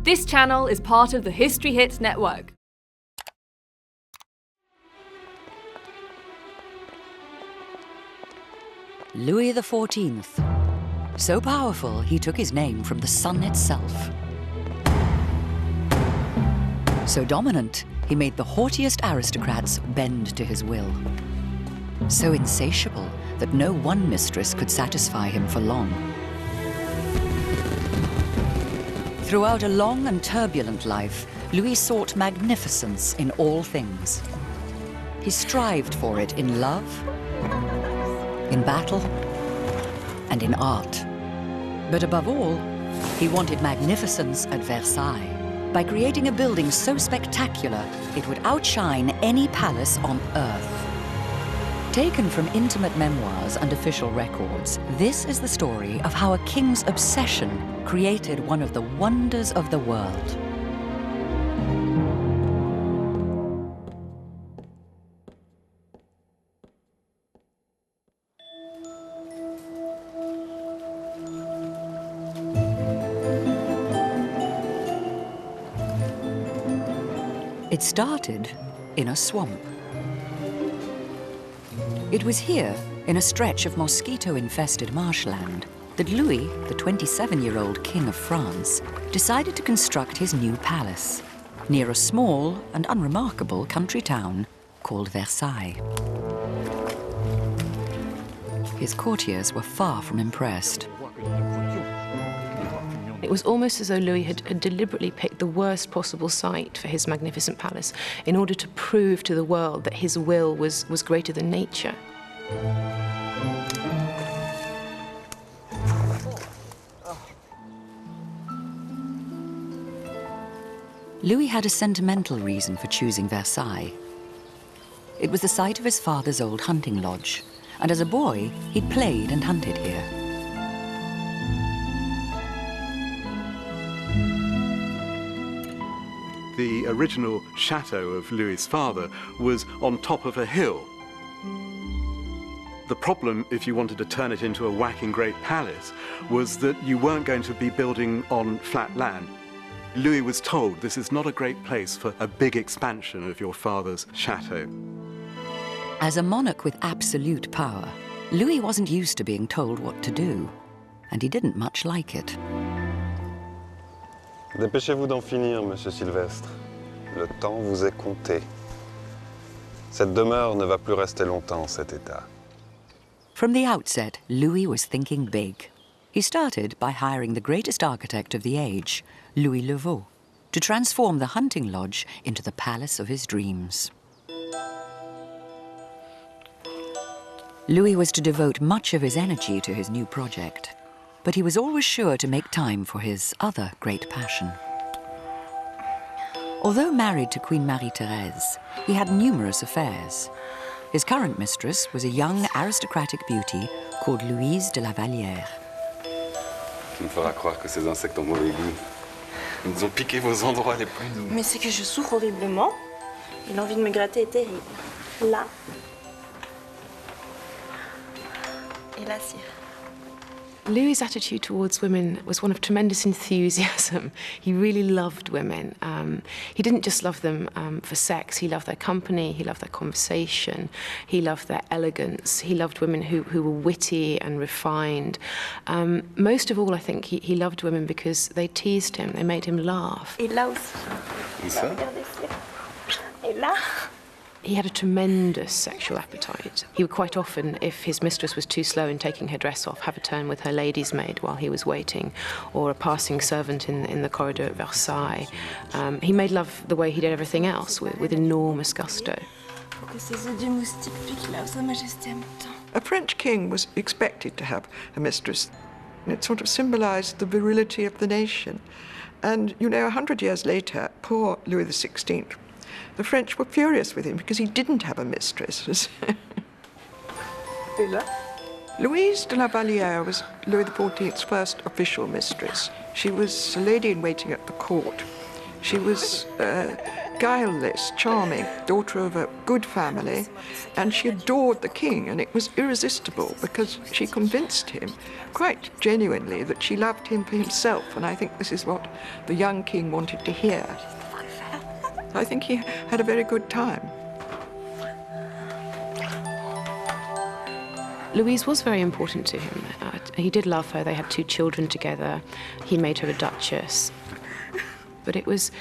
This channel is part of the History Hit network. Louis XIV. So powerful, he took his name from the sun itself. So dominant, he made the haughtiest aristocrats bend to his will. So insatiable that no one mistress could satisfy him for long. Throughout a long and turbulent life, Louis sought magnificence in all things. He strived for it in love, in battle, and in art. But above all, he wanted magnificence at Versailles by creating a building so spectacular it would outshine any palace on earth. Taken from intimate memoirs and official records, this is the story of how a king's obsession created one of the wonders of the world. It started in a swamp. It was here, in a stretch of mosquito-infested marshland, that Louis, the 27-year-old King of France, decided to construct his new palace, near a small and unremarkable country town called Versailles. His courtiers were far from impressed. It was almost as though Louis had deliberately picked the worst possible site for his magnificent palace in order to prove to the world that his will was greater than nature. Louis had a sentimental reason for choosing Versailles. It was the site of his father's old hunting lodge, and as a boy, he'd played and hunted here. The original chateau of Louis's father was on top of a hill. The problem, if you wanted to turn it into a whacking great palace, was that you weren't going to be building on flat land. Louis was told this is not a great place for a big expansion of your father's chateau. As a monarch with absolute power, Louis wasn't used to being told what to do, and he didn't much like it. Dépêchez-vous d'en finir, Monsieur Sylvestre. Le temps vous est compté. Cette demeure ne va plus rester longtemps en cet état. From the outset, Louis was thinking big. He started by hiring the greatest architect of the age, Louis XIV, to transform the hunting lodge into the palace of his dreams. Louis was to devote much of his energy to his new project, but he was always sure to make time for his other great passion. Although married to Queen Marie-Thérèse, he had numerous affairs. His current mistress was a young aristocratic beauty called Louise de la Vallière. Tu me feras croire que ces insectes ont mauvais goût. Ils nous ont piqué vos endroits les plus doux. Mais c'est que je souffre horriblement et l'envie de me gratter est terrible. Là. Et là, sire. Louis's attitude towards women was one of tremendous enthusiasm. He really loved women. He didn't just love them for sex. He loved their company, he loved their conversation, he loved their elegance. He loved women who were witty and refined. Most of all, I think, he loved women because they teased him, they made him laugh. Et là aussi. Où ça? Et là. He had a tremendous sexual appetite. He would quite often, if his mistress was too slow in taking her dress off, have a turn with her lady's maid while he was waiting, or a passing servant in the corridor at Versailles. He made love the way he did everything else, with enormous gusto. A French king was expected to have a mistress, and it sort of symbolized the virility of the nation. And, you know, 100 years later, poor Louis XVI, the French were furious with him because he didn't have a mistress. Louise de la Vallière was Louis XIV's first official mistress. She was a lady-in-waiting at the court. She was guileless, charming, daughter of a good family, and she adored the king, and it was irresistible because she convinced him quite genuinely that she loved him for himself, and I think this is what the young king wanted to hear. I think he had a very good time. Louise was very important to him. He did love her. They had 2 children together. He made her a duchess. But it was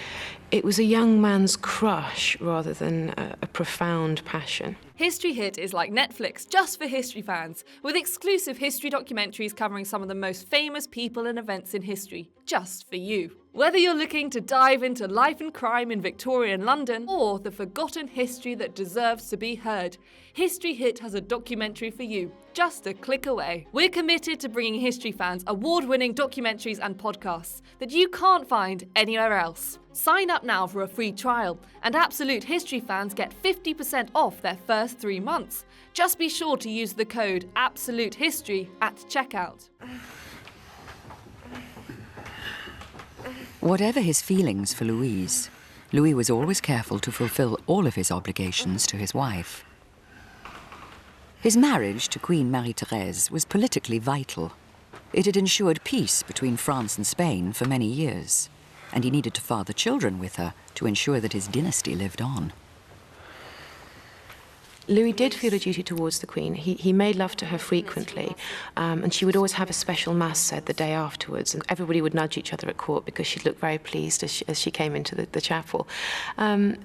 a young man's crush rather than a profound passion. History Hit is like Netflix just for history fans, with exclusive history documentaries covering some of the most famous people and events in history, just for you. Whether you're looking to dive into life and crime in Victorian London, or the forgotten history that deserves to be heard, History Hit has a documentary for you, just a click away. We're committed to bringing history fans award-winning documentaries and podcasts that you can't find anywhere else. Sign up now for a free trial, and Absolute History fans get 50% off their first 3 months. Just be sure to use the code AbsoluteHistory at checkout. Whatever his feelings for Louise, Louis was always careful to fulfill all of his obligations to his wife. His marriage to Queen Marie-Thérèse was politically vital. It had ensured peace between France and Spain for many years, and he needed to father children with her to ensure that his dynasty lived on. Louis did feel a duty towards the Queen. He made love to her frequently, and she would always have a special mass said the day afterwards, and everybody would nudge each other at court because she'd look very pleased as she came into the chapel.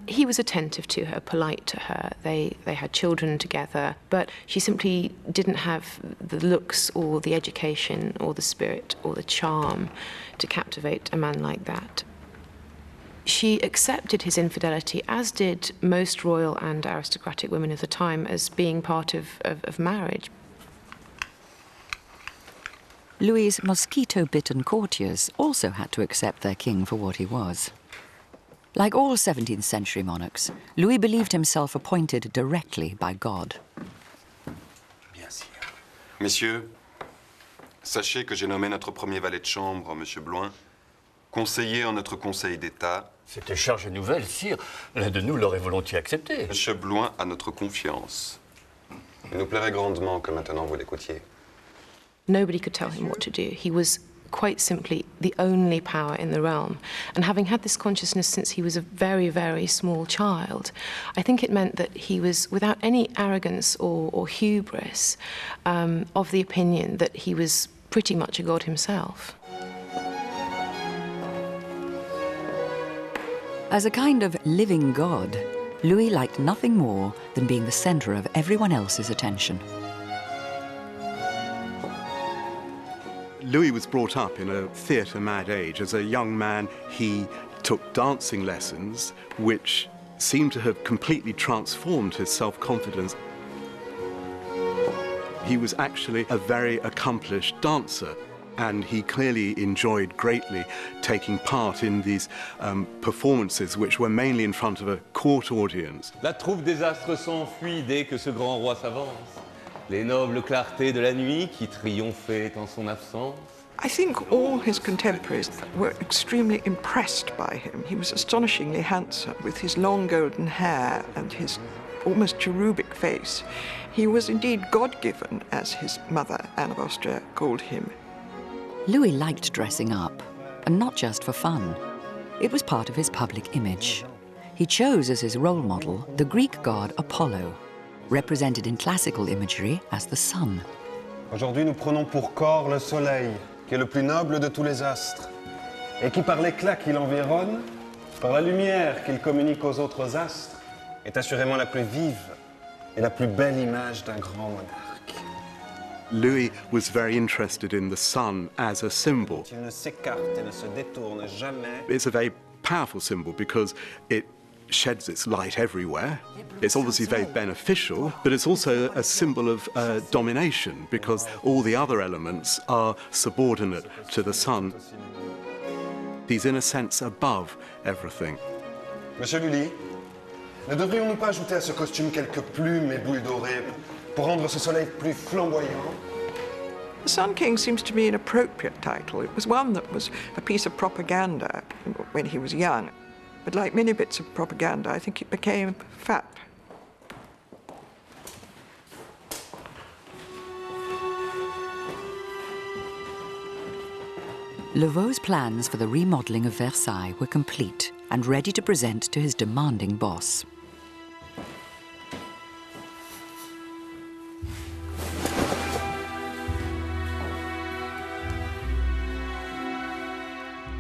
He was attentive to her, polite to her. They had children together, but she simply didn't have the looks or the education or the spirit or the charm to captivate a man like that. She accepted his infidelity, as did most royal and aristocratic women of the time, as being part of marriage. Louis's mosquito-bitten courtiers also had to accept their king for what he was. Like all 17th century monarchs, Louis believed himself appointed directly by God. Bien sûr. Messieurs, sachez que j'ai nommé notre premier valet de chambre, M. Bloin, conseiller en notre Conseil d'État. C'était charge nouvelle, sire. L'un de nous l'aurait volontiers accepté. M. Bloin a notre confiance. Il nous plairait grandement que maintenant vous l'écoutiez. Nobody could tell him what to do. He was quite simply the only power in the realm. And having had this consciousness since he was a very, very small child, I think it meant that he was, without any arrogance or hubris, of the opinion that he was pretty much a god himself. As a kind of living god, Louis liked nothing more than being the center of everyone else's attention. Louis was brought up in a theatre-mad age. As a young man, he took dancing lessons, which seemed to have completely transformed his self-confidence. He was actually a very accomplished dancer, and he clearly enjoyed greatly taking part in these performances, which were mainly in front of a court audience. La troupe des astres s'enfuit dès que ce grand roi s'avance. Les nobles clartés de la nuit qui triomphaient en son absence. I think all his contemporaries were extremely impressed by him. He was astonishingly handsome, with his long golden hair and his almost cherubic face. He was indeed God-given, as his mother, Anne of Austria, called him. Louis liked dressing up, and not just for fun. It was part of his public image. He chose as his role model the Greek god Apollo, represented in classical imagery as the sun. Aujourd'hui, nous prenons pour corps le soleil, qui est le plus noble de tous les astres, et qui, par l'éclat qui l'environne, par la lumière qu'il communique aux autres astres, est assurément la plus vive et la plus belle image d'un grand monarque. Louis was very interested in the sun as a symbol. Il ne s'écarte et ne se détourne jamais. It's a very powerful symbol because it sheds its light everywhere. It's obviously very beneficial, but it's also a symbol of domination because all the other elements are subordinate to the sun. He's in a sense above everything. Monsieur Lully, ne devrions-nous pas ajouter à ce costume quelques plumes et boules dorées pour rendre ce soleil plus flamboyant? The Sun King seems to me an appropriate title. It was one that was a piece of propaganda when he was young. But like many bits of propaganda, I think it became fat. Louvo's plans for the remodeling of Versailles were complete and ready to present to his demanding boss.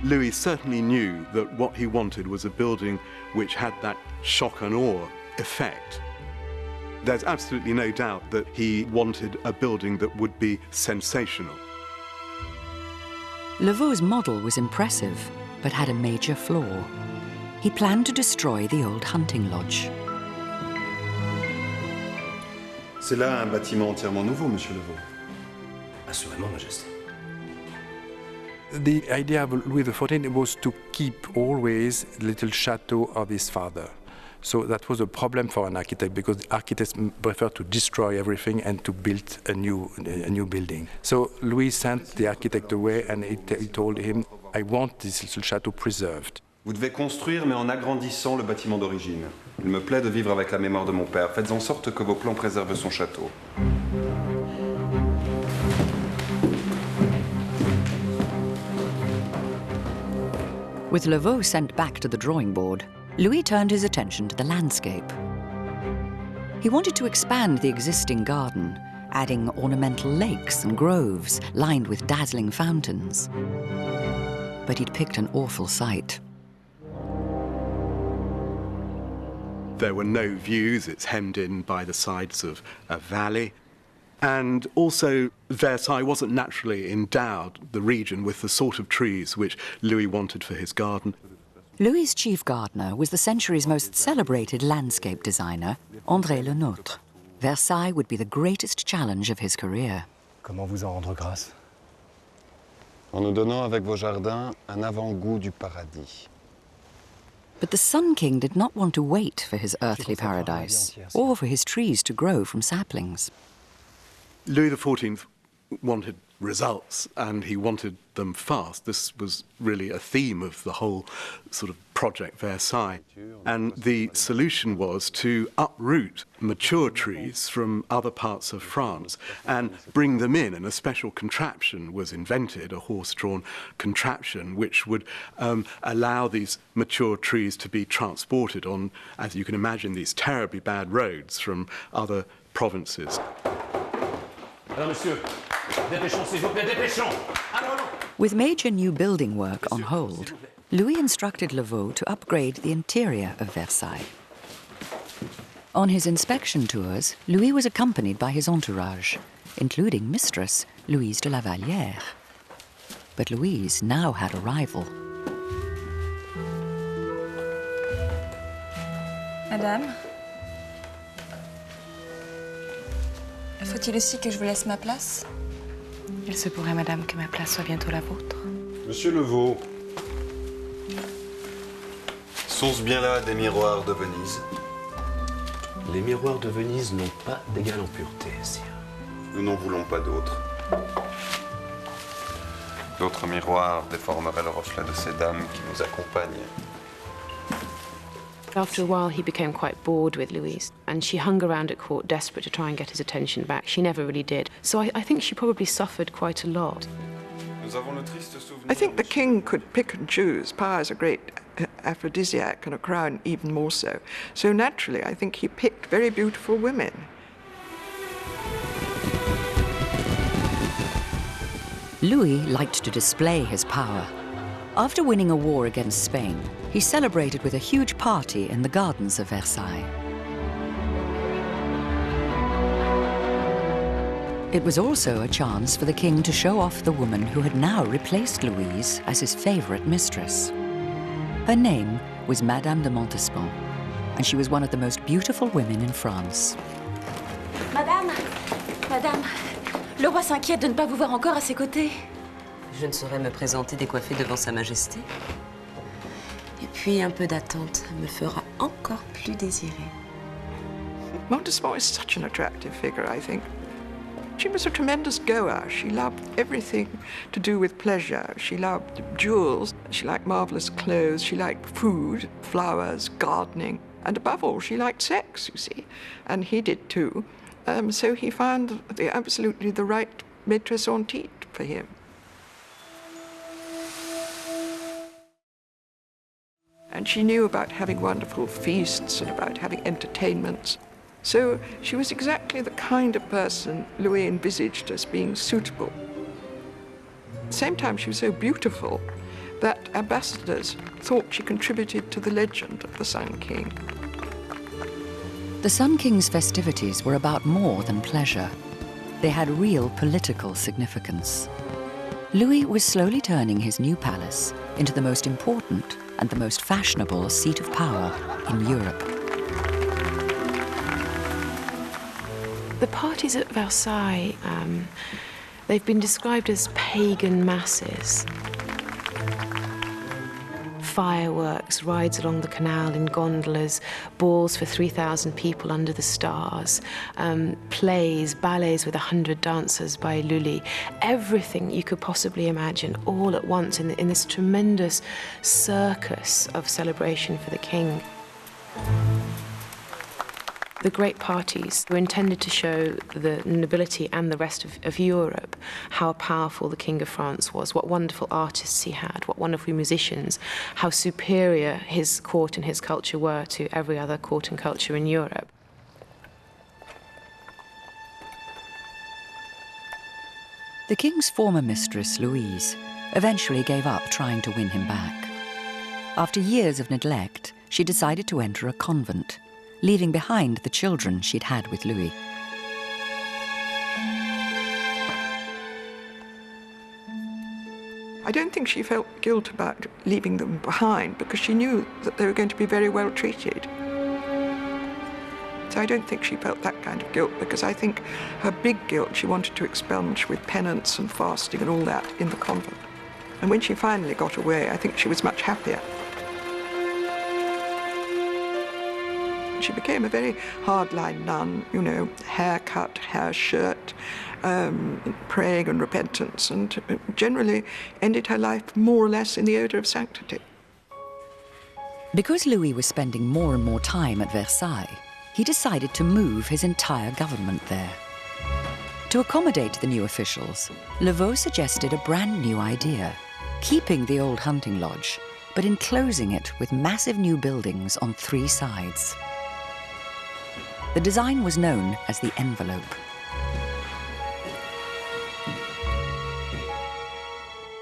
Louis certainly knew that what he wanted was a building which had that shock and awe effect. There's absolutely no doubt that he wanted a building that would be sensational. Louvo's model was impressive, but had a major flaw. He planned to destroy the old hunting lodge. C'est là un bâtiment entièrement nouveau, Monsieur Levaux. Assurément, Majesté. The idea of Louis XIV was to keep always the little chateau of his father. So that was a problem for an architect, because architects prefer to destroy everything and to build a new building. So Louis sent the architect away and he told him, I want this little chateau preserved. Vous devez construire, mais en agrandissant le bâtiment d'origine. Il me plaît de vivre avec la mémoire de mon père. Faites en sorte que vos plans préservent son château. With Louveau sent back to the drawing board, Louis turned his attention to the landscape. He wanted to expand the existing garden, adding ornamental lakes and groves lined with dazzling fountains. But he'd picked an awful site. There were no views, it's hemmed in by the sides of a valley. And also, Versailles wasn't naturally endowed, the region, with the sort of trees which Louis wanted for his garden. Louis's chief gardener was the century's most celebrated landscape designer, André Le Nôtre. Versailles would be the greatest challenge of his career. Comment vous en rendre grâce? En nous donnant avec vos jardins un avant-goût du paradis. But the Sun King did not want to wait for his earthly paradise, or for his trees to grow from saplings. Louis XIV wanted results, and he wanted them fast. This was really a theme of the whole sort of Project Versailles. And the solution was to uproot mature trees from other parts of France and bring them in, and a special contraption was invented, a horse-drawn contraption, which would allow these mature trees to be transported on, as you can imagine, these terribly bad roads from other provinces. Alors, monsieur, dépêchons, s'il vous plaît, dépêchons! With major new building work on hold, Louis instructed Louveau to upgrade the interior of Versailles. On his inspection tours, Louis was accompanied by his entourage, including Mistress Louise de la Vallière. But Louise now had a rival. Madame, faut-il aussi que je vous laisse ma place? Il se pourrait, madame, que ma place soit bientôt la vôtre. Monsieur Levaux, sont-ce bien là des miroirs de Venise? Les miroirs de Venise n'ont pas d'égale en pureté, sire. Nous n'en voulons pas d'autres. D'autres miroirs déformeraient le reflet de ces dames qui nous accompagnent. After a while, he became quite bored with Louise, and she hung around at court desperate to try and get his attention back. She never really did. So I think she probably suffered quite a lot. I think the king could pick and choose. Power is a great aphrodisiac, and a crown even more so. So naturally, I think he picked very beautiful women. Louis liked to display his power. After winning a war against Spain, he celebrated with a huge party in the gardens of Versailles. It was also a chance for the king to show off the woman who had now replaced Louise as his favorite mistress. Her name was Madame de Montespan, and she was one of the most beautiful women in France. Madame, le roi s'inquiète de ne pas vous voir encore à ses côtés. Je ne saurais me présenter décoiffée devant Sa Majesté. Et puis un peu d'attente me fera encore plus désirer. Montespan is such an attractive figure, I think. She was a tremendous goer. She loved everything to do with pleasure. She loved jewels. She liked marvelous clothes. She liked food, flowers, gardening. And above all, she liked sex, you see. And he did too. So he found absolutely the right maîtresse en titre for him. And she knew about having wonderful feasts and about having entertainments. So she was exactly the kind of person Louis envisaged as being suitable. At the same time, she was so beautiful that ambassadors thought she contributed to the legend of the Sun King. The Sun King's festivities were about more than pleasure. They had real political significance. Louis was slowly turning his new palace into the most important and the most fashionable seat of power in Europe. The parties at Versailles, they've been described as pagan masses. Fireworks, rides along the canal in gondolas, balls for 3,000 people under the stars, plays, ballets with 100 dancers by Lully, everything you could possibly imagine all at once in this tremendous circus of celebration for the king. The great parties were intended to show the nobility and the rest of Europe how powerful the King of France was, what wonderful artists he had, what wonderful musicians, how superior his court and his culture were to every other court and culture in Europe. The king's former mistress, Louise, eventually gave up trying to win him back. After years of neglect, she decided to enter a convent, leaving behind the children she'd had with Louis. I don't think she felt guilt about leaving them behind because she knew that they were going to be very well treated. So I don't think she felt that kind of guilt because I think her big guilt she wanted to expunge with penance and fasting and all that in the convent. And when she finally got away, I think she was much happier. She became a very hardline nun, you know, haircut, hair shirt, praying and repentance, and generally ended her life more or less in the odour of sanctity. Because Louis was spending more and more time at Versailles, he decided to move his entire government there. To accommodate the new officials, Louis suggested a brand new idea, keeping the old hunting lodge, but enclosing it with massive new buildings on 3 sides. The design was known as the envelope.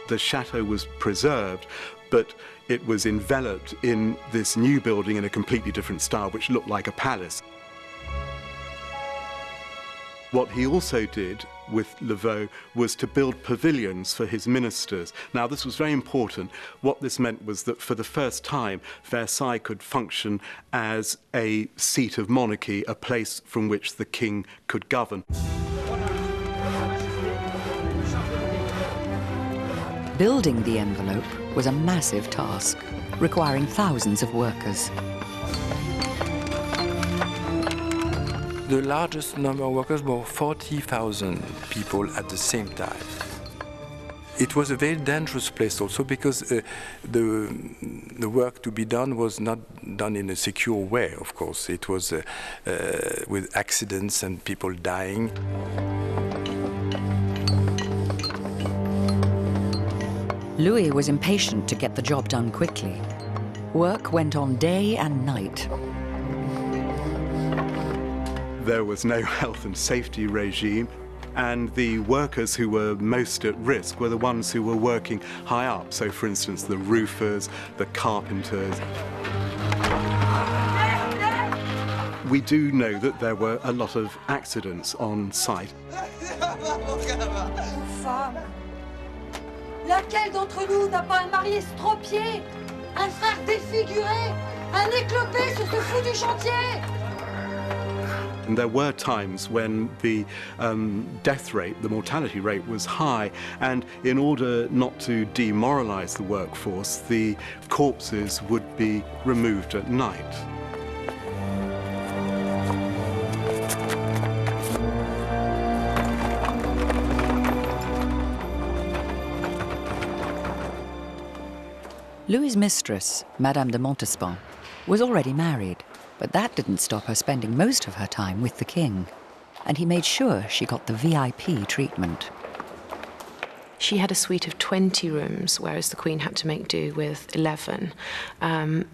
The chateau was preserved, but it was enveloped in this new building in a completely different style, which looked like a palace. What he also did with Louis was to build pavilions for his ministers. Now, this was very important. What this meant was that for the first time, Versailles could function as a seat of monarchy, a place from which the king could govern. Building the envelope was a massive task, requiring thousands of workers. The largest number of workers were 40,000 people at the same time. It was a very dangerous place also because the work to be done was not done in a secure way, of course. It was with accidents and people dying. Louis was impatient to get the job done quickly. Work went on day and night. There was no health and safety regime, and the workers who were most at risk were the ones who were working high up. So, for instance, the roofers, the carpenters. We do know that there were a lot of accidents on site. Femme, laquelle d'entre nous n'a pas un mari estropié, un frère défiguré, un éclopé sur ce fou du chantier? And there were times when the death rate, the mortality rate was high, and in order not to demoralize the workforce, the corpses would be removed at night. Louis's mistress, Madame de Montespan, was already married, but that didn't stop her spending most of her time with the king, and he made sure she got the VIP treatment. She had a suite of 20 rooms, whereas the Queen had to make do with 11.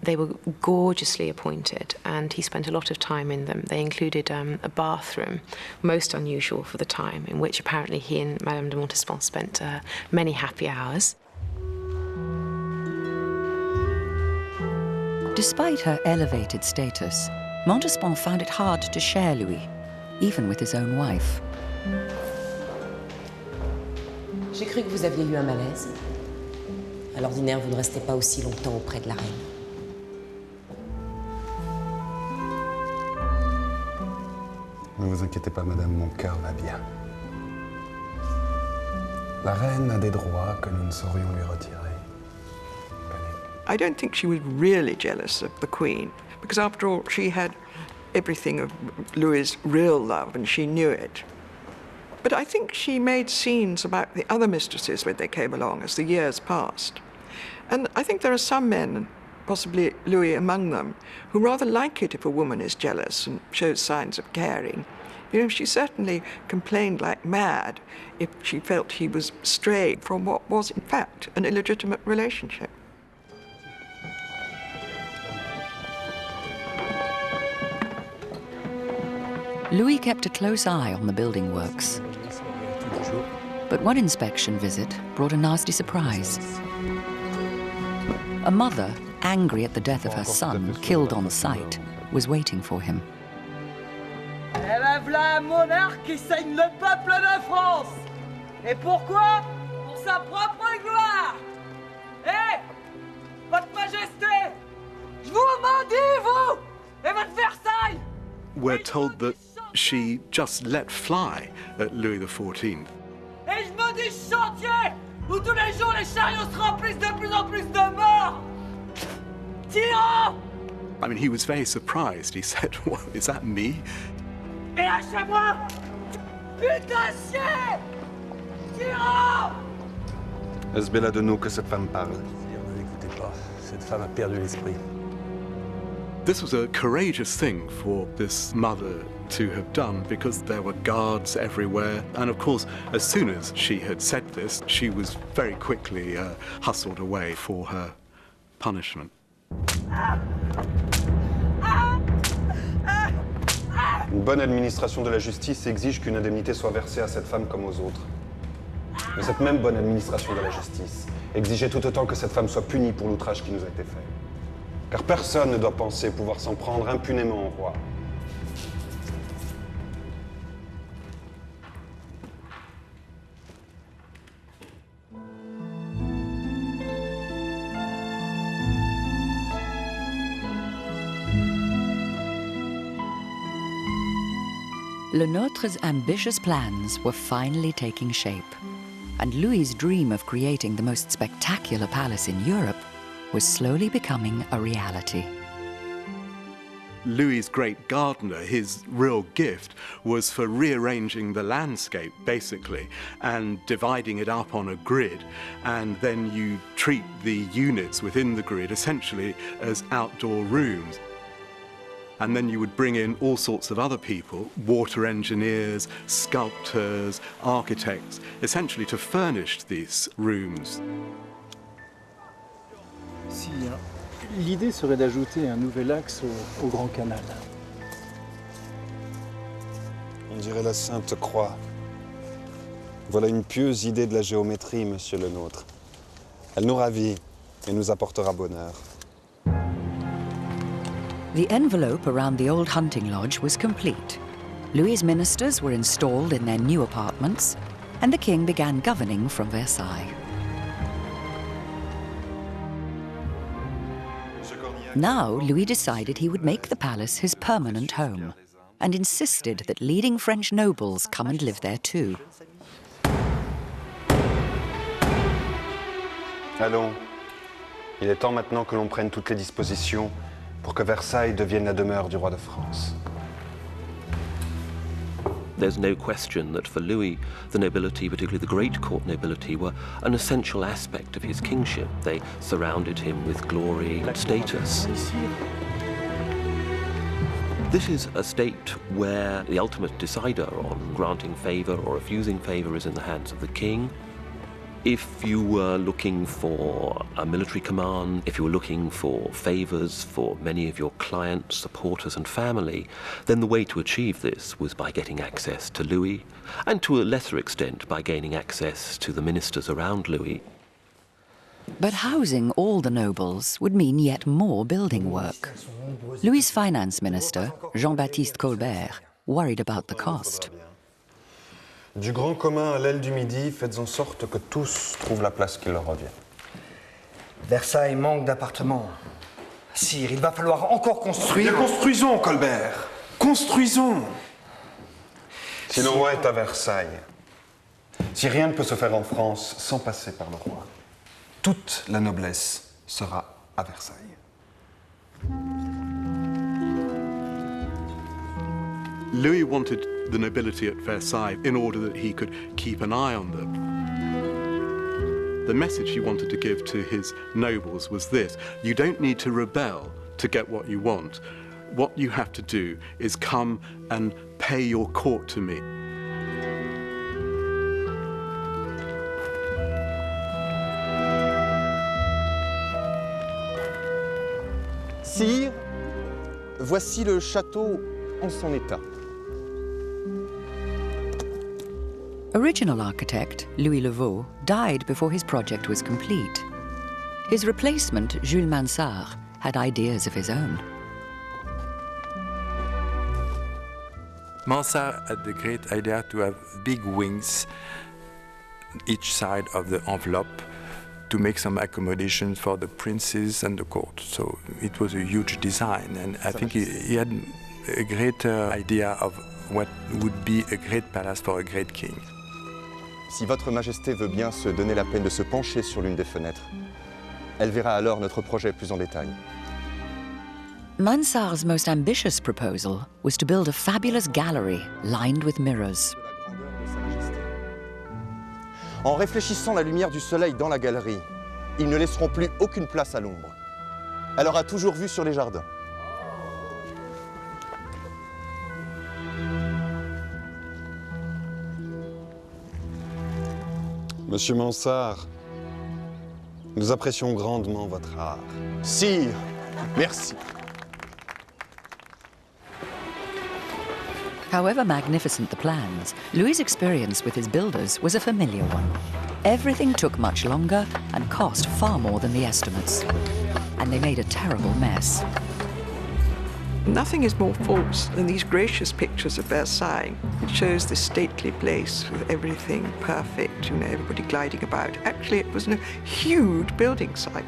They were gorgeously appointed, and he spent a lot of time in them. They included a bathroom, most unusual for the time, in which apparently he and Madame de Montespan spent many happy hours. Despite her elevated status, Montespan found it hard to share Louis, even with his own wife. J'ai cru que vous aviez eu un malaise. À l'ordinaire, vous ne restez pas aussi longtemps auprès de la reine. Ne vous inquiétez pas, madame, mon cœur va bien. La reine a des droits que nous ne saurions lui retirer. I don't think she was really jealous of the Queen, because after all, she had everything of Louis's real love, and she knew it. But I think she made scenes about the other mistresses when they came along as the years passed. And I think there are some men, possibly Louis among them, who rather like it if a woman is jealous and shows signs of caring. You know, she certainly complained like mad if she felt he was strayed from what was, in fact, an illegitimate relationship. Louis kept a close eye on the building works. But one inspection visit brought a nasty surprise. A mother, angry at the death of her son, killed on sight, was waiting for him. Eh ben v'là un monarque qui saigne le peuple de France. Et pourquoi? Pour sa propre gloire. Eh, votre majesté, je vous maudis, vous, et votre Versailles. We're told that she just let fly at Louis XIV. Et je maudis ce chantier où tous les jours les chariots se remplissent de plus en plus de morts. Tyrans! I mean, he was very surprised. He said, "What, is that me?" Et lâchez-moi! Putain de chien! Tyrans! Est-ce bella de nous que cette femme parle? Ne l'écoutez pas, cette femme a perdu l'esprit. This was a courageous thing for this mother to have done, because there were guards everywhere. And of course, as soon as she had said this, she was very quickly hustled away for her punishment. Une bonne administration de la justice exige qu'une indemnité soit versée à cette femme comme aux autres. Mais cette même bonne administration de la justice exigeait tout autant que cette femme soit punie pour l'outrage qui nous a été fait. Car personne ne doit penser pouvoir s'en prendre impunément au roi. Le Nôtre's ambitious plans were finally taking shape, and Louis's dream of creating the most spectacular palace in Europe was slowly becoming a reality. Louis's great gardener, his real gift, was for rearranging the landscape, basically, and dividing it up on a grid. And then you treat the units within the grid essentially as outdoor rooms. And then you would bring in all sorts of other people, water engineers, sculptors, architects, essentially to furnish these rooms. Si, l'idée serait d'ajouter un nouvel axe au Grand Canal. On dirait la Sainte Croix. Voilà une pieuse idée de la géométrie, monsieur le nôtre. Elle nous ravit et nous apportera bonheur. The envelope around the old hunting lodge was complete. Louis's ministers were installed in their new apartments, and the king began governing from Versailles. Now, Louis decided he would make the palace his permanent home, and insisted that leading French nobles come and live there too. Allons, il est temps maintenant que l'on prenne toutes les dispositions pour que Versailles devienne la demeure du roi de France. There's no question that for Louis, the nobility, particularly the great court nobility, were an essential aspect of his kingship. They surrounded him with glory and status. This is a state where the ultimate decider on granting favor or refusing favor is in the hands of the king. If you were looking for a military command, if you were looking for favors for many of your clients, supporters and family, then the way to achieve this was by getting access to Louis, and to a lesser extent by gaining access to the ministers around Louis. But housing all the nobles would mean yet more building work. Louis's finance minister, Jean-Baptiste Colbert, worried about the cost. Du grand commun à l'aile du Midi, faites en sorte que tous trouvent la place qui leur revient. Versailles manque d'appartements. Sire, il va falloir encore construire. Mais construisons, Colbert. Construisons. Si le roi est à Versailles, si rien ne peut se faire en France sans passer par le roi, toute la noblesse sera à Versailles. Louis wanted the nobility at Versailles in order that he could keep an eye on them. The message he wanted to give to his nobles was this: you don't need to rebel to get what you want. What you have to do is come and pay your court to me. Sire, voici le château en son état. Original architect Louis Levaux died before his project was complete. His replacement, Jules Mansart, had ideas of his own. Mansart had the great idea to have big wings each side of the envelope to make some accommodations for the princes and the court. So it was a huge design, and I think he had a greater idea of what would be a great palace for a great king. Si Votre Majesté veut bien se donner la peine de se pencher sur l'une des fenêtres, elle verra alors notre projet plus en détail. Mansart's most ambitious proposal was to build a fabulous gallery lined with mirrors. En réfléchissant la lumière du soleil dans la galerie, ils ne laisseront plus aucune place à l'ombre. Elle aura toujours vue sur les jardins. Monsieur Mansart, nous apprécions grandement votre art. Sire, merci. However magnificent the plans, Louis's experience with his builders was a familiar one. Everything took much longer and cost far more than the estimates. And they made a terrible mess. Nothing is more false than these gracious pictures of Versailles. It shows this stately place with everything perfect, you know, everybody gliding about. Actually, it was a huge building site.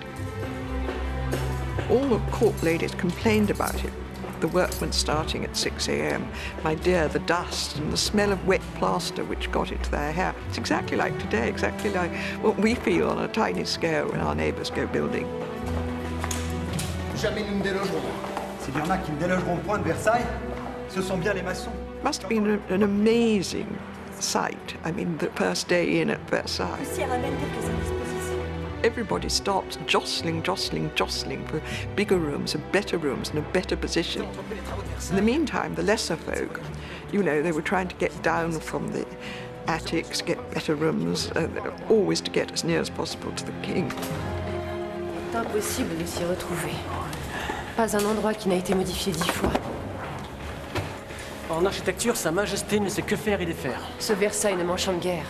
All the court ladies complained about it. The workmen starting at 6 a.m. My dear, the dust and the smell of wet plaster which got into their hair. It's exactly like today, exactly like what we feel on a tiny scale when our neighbours go building. Jamais nous ne délogerons. S'il y en a qui ne délogeront point de Versailles, ce sont bien les maçons. Must have been an amazing sight. I mean, the first day in at Versailles. Everybody starts jostling for bigger rooms and better rooms and a better position. In the meantime, the lesser folk, you know, they were trying to get down from the attics, get better rooms, always to get as near as possible to the king. Impossible de s'y retrouver. Pas un endroit qui n'a été modifié 10 fois. En architecture, Sa Majesté ne sait que faire et défaire. Ce Versailles ne m'enchante guère.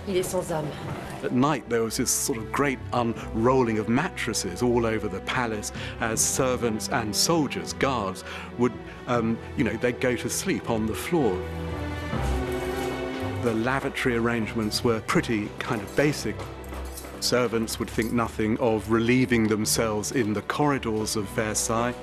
Il est sans âme. At night, there was this sort of great unrolling of mattresses all over the palace as servants and soldiers, guards, would, they'd go to sleep on the floor. The lavatory arrangements were pretty kind of basic. Servants would think nothing of relieving themselves in the corridors of Versailles.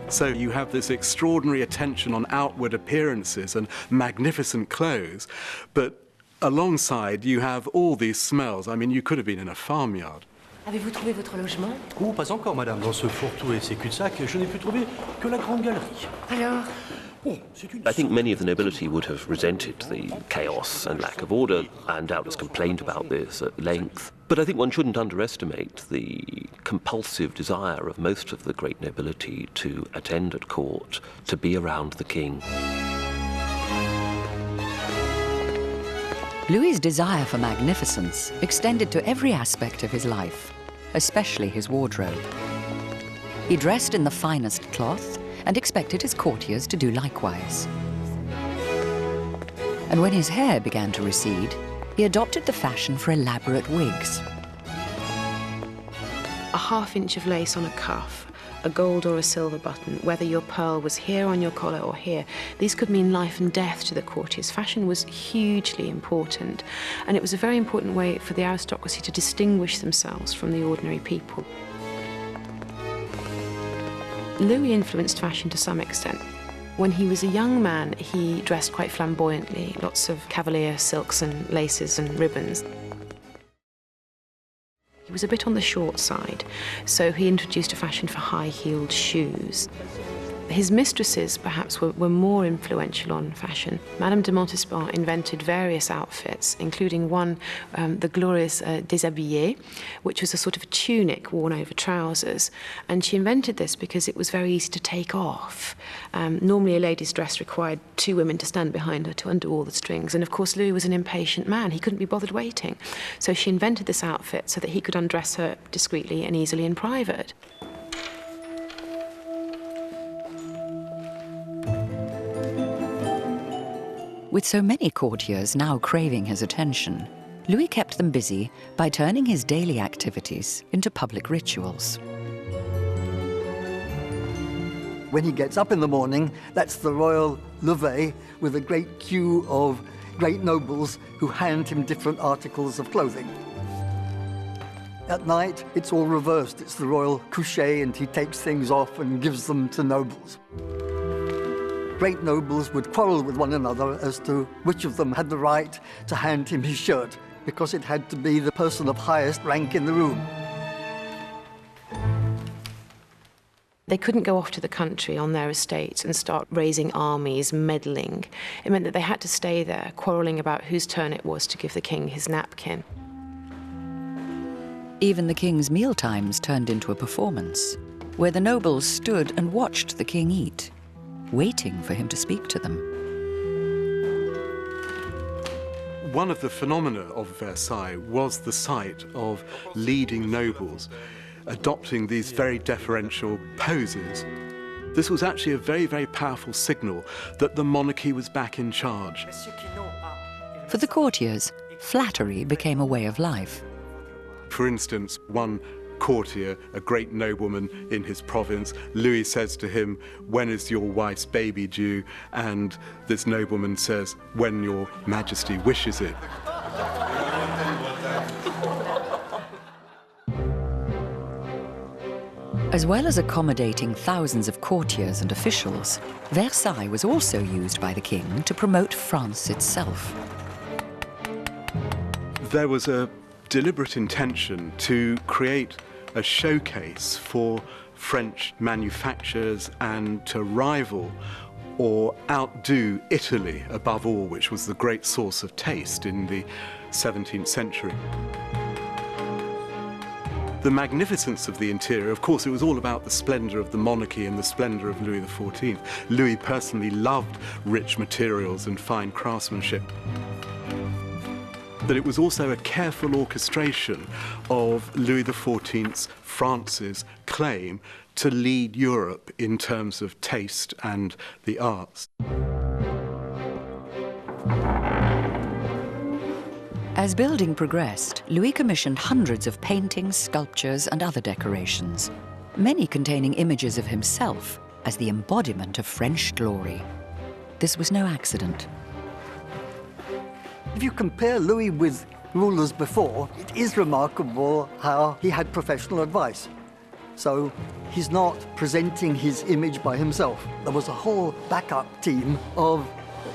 So you have this extraordinary attention on outward appearances and magnificent clothes, but alongside you have all these smells. I mean, you could have been in a farmyard. Avez-vous trouvé votre logement? Pas encore, madame. Dans ce fourre-tout et ces cul-de-sac, je n'ai pu trouver que la grande galerie. Alors? I think many of the nobility would have resented the chaos and lack of order, and doubtless complained about this at length. But I think one shouldn't underestimate the compulsive desire of most of the great nobility to attend at court, to be around the king. Louis's desire for magnificence extended to every aspect of his life, especially his wardrobe. He dressed in the finest cloth and expected his courtiers to do likewise. And when his hair began to recede, he adopted the fashion for elaborate wigs. A half-inch of lace on a cuff, a gold or a silver button, whether your pearl was here on your collar or here, these could mean life and death to the courtiers. Fashion was hugely important, and it was a very important way for the aristocracy to distinguish themselves from the ordinary people. Louis influenced fashion to some extent. When he was a young man, he dressed quite flamboyantly, lots of cavalier silks and laces and ribbons. He was a bit on the short side, so he introduced a fashion for high-heeled shoes. His mistresses, perhaps, were more influential on fashion. Madame de Montespan invented various outfits, including one, the glorious déshabillé, which was a sort of tunic worn over trousers. And she invented this because it was very easy to take off. Normally, a lady's dress required two women to stand behind her to undo all the strings. And of course, Louis was an impatient man. He couldn't be bothered waiting. So she invented this outfit so that he could undress her discreetly and easily in private. With so many courtiers now craving his attention, Louis kept them busy by turning his daily activities into public rituals. When he gets up in the morning, that's the royal lever with a great queue of great nobles who hand him different articles of clothing. At night, it's all reversed. It's the royal coucher, and he takes things off and gives them to nobles. Great nobles would quarrel with one another as to which of them had the right to hand him his shirt, because it had to be the person of highest rank in the room. They couldn't go off to the country on their estates and start raising armies, meddling. It meant that they had to stay there, quarrelling about whose turn it was to give the king his napkin. Even the king's mealtimes turned into a performance, where the nobles stood and watched the king eat, waiting for him to speak to them. One of the phenomena of Versailles was the sight of leading nobles adopting these very deferential poses. This was actually a very, very powerful signal that the monarchy was back in charge. For the courtiers, flattery became a way of life. For instance, one courtier, a great nobleman in his province, Louis says to him, "When is your wife's baby due?" And this nobleman says, "When your majesty wishes it." As well as accommodating thousands of courtiers and officials, Versailles was also used by the king to promote France itself. There was a deliberate intention to create a showcase for French manufacturers and to rival or outdo Italy above all, which was the great source of taste in the 17th century. The magnificence of the interior, of course, it was all about the splendor of the monarchy and the splendor of Louis XIV. Louis personally loved rich materials and fine craftsmanship. But it was also a careful orchestration of Louis XIV's, France's claim to lead Europe in terms of taste and the arts. As building progressed, Louis commissioned hundreds of paintings, sculptures, and other decorations, many containing images of himself as the embodiment of French glory. This was no accident. If you compare Louis with rulers before, it is remarkable how he had professional advice. So he's not presenting his image by himself. There was a whole backup team of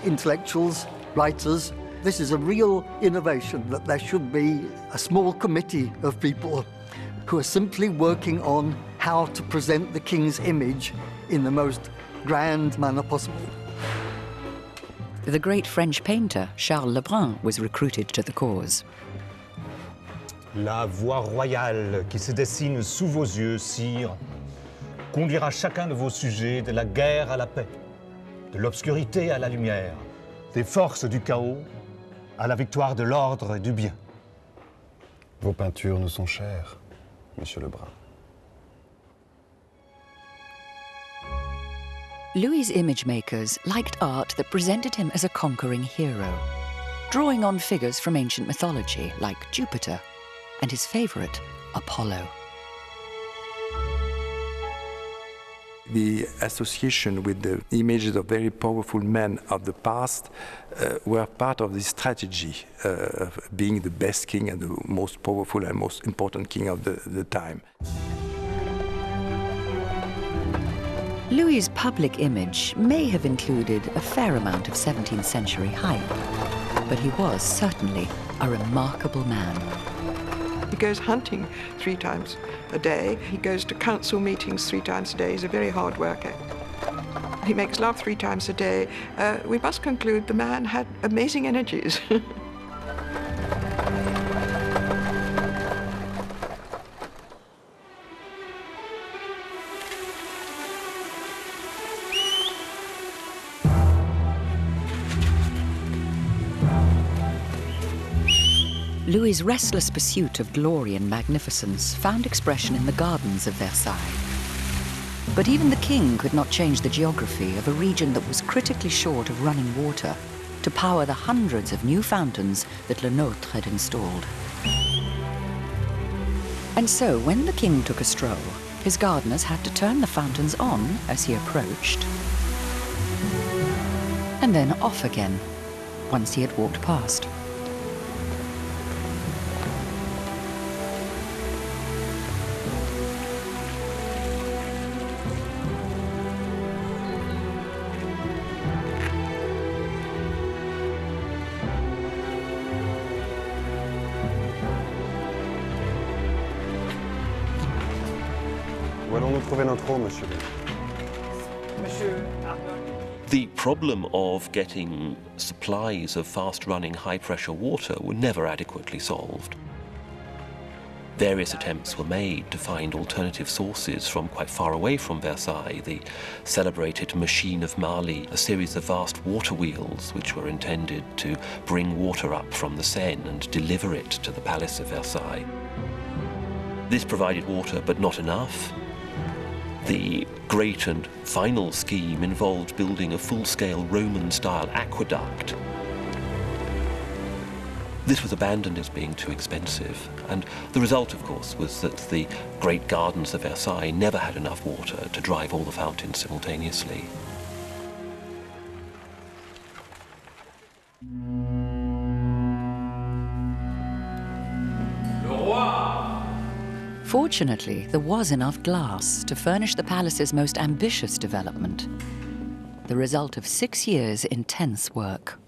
intellectuals, writers. This is a real innovation, that there should be a small committee of people who are simply working on how to present the king's image in the most grand manner possible. The great French painter Charles Lebrun was recruited to the cause. La voie royale qui se dessine sous vos yeux, sire, conduira chacun de vos sujets de la guerre à la paix, de l'obscurité à la lumière, des forces du chaos à la victoire de l'ordre et du bien. Vos peintures nous sont chères, Monsieur Lebrun. Louis's image makers liked art that presented him as a conquering hero, drawing on figures from ancient mythology like Jupiter and his favorite, Apollo. The association with the images of very powerful men of the past were part of the strategy of being the best king and the most powerful and most important king of the time. Louis's public image may have included a fair amount of 17th century hype, but he was certainly a remarkable man. He goes hunting 3 times a day. He goes to council meetings 3 times a day. He's a very hard worker. He makes love 3 times a day. We must conclude the man had amazing energies. Louis's restless pursuit of glory and magnificence found expression in the gardens of Versailles. But even the king could not change the geography of a region that was critically short of running water to power the hundreds of new fountains that Le Nôtre had installed. And so, when the king took a stroll, his gardeners had to turn the fountains on as he approached, and then off again once he had walked past. Où allons-nous trouver notre eau, monsieur? The problem of getting supplies of fast-running, high-pressure water were never adequately solved. Various attempts were made to find alternative sources from quite far away from Versailles. The celebrated Machine of Marly, a series of vast water wheels which were intended to bring water up from the Seine and deliver it to the Palace of Versailles. This provided water, but not enough. The great and final scheme involved building a full-scale Roman-style aqueduct. This was abandoned as being too expensive, and the result, of course, was that the great gardens of Versailles never had enough water to drive all the fountains simultaneously. Fortunately, there was enough glass to furnish the palace's most ambitious development, the result of 6 years' intense work.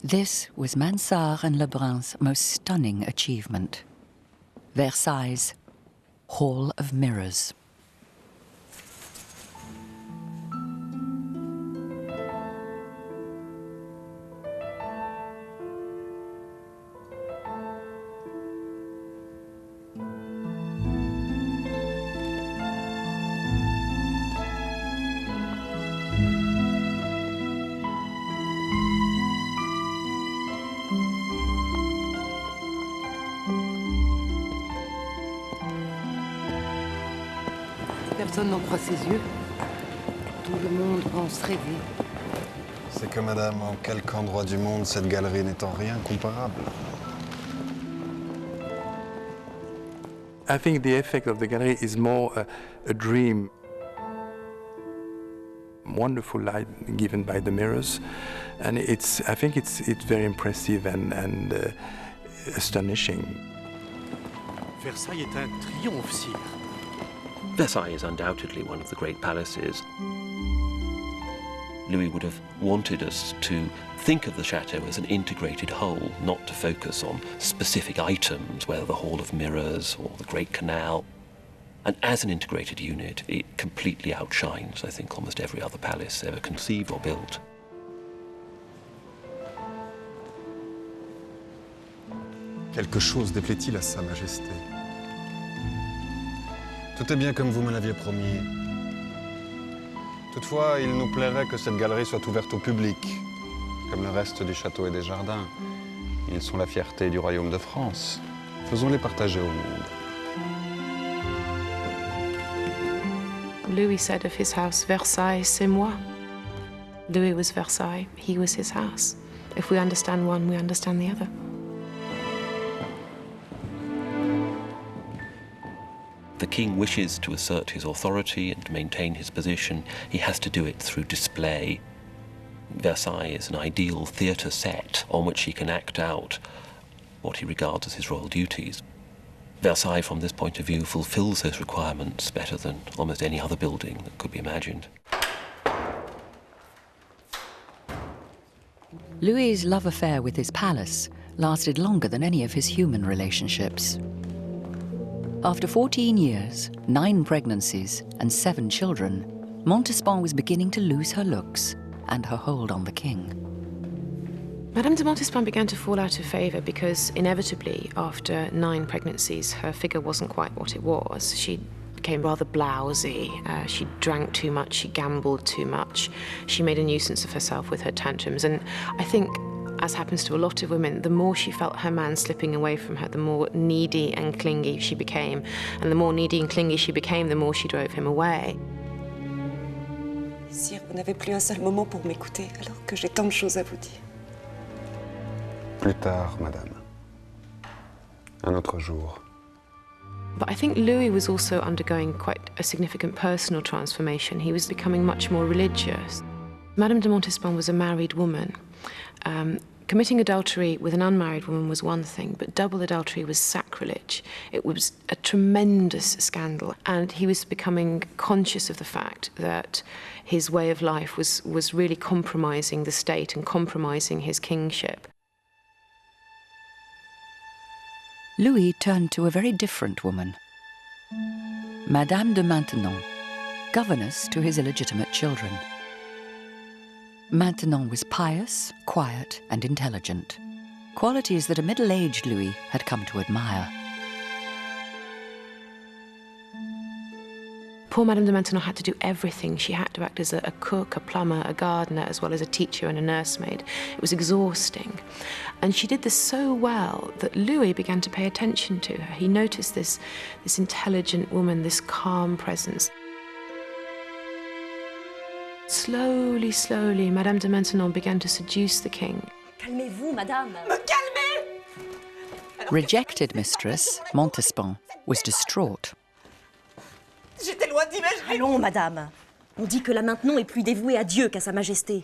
This was Mansart and Lebrun's most stunning achievement, Versailles' Hall of Mirrors. Personne n'en croit ses yeux. Tout le monde pense rêver. C'est que, madame, en quelque endroit du monde cette galerie n'est en rien comparable. I think the effect of the gallery is more a dream. Wonderful light given by the mirrors, and I think it's very impressive and astonishing. Versailles est un triomphe, sire. Versailles is undoubtedly one of the great palaces. Louis would have wanted us to think of the chateau as an integrated whole, not to focus on specific items, whether the Hall of Mirrors or the Great Canal. And as an integrated unit, it completely outshines, I think, almost every other palace ever conceived or built. Quelque chose déplaît-il à Sa Majesté? Tout est bien comme vous me l'aviez promis. Toutefois, il nous plairait que cette galerie soit ouverte au public, comme le reste du château et des jardins. Ils sont la fierté du royaume de France. Faisons-les partager au monde. Louis said of his house, Versailles, c'est moi. Louis was Versailles, he was his house. If we understand one, we understand the other. The king wishes to assert his authority and maintain his position. He has to do it through display. Versailles is an ideal theatre set on which he can act out what he regards as his royal duties. Versailles, from this point of view, fulfills those requirements better than almost any other building that could be imagined. Louis's love affair with his palace lasted longer than any of his human relationships. After 14 years, 9 pregnancies, and 7 children, Montespan was beginning to lose her looks and her hold on the king. Madame de Montespan began to fall out of favour because, inevitably, after 9 pregnancies, her figure wasn't quite what it was. She became rather blousy, she drank too much, she gambled too much, she made a nuisance of herself with her tantrums, and I think, as happens to a lot of women, the more she felt her man slipping away from her, the more needy and clingy she became. And the more needy and clingy she became, the more she drove him away. Sire, vous n'avez plus un seul moment pour m'écouter, alors que j'ai tant de choses à vous dire. Plus tard, madame. Un autre jour. But I think Louis was also undergoing quite a significant personal transformation. He was becoming much more religious. Madame de Montespan was a married woman. Committing adultery with an unmarried woman was one thing, but double adultery was sacrilege. It was a tremendous scandal, and he was becoming conscious of the fact that his way of life was really compromising the state and compromising his kingship. Louis turned to a very different woman. Madame de Maintenon, governess to his illegitimate children. Maintenon was pious, quiet, and intelligent, qualities that a middle-aged Louis had come to admire. Poor Madame de Maintenon had to do everything. She had to act as a cook, a plumber, a gardener, as well as a teacher and a nursemaid. It was exhausting. And she did this so well that Louis began to pay attention to her. He noticed this intelligent woman, this calm presence. Slowly, slowly, Madame de Maintenon began to seduce the king. Calmez-vous, madame. Me calmer! Rejected mistress, Montespan, was distraught. J'étais loin d'imaginer. Allons, madame. On dit que la Maintenon est plus dévouée à Dieu qu'à Sa Majesté.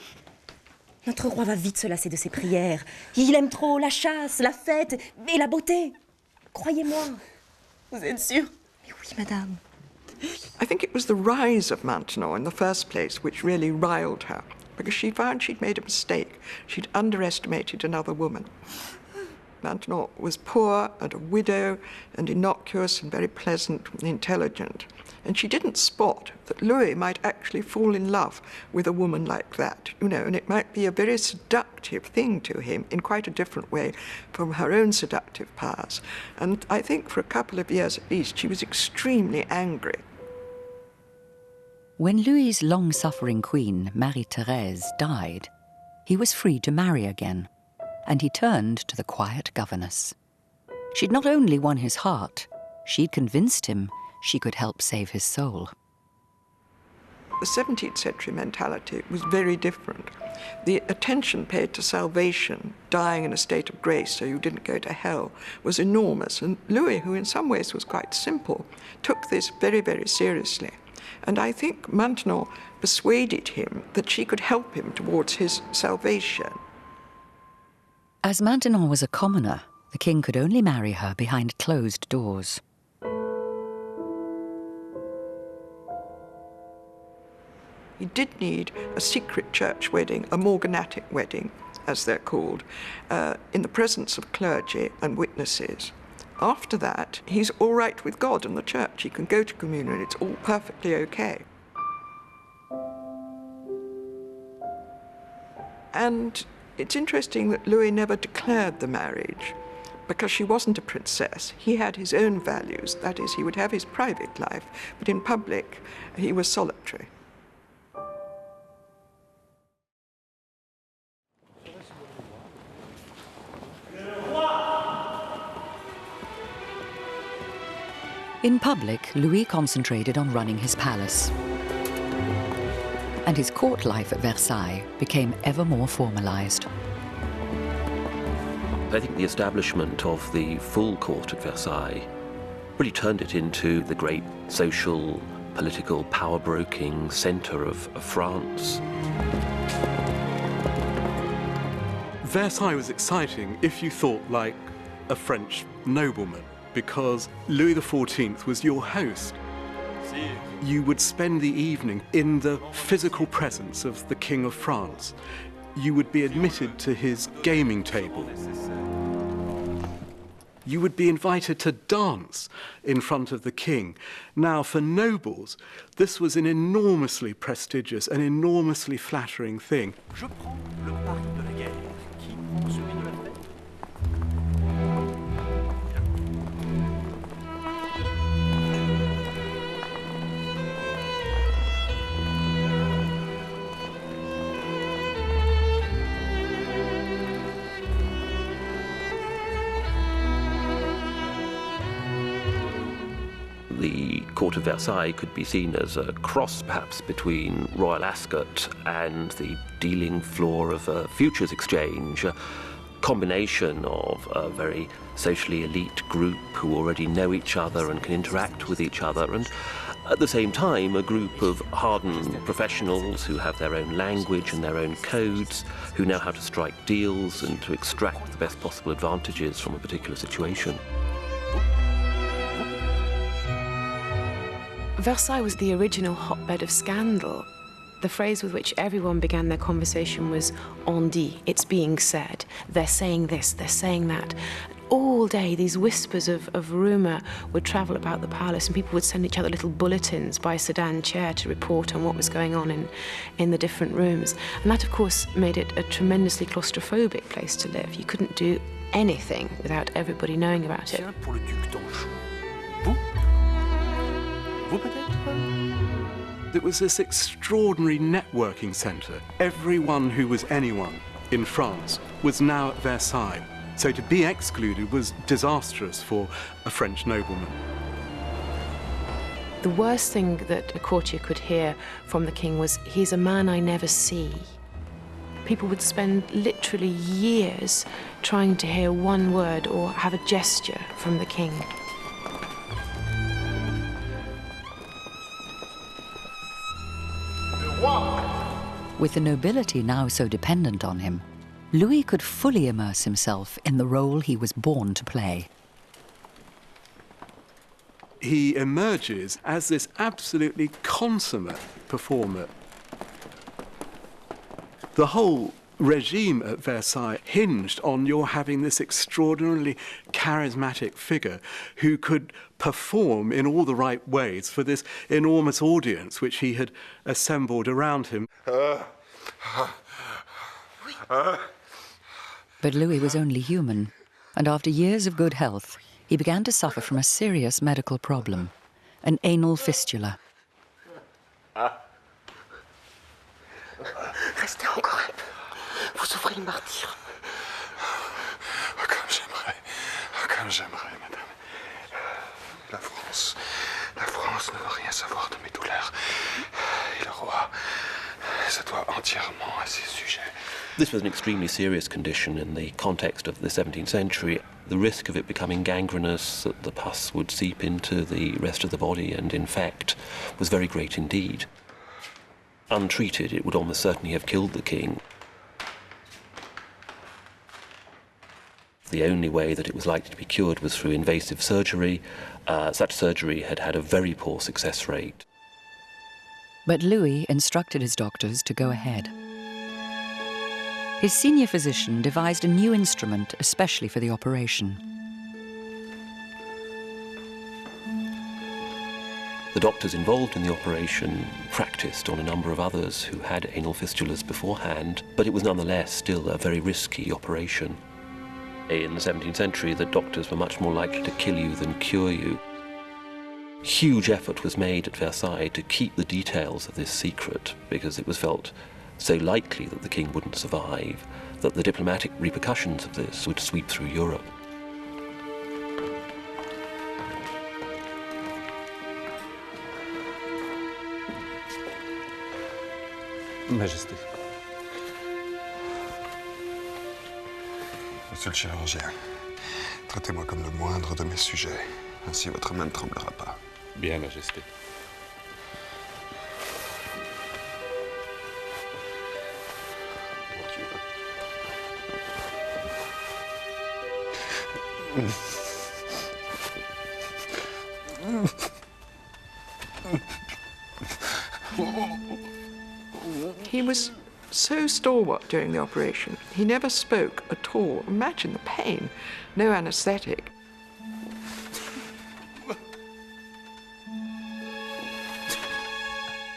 Notre roi va vite se lasser de ses prières. Il aime trop la chasse, la fête et la beauté. Croyez-moi. Vous êtes sûre? Mais oui, madame. I think it was the rise of Maintenon in the first place which really riled her, because she found she'd made a mistake. She'd underestimated another woman. Maintenon was poor and a widow and innocuous and very pleasant and intelligent. And she didn't spot that Louis might actually fall in love with a woman like that, you know, and it might be a very seductive thing to him in quite a different way from her own seductive powers. And I think for a couple of years at least, she was extremely angry. When Louis's long-suffering queen, Marie-Thérèse, died, he was free to marry again, and he turned to the quiet governess. She'd not only won his heart, she'd convinced him she could help save his soul. The 17th century mentality was very different. The attention paid to salvation, dying in a state of grace so you didn't go to hell, was enormous. And Louis, who in some ways was quite simple, took this very, very seriously. And I think Maintenon persuaded him that she could help him towards his salvation. As Maintenon was a commoner, the king could only marry her behind closed doors. He did need a secret church wedding, a morganatic wedding, as they're called, in the presence of clergy and witnesses. After that, he's all right with God and the church. He can go to communion. It's all perfectly okay. And it's interesting that Louis never declared the marriage, because she wasn't a princess. He had his own values. That is, he would have his private life, but in public, he was solitary. In public, Louis concentrated on running his palace. And his court life at Versailles became ever more formalized. I think the establishment of the full court at Versailles really turned it into the great social, political, power-broking centre of France. Versailles was exciting if you thought like a French nobleman, because Louis XIV was your host. You would spend the evening in the physical presence of the King of France. You would be admitted to his gaming table. You would be invited to dance in front of the king. Now, for nobles, this was an enormously prestigious and enormously flattering thing. The court of Versailles could be seen as a cross, perhaps, between Royal Ascot and the dealing floor of a futures exchange, a combination of a very socially elite group who already know each other and can interact with each other, and at the same time a group of hardened professionals who have their own language and their own codes, who know how to strike deals and to extract the best possible advantages from a particular situation. Versailles was the original hotbed of scandal. The phrase with which everyone began their conversation was on dit, it's being said. They're saying this, they're saying that. All day, these whispers of rumour would travel about the palace, and people would send each other little bulletins by sedan chair to report on what was going on in the different rooms. And that, of course, made it a tremendously claustrophobic place to live. You couldn't do anything without everybody knowing about it. It was this extraordinary networking centre. Everyone who was anyone in France was now at Versailles. So to be excluded was disastrous for a French nobleman. The worst thing that a courtier could hear from the king was, "He's a man I never see." People would spend literally years trying to hear one word or have a gesture from the king. With the nobility now so dependent on him, Louis could fully immerse himself in the role he was born to play. He emerges as this absolutely consummate performer. The whole regime at Versailles hinged on your having this extraordinarily charismatic figure who could perform in all the right ways for this enormous audience which he had assembled around him. But Louis was only human, and after years of good health, he began to suffer from a serious medical problem, an anal fistula. Restez encore un peu. Vous ouvrez le martyr. Comme j'aimerais, madame. La France ne veut rien savoir de mes douleurs. Et le roi se doit entièrement à ses sujets. This was an extremely serious condition in the context of the 17th century. The risk of it becoming gangrenous, that the pus would seep into the rest of the body and infect, was very great indeed. Untreated, it would almost certainly have killed the king. The only way that it was likely to be cured was through invasive surgery. Such surgery had had a very poor success rate. But Louis instructed his doctors to go ahead. His senior physician devised a new instrument especially for the operation. The doctors involved in the operation practiced on a number of others who had anal fistulas beforehand, but it was nonetheless still a very risky operation. In the 17th century, the doctors were much more likely to kill you than cure you. Huge effort was made at Versailles to keep the details of this secret because it was felt so likely that the king wouldn't survive, that the diplomatic repercussions of this would sweep through Europe. Majesté. Monsieur le chirurgien, traitez-moi comme le moindre de mes sujets. Ainsi, votre main ne tremblera pas. Bien, Majesté. He was so stalwart during the operation. He never spoke at all. Imagine the pain. No anesthetic.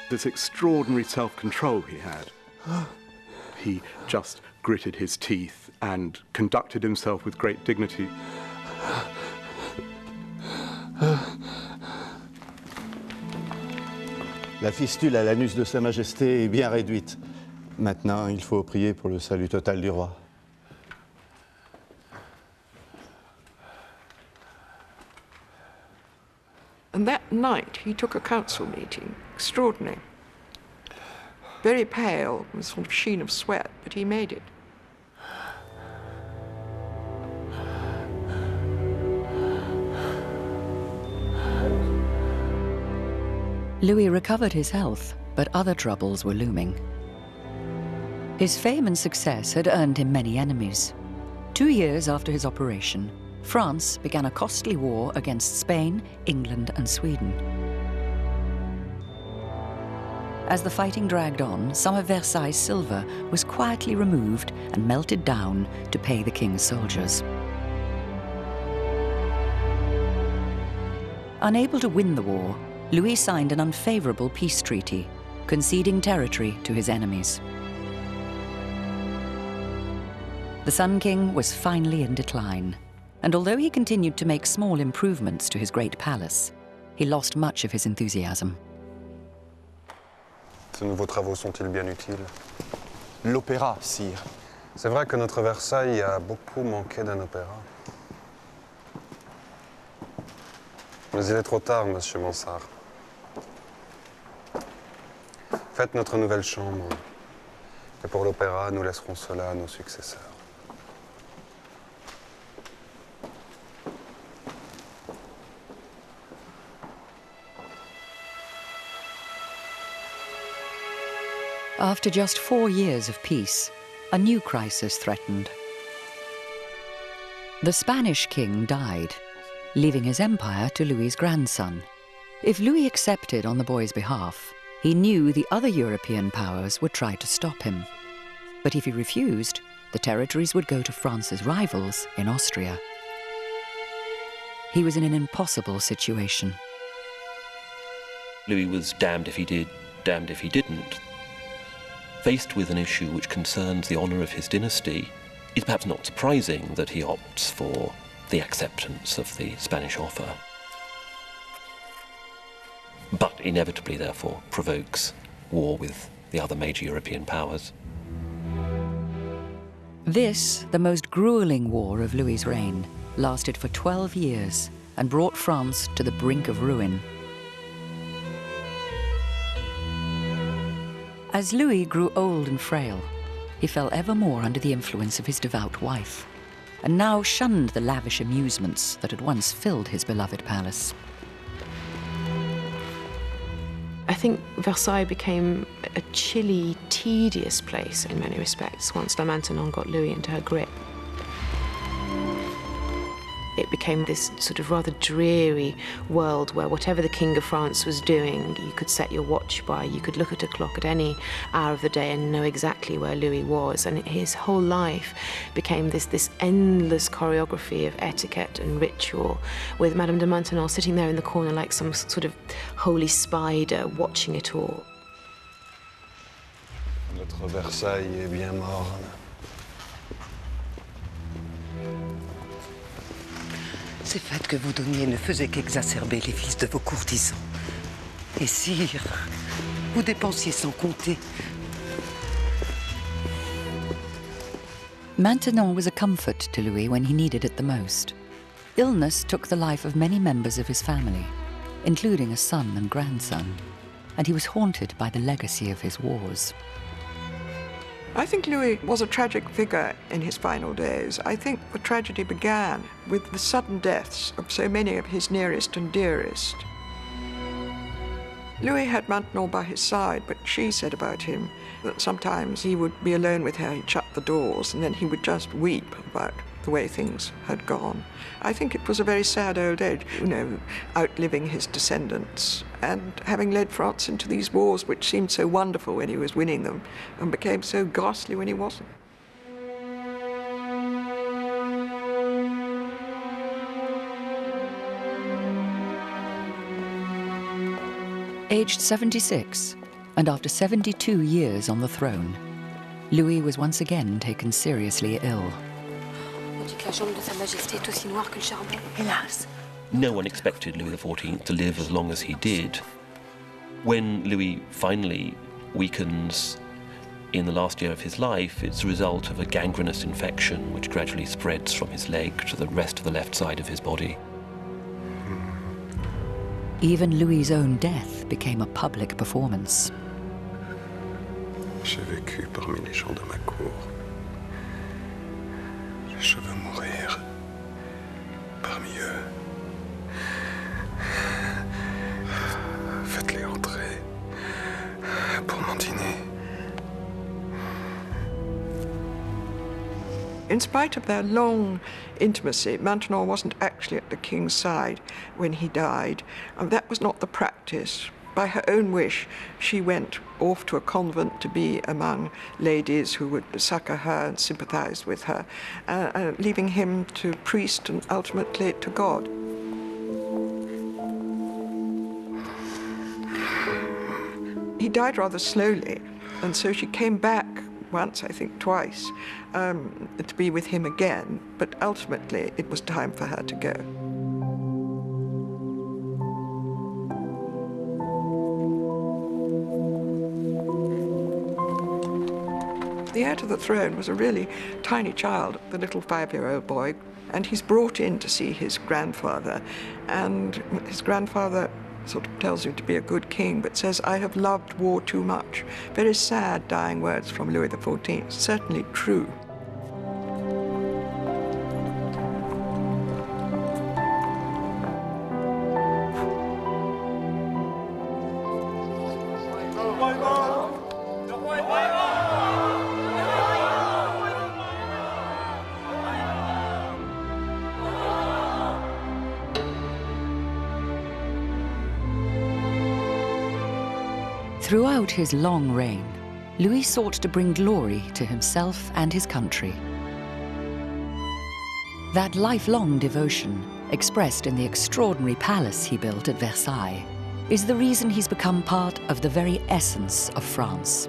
This extraordinary self-control he had. He just gritted his teeth and conducted himself with great dignity. La fistule à l'anus de Sa Majesté est bien réduite. Maintenant, il faut prier pour le salut total du roi. And that night he took a council meeting. Extraordinary. Very pale, with a sort of sheen of sweat, but he made it. Louis recovered his health, but other troubles were looming. His fame and success had earned him many enemies. 2 years after his operation, France began a costly war against Spain, England, and Sweden. As the fighting dragged on, some of Versailles' silver was quietly removed and melted down to pay the king's soldiers. Unable to win the war, Louis signed an unfavorable peace treaty, conceding territory to his enemies. The Sun King was finally in decline, and although he continued to make small improvements to his great palace, he lost much of his enthusiasm. Ces nouveaux travaux sont-ils bien utiles? L'opéra, sire. C'est vrai que notre Versailles a beaucoup manqué d'un opéra. Mais il est trop tard, monsieur Mansart. Faites notre nouvelle chambre. Et pour l'opéra, nous laisserons cela à nos successeurs. After just 4 years of peace, a new crisis threatened. The Spanish king died, leaving his empire to Louis's grandson. If Louis accepted on the boy's behalf, he knew the other European powers would try to stop him. But if he refused, the territories would go to France's rivals in Austria. He was in an impossible situation. Louis was damned if he did, damned if he didn't. Faced with an issue which concerns the honour of his dynasty, it's perhaps not surprising that he opts for the acceptance of the Spanish offer. But inevitably, therefore, provokes war with the other major European powers. This, the most grueling war of Louis's reign, lasted for 12 years and brought France to the brink of ruin. As Louis grew old and frail, he fell ever more under the influence of his devout wife, and now shunned the lavish amusements that had once filled his beloved palace. I think Versailles became a chilly, tedious place in many respects once La Maintenon got Louis into her grip. It became this sort of rather dreary world where whatever the King of France was doing, you could set your watch by, you could look at a clock at any hour of the day and know exactly where Louis was. And his whole life became this endless choreography of etiquette and ritual, with Madame de Maintenon sitting there in the corner like some sort of holy spider watching it all. Notre Versailles est bien morne. Ces fêtes que vous donniez ne faisaient qu'exacerber les vices de vos courtisans. Et sire, vous dépensiez sans compter. Maintenon was a comfort to Louis when he needed it the most. Illness took the life of many members of his family, including a son and grandson, and he was haunted by the legacy of his wars. I think Louis was a tragic figure in his final days. I think the tragedy began with the sudden deaths of so many of his nearest and dearest. Louis had Maintenon by his side, but she said about him that sometimes he would be alone with her, he'd shut the doors, and then he would just weep about the way things had gone. I think it was a very sad old age, you know, outliving his descendants and having led France into these wars which seemed so wonderful when he was winning them and became so ghastly when he wasn't. Aged 76, and after 72 years on the throne, Louis was once again taken seriously ill. On dit que la jambe de Sa Majesté est aussi noire que le charbon. Hélas. No one expected Louis XIV to live as long as he did. When Louis finally weakens in the last year of his life, it's a result of a gangrenous infection which gradually spreads from his leg to the rest of the left side of his body. Even Louis's own death became a public performance. J'ai vécu parmi les gens de ma cour. Je veux mourir parmi eux. Faites-les entrer pour mon dîner. In spite of their long intimacy, Maintenon wasn't actually at the king's side when he died, and that was not the practice. By her own wish, she went off to a convent to be among ladies who would succour her and sympathize with her, leaving him to priest and ultimately to God. He died rather slowly, and so she came back once, I think twice, to be with him again, but ultimately it was time for her to go. The heir to the throne was a really tiny child, the little 5-year-old boy, and he's brought in to see his grandfather, and his grandfather sort of tells him to be a good king, but says, "I have loved war too much." Very sad, dying words from Louis XIV, certainly true. Throughout his long reign, Louis sought to bring glory to himself and his country. That lifelong devotion, expressed in the extraordinary palace he built at Versailles, is the reason he's become part of the very essence of France.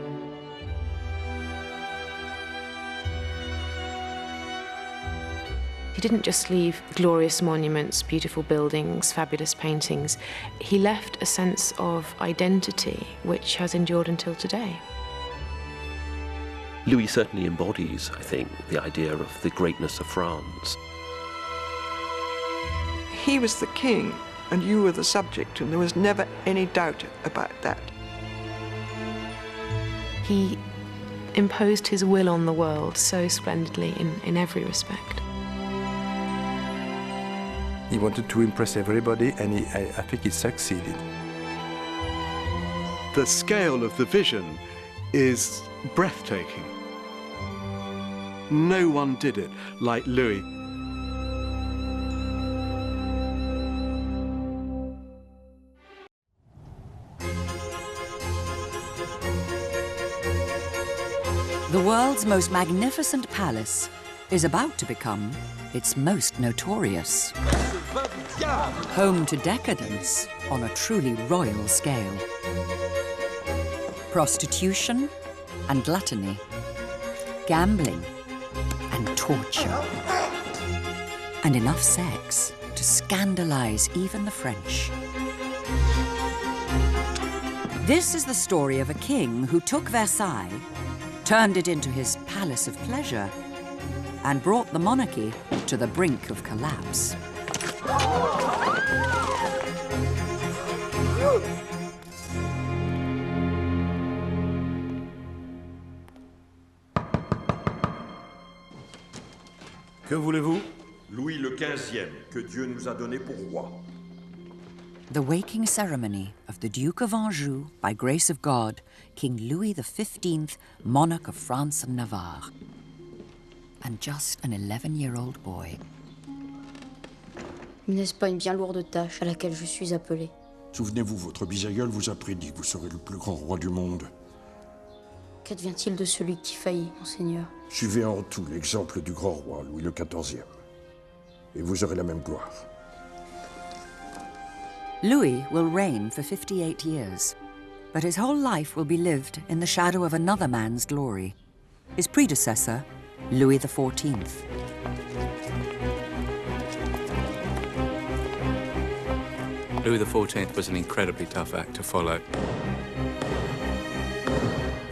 He didn't just leave glorious monuments, beautiful buildings, fabulous paintings. He left a sense of identity which has endured until today. Louis certainly embodies, I think, the idea of the greatness of France. He was the king and you were the subject, and there was never any doubt about that. He imposed his will on the world so splendidly in every respect. He wanted to impress everybody, and I think he succeeded. The scale of the vision is breathtaking. No one did it like Louis. The world's most magnificent palace is about to become its most notorious. Home to decadence on a truly royal scale. Prostitution and gluttony. Gambling and torture. And enough sex to to scandalize even the French. This is the story of a king who took Versailles, turned it into his palace of pleasure, and brought the monarchy to the brink of collapse. Que voulez-vous? Louis XV, que Dieu nous a donné pour roi. The waking ceremony of the Duke of Anjou, by grace of God, King Louis XV, monarch of France and Navarre. And just an 11-year-old boy. N'est-ce pas une bien lourde tâche à laquelle je suis appelé? Souvenez-vous, votre bisaïeul vous a prédit que vous serez le plus grand roi du monde. Qu'advient-il de celui qui faillit, monseigneur? Suivez en tout l'exemple du grand roi, Louis XIV. Et vous aurez la même gloire. Louis will reign for 58 years, but his whole life will be lived in the shadow of another man's glory, his predecessor, Louis XIV. Louis XIV was an incredibly tough act to follow.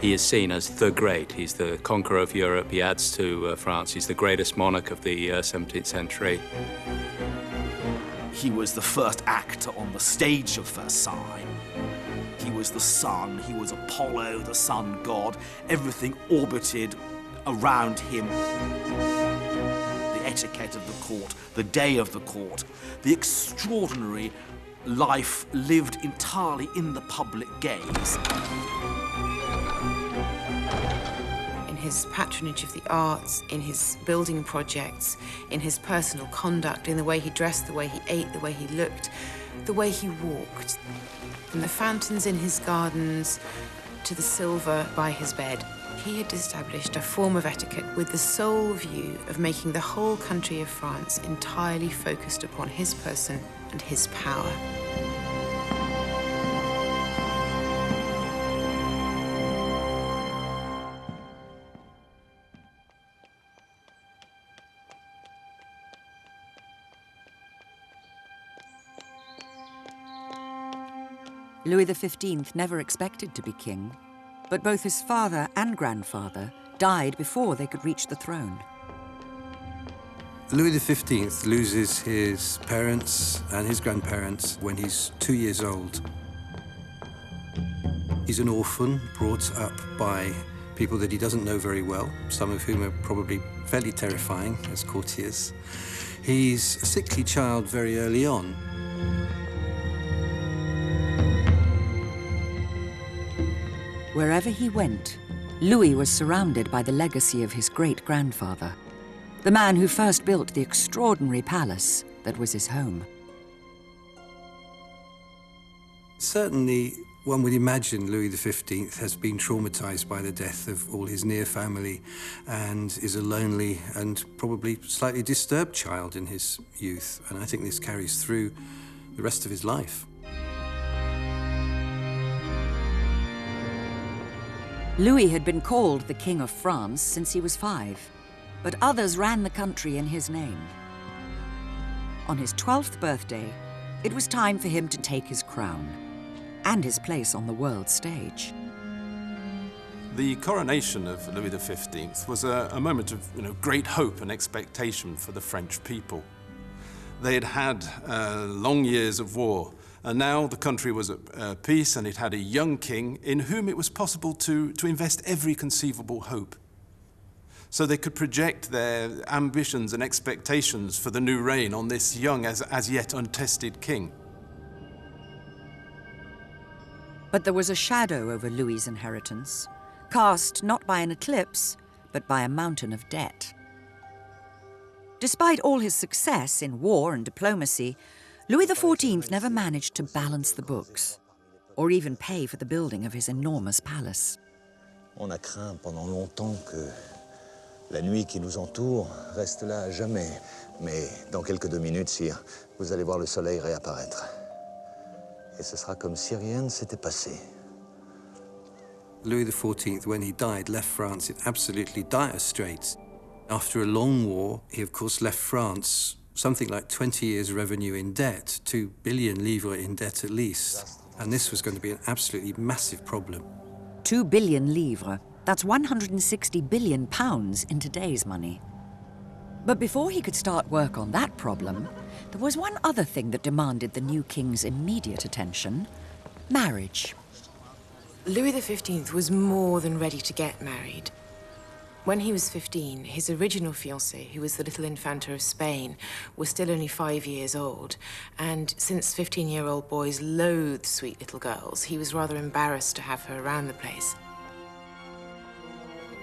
He is seen as the great. He's the conqueror of Europe. He adds to France. He's the greatest monarch of the 17th century. He was the first actor on the stage of Versailles. He was the sun, he was Apollo, the sun god. Everything orbited around him. The etiquette of the court, the day of the court, the extraordinary life lived entirely in the public gaze. In his patronage of the arts, in his building projects, in his personal conduct, in the way he dressed, the way he ate, the way he looked, the way he walked. From the fountains in his gardens to the silver by his bed, he had established a form of etiquette with the sole view of making the whole country of France entirely focused upon his person and his power. Louis XV never expected to be king, but both his father and grandfather died before they could reach the throne. Louis XV loses his parents and his grandparents when he's 2 years old. He's an orphan brought up by people that he doesn't know very well, some of whom are probably fairly terrifying as courtiers. He's a sickly child very early on. Wherever he went, Louis was surrounded by the legacy of his great-grandfather, the man who first built the extraordinary palace that was his home. Certainly, one would imagine Louis XV has been traumatized by the death of all his near family and is a lonely and probably slightly disturbed child in his youth. And I think this carries through the rest of his life. Louis had been called the King of France since he was 5, but others ran the country in his name. On his 12th birthday, it was time for him to take his crown and his place on the world stage. The coronation of Louis XV was a moment of great hope and expectation for the French people. They had had long years of war, and now the country was at peace, and it had a young king in whom it was possible to invest every conceivable hope. So they could project their ambitions and expectations for the new reign on this young, as yet untested king. But there was a shadow over Louis's inheritance, cast not by an eclipse, but by a mountain of debt. Despite all his success in war and diplomacy, Louis XIV never managed to balance the books, or even pay for the building of his enormous palace. On a craint pendant longtemps que la nuit qui nous entoure reste là à jamais. Mais dans quelques 2 minutes, sire, vous allez voir le soleil réapparaître. Et ce sera comme si rien ne s'était passé. Louis XIV, when he died, left France in absolutely dire straits. After a long war, he of course left France something like 20 years' revenue in debt, 2 billion livres in debt at least. And this was going to be an absolutely massive problem. 2 billion livres. That's 160 billion pounds in today's money. But before he could start work on that problem, there was one other thing that demanded the new king's immediate attention: marriage. Louis XV was more than ready to get married. When he was 15, his original fiancée, who was the little Infanta of Spain, was still only 5 years old. And since 15-year-old boys loathe sweet little girls, he was rather embarrassed to have her around the place.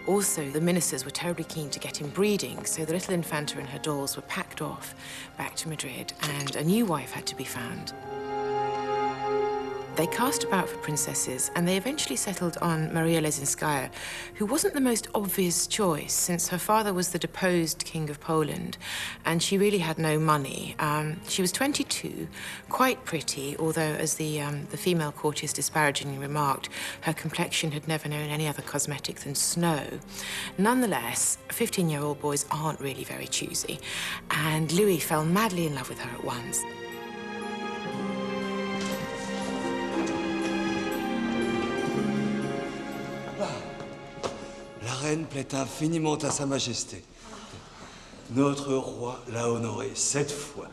Also, the ministers were terribly keen to get him breeding, so the little Infanta and her dolls were packed off back to Madrid, and a new wife had to be found. They cast about for princesses, and they eventually settled on Maria Lesinskaya, who wasn't the most obvious choice, since her father was the deposed King of Poland, and she really had no money. She was 22, quite pretty, although, as the female courtiers disparagingly remarked, her complexion had never known any other cosmetic than snow. Nonetheless, 15-year-old boys aren't really very choosy, and Louis fell madly in love with her at once. La reine plaît infiniment à Sa Majesté. Notre roi l'a honorée 7 fois.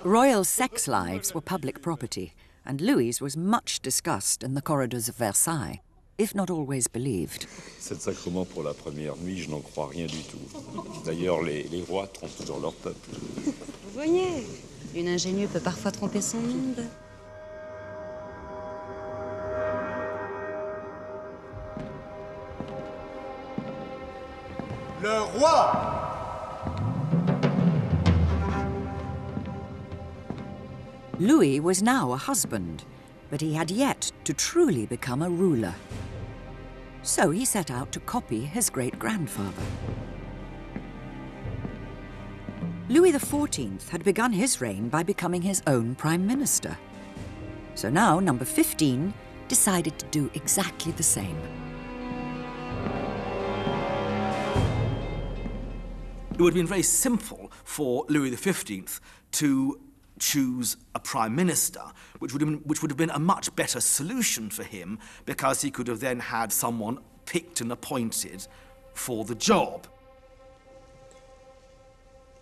Royal sex lives were public property, and Louis was much discussed in the corridors of Versailles, if not always believed. 7 sacrements pour la première nuit, je n'en crois rien du tout. D'ailleurs, les rois trompent toujours leur peuple. Vous voyez, une ingénue peut parfois tromper son monde. Le roi! Louis was now a husband, but he had yet to truly become a ruler. So he set out to copy his great-grandfather. Louis XIV had begun his reign by becoming his own prime minister. So now, number 15 decided to do exactly the same. It would have been very simple for Louis XV to choose a prime minister, which would have been a much better solution for him, because he could have then had someone picked and appointed for the job.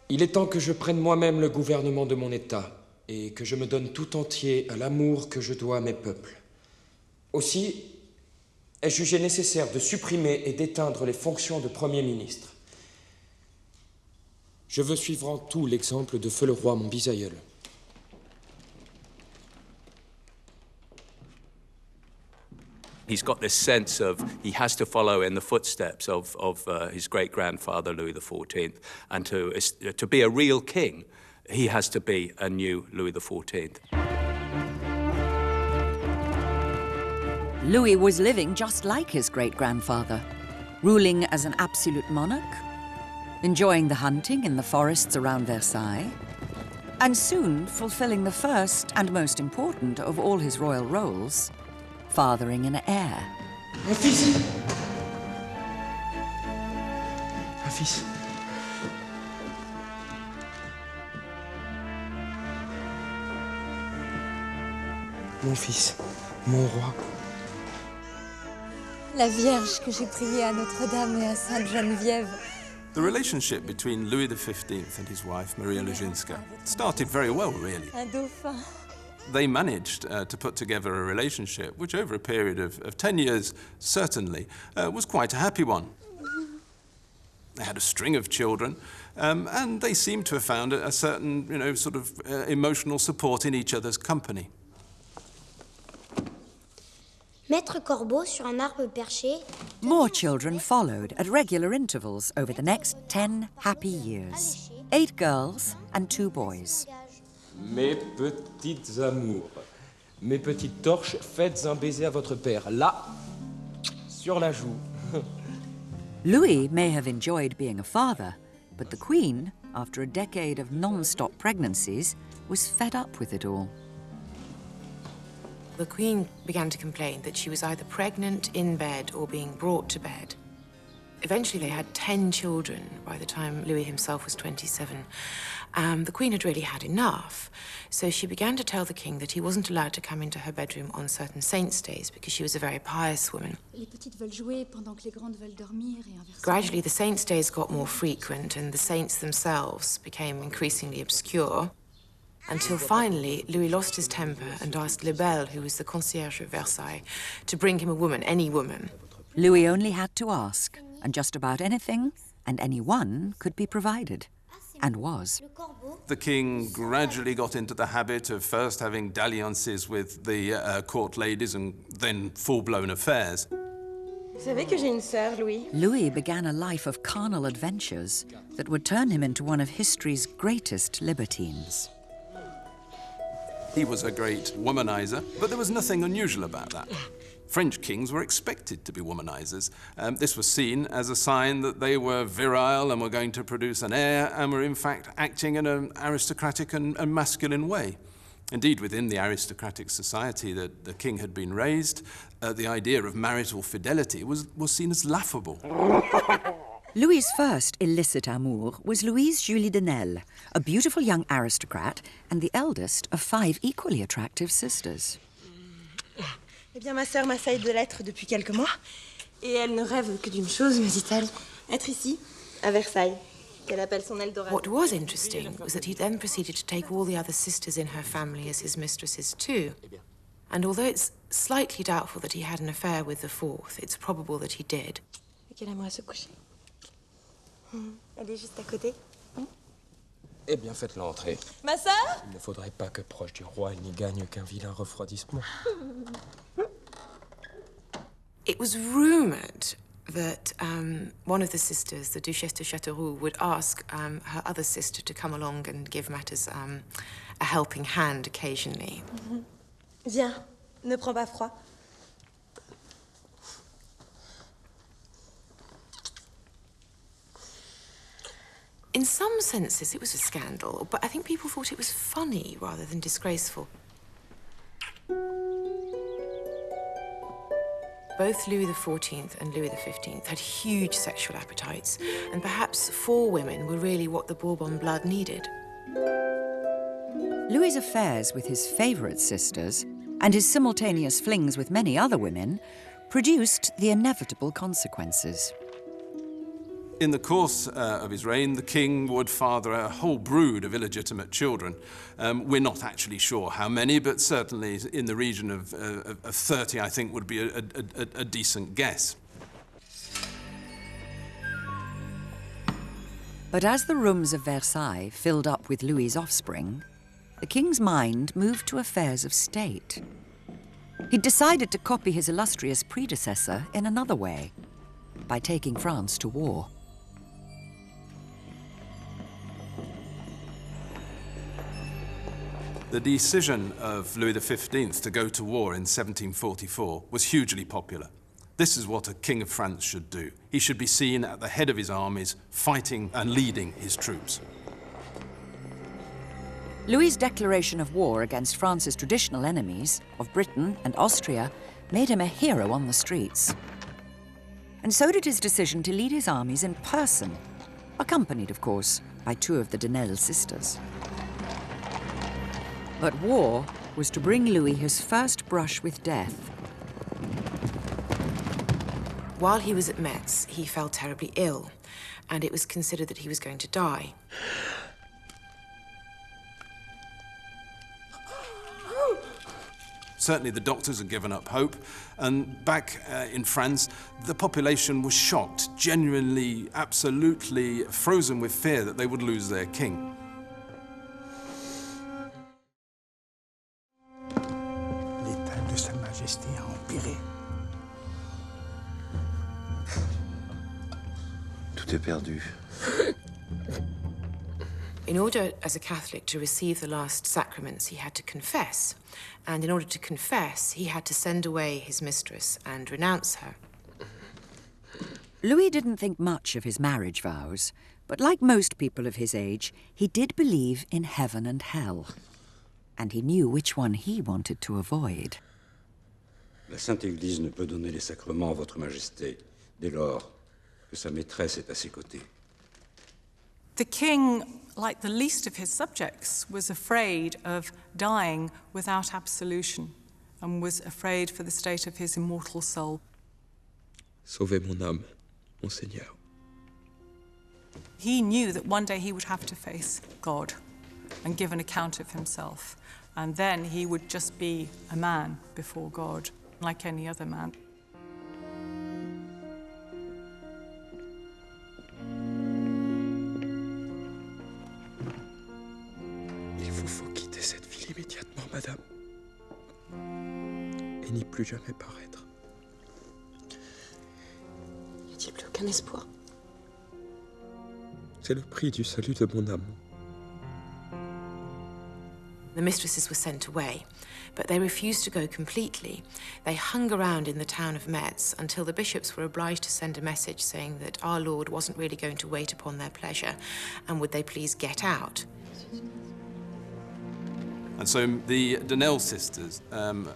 Il est temps que je prenne moi-même le gouvernement de mon État et que je me donne tout entier à l'amour que je dois à mes peuples. Aussi, ai-je jugé nécessaire de supprimer et d'éteindre les fonctions de Premier ministre. Je veux suivre en tout l'exemple de Feu le Roi, mon bisaïeul. He's got this sense of he has to follow in the footsteps of his great-grandfather, Louis XIV, and to be a real king, he has to be a new Louis XIV. Louis was living just like his great-grandfather, ruling as an absolute monarch, enjoying the hunting in the forests around Versailles, and soon fulfilling the first and most important of all his royal roles, fathering an heir. Mon fils! Un fils. Mon fils, mon roi. La Vierge que j'ai priée à Notre-Dame et à Sainte-Geneviève. The relationship between Louis XV and his wife, Maria Leszczyńska, started very well, really. Un dauphin. They managed to put together a relationship which, over a period of 10 years, certainly, was quite a happy one. They had a string of children, and they seemed to have found a certain, sort of emotional support in each other's company. Maître Corbeau sur un arbre perché. More children followed at regular intervals over the next 10 happy years. 8 girls and 2 boys. Mes petites amours, mes petites torches, faites un baiser à votre père, là, sur la joue. Louis may have enjoyed being a father, but the Queen, after a decade of non-stop pregnancies, was fed up with it all. The Queen began to complain that she was either pregnant, in bed, or being brought to bed. Eventually, they had 10 children by the time Louis himself was 27. The Queen had really had enough, so she began to tell the king that he wasn't allowed to come into her bedroom on certain saints' days because she was a very pious woman. Gradually, the saints' days got more frequent and the saints themselves became increasingly obscure, until finally Louis lost his temper and asked Lebel, who was the concierge at Versailles, to bring him a woman, any woman. Louis only had to ask, and just about anything and anyone could be provided. And was. The king gradually got into the habit of first having dalliances with the court ladies and then full-blown affairs. Vous savez que j'ai une sœur, Louis? Louis began a life of carnal adventures that would turn him into one of history's greatest libertines. He was a great womanizer, but there was nothing unusual about that. French kings were expected to be womanizers. This was seen as a sign that they were virile and were going to produce an heir and were in fact acting in an aristocratic and masculine way. Indeed, within the aristocratic society that the king had been raised, the idea of marital fidelity was seen as laughable. Louis's first illicit amour was Louise Julie de Nesle, a beautiful young aristocrat and the eldest of 5 equally attractive sisters. Eh bien, ma sœur m'assaille de lettres depuis quelques mois. Et elle ne rêve que d'une chose, me dit-elle. Être ici, à Versailles, qu'elle appelle son Eldorado. What was interesting was that he then proceeded to take all the other sisters in her family as his mistresses too. And although it's slightly doubtful that he had an affair with the 4th, it's probable that he did. Et qu'elle aimerait se coucher. Elle est juste à côté. Eh bien, faites-la entrer. Ma sœur? Il ne faudrait pas que proche du roi, elle n'y gagne qu'un vilain refroidissement. It was rumoured that one of the sisters, the Duchesse de Châteauroux, would ask her other sister to come along and give matters a helping hand occasionally. Viens, ne prends pas froid. In some senses, it was a scandal, but I think people thought it was funny rather than disgraceful. Both Louis XIV and Louis XV had huge sexual appetites, and perhaps 4 women were really what the Bourbon blood needed. Louis's affairs with his favourite sisters and his simultaneous flings with many other women produced the inevitable consequences. In the course of his reign, the king would father a whole brood of illegitimate children. We're not actually sure how many, but certainly in the region of 30, I think, would be a decent guess. But as the rooms of Versailles filled up with Louis's offspring, the king's mind moved to affairs of state. He'd decided to copy his illustrious predecessor in another way, by taking France to war. The decision of Louis XV to go to war in 1744 was hugely popular. This is what a king of France should do. He should be seen at the head of his armies, fighting and leading his troops. Louis's declaration of war against France's traditional enemies, of Britain and Austria, made him a hero on the streets. And so did his decision to lead his armies in person, accompanied, of course, by 2 of the de Nesle sisters. But war was to bring Louis his first brush with death. While he was at Metz, he fell terribly ill, and it was considered that he was going to die. Certainly the doctors had given up hope, and back in France, the population was shocked, genuinely, absolutely frozen with fear that they would lose their king. L'état de Sa Majesté a empiré. Tout est perdu. In order, as a Catholic, to receive the last sacraments, he had to confess. And in order to confess, he had to send away his mistress and renounce her. Louis didn't think much of his marriage vows, but like most people of his age, he did believe in heaven and hell. And he knew which one he wanted to avoid. La Sainte Église ne peut donner les sacrements à Votre Majesté, dès lors que sa maîtresse est à ses côtés. The king, like the least of his subjects, was afraid of dying without absolution and was afraid for the state of his immortal soul. Sauvez mon âme, mon Seigneur. He knew that one day he would have to face God and give an account of himself, and then he would just be a man before God, like any other man. Il vous faut quitter cette ville immédiatement, madame, et n'y plus jamais paraître. Y a-t-il plus aucun espoir? C'est le prix du salut de mon âme. The mistresses were sent away, but they refused to go completely. They hung around in the town of Metz until the bishops were obliged to send a message saying that our Lord wasn't really going to wait upon their pleasure, and would they please get out. And so the Donnell sisters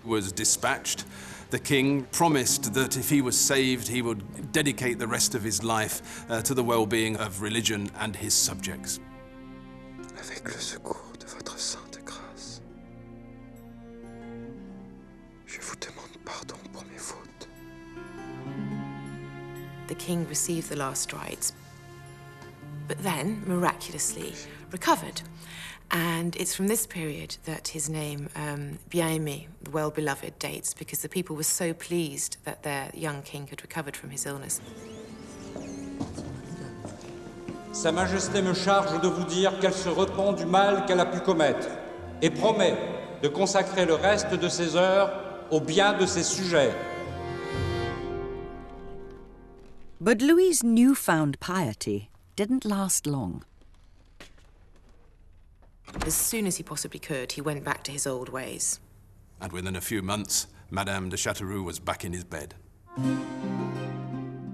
was dispatched. The king promised that if he was saved, he would dedicate the rest of his life to the well-being of religion and his subjects. Avec le secours de votre sainte grâce, je vous demande pardon pour mes fautes. The king received the last rites, but then, miraculously, recovered. And it's from this period that his name, Bien-Aimé, the well-beloved, dates, because the people were so pleased that their young king had recovered from his illness. Sa Majesté me charge de vous dire qu'elle se repent du mal qu'elle a pu commettre et promet de consacrer le reste de ses heures au bien de ses sujets. But Louis's newfound piety didn't last long. As soon as he possibly could, he went back to his old ways. And within a few months, Madame de Châteauroux was back in his bed.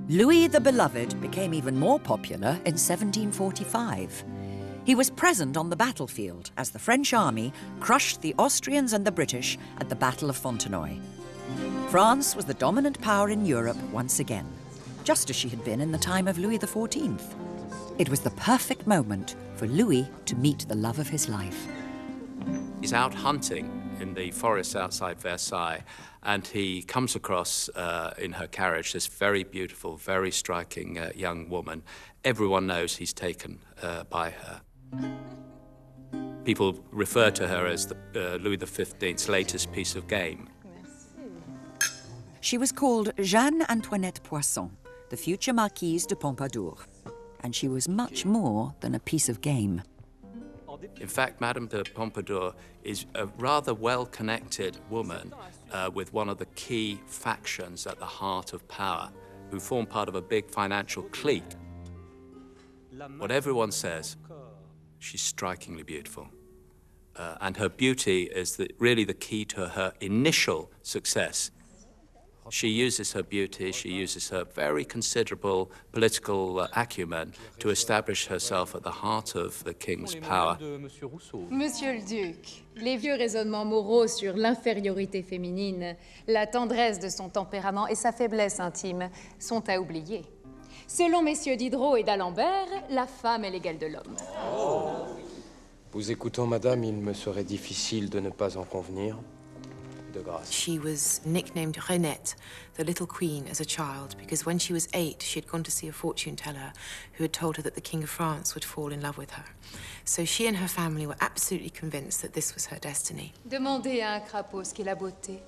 Louis the Beloved became even more popular in 1745. He was present on the battlefield as the French army crushed the Austrians and the British at the Battle of Fontenoy. France was the dominant power in Europe once again, just as she had been in the time of Louis XIV. It was the perfect moment for Louis to meet the love of his life. He's out hunting in the forest outside Versailles, and he comes across in her carriage this very beautiful, very striking young woman. Everyone knows he's taken by her. People refer to her as the Louis XV's latest piece of game. She was called Jeanne Antoinette Poisson, the future Marquise de Pompadour. And she was much more than a piece of game. In fact, Madame de Pompadour is a rather well-connected woman with one of the key factions at the heart of power, who form part of a big financial clique. What everyone says, she's strikingly beautiful. And her beauty is really the key to her initial success. She uses her beauty, she uses her very considerable political acumen to establish herself at the heart of the king's power. Monsieur le Duc, les vieux raisonnements moraux sur l'infériorité féminine, la tendresse de son tempérament et sa faiblesse intime sont à oublier. Selon messieurs Diderot et d'Alembert, la femme est l'égale de l'homme. Vous écoutant, madame, il me serait difficile de ne pas en convenir. She was nicknamed Renette, the little queen, as a child, because when she was 8, she had gone to see a fortune teller who had told her that the King of France would fall in love with her. So she and her family were absolutely convinced that this was her destiny. Demandez à un crapaud ce qu'est la beauté.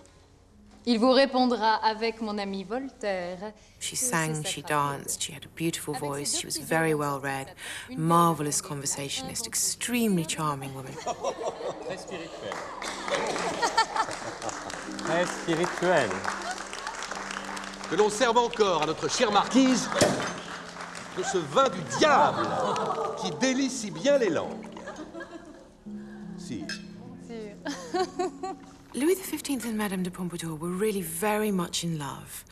Il vous répondra avec mon ami Voltaire. She sang, she danced, she had a beautiful voice, she was very well read, marvelous conversationalist, extremely charming woman. Très spirituelle. Très spirituelle. Que l'on serve encore à notre chère marquise de ce vin du diable qui délie si bien les langues. Si. Louis XV and Madame de Pompadour were really very much in love.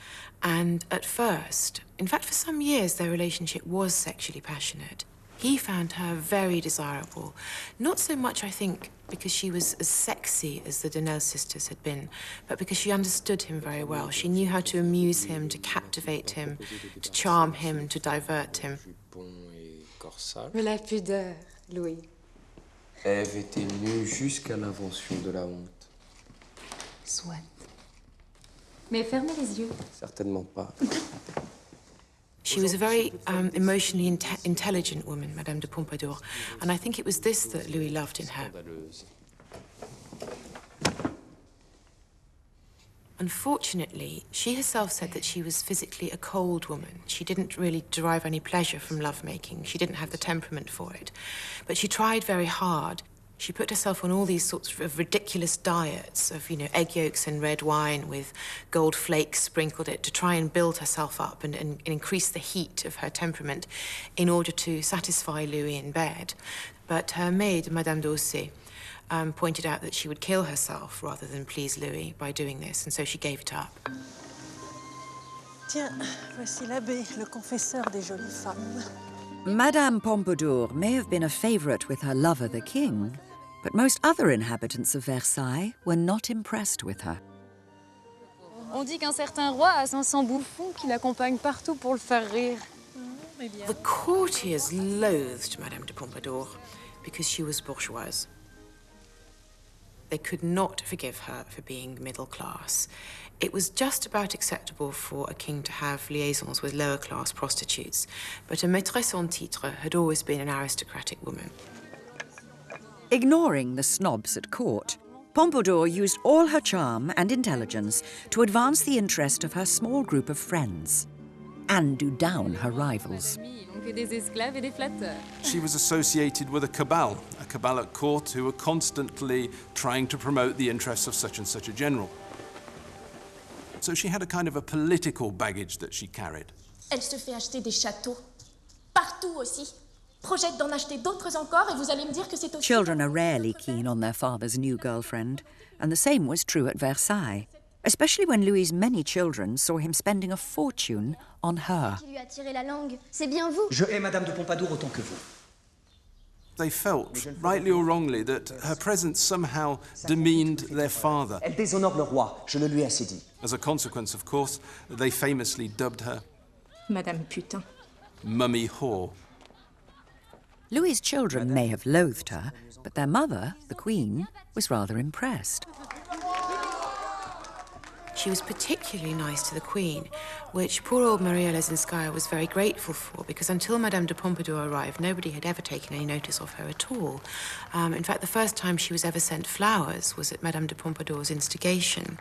And at first, in fact for some years, their relationship was sexually passionate. He found her very desirable. Not so much, I think, because she was as sexy as the Donnell sisters had been, but because she understood him very well. She knew how to amuse him, to captivate him, to charm him, to divert him. encore sale. Mais la pudeur, Louis. Ève était nue jusqu'à l'invention de la honte. Soit. Mais fermez les yeux. Certainement pas. She was a very emotionally intelligent woman, Madame de Pompadour, and I think it was this that Louis loved in her. Unfortunately, she herself said that she was physically a cold woman. She didn't really derive any pleasure from lovemaking. She didn't have the temperament for it. But she tried very hard. She put herself on all these sorts of ridiculous diets of, egg yolks and red wine with gold flakes sprinkled it to try and build herself up and increase the heat of her temperament in order to satisfy Louis in bed. But her maid, Madame d'Orsay, pointed out that she would kill herself rather than please Louis by doing this, and so she gave it up. Tiens, voici l'abbé, le confesseur des jolies femmes. Madame Pompadour may have been a favourite with her lover, the king, but most other inhabitants of Versailles were not impressed with her. On dit qu'un certain roi a 500 bouffons qui l'accompagnent partout pour le faire rire. The courtiers loathed Madame de Pompadour because she was bourgeoise. They could not forgive her for being middle class. It was just about acceptable for a king to have liaisons with lower-class prostitutes, but a maîtresse en titre had always been an aristocratic woman. Ignoring the snobs at court, Pompadour used all her charm and intelligence to advance the interest of her small group of friends and do down her rivals. She was associated with a cabal at court who were constantly trying to promote the interests of such and such a general. So she had a kind of a political baggage that she carried. Elle se fait acheter des châteaux, partout aussi. Projette d'en acheter d'autres encore et vous allez me dire que c'est aussi... Children are rarely keen on their father's new girlfriend, and the same was true at Versailles, especially when Louis's many children saw him spending a fortune on her. Qui lui a tiré la langue, c'est bien vous. Je hais Madame de Pompadour autant que vous. They felt, rightly or wrongly, that her presence somehow demeaned their father. Elle déshonore le roi, je le lui ai assez dit. As a consequence, of course, they famously dubbed her Madame Putain. Mummy Whore. Louis's children may have loathed her, but their mother, the Queen, was rather impressed. She was particularly nice to the Queen, which poor old Maria Lesinskaya was very grateful for, because until Madame de Pompadour arrived, nobody had ever taken any notice of her at all. In fact, the first time she was ever sent flowers was at Madame de Pompadour's instigation.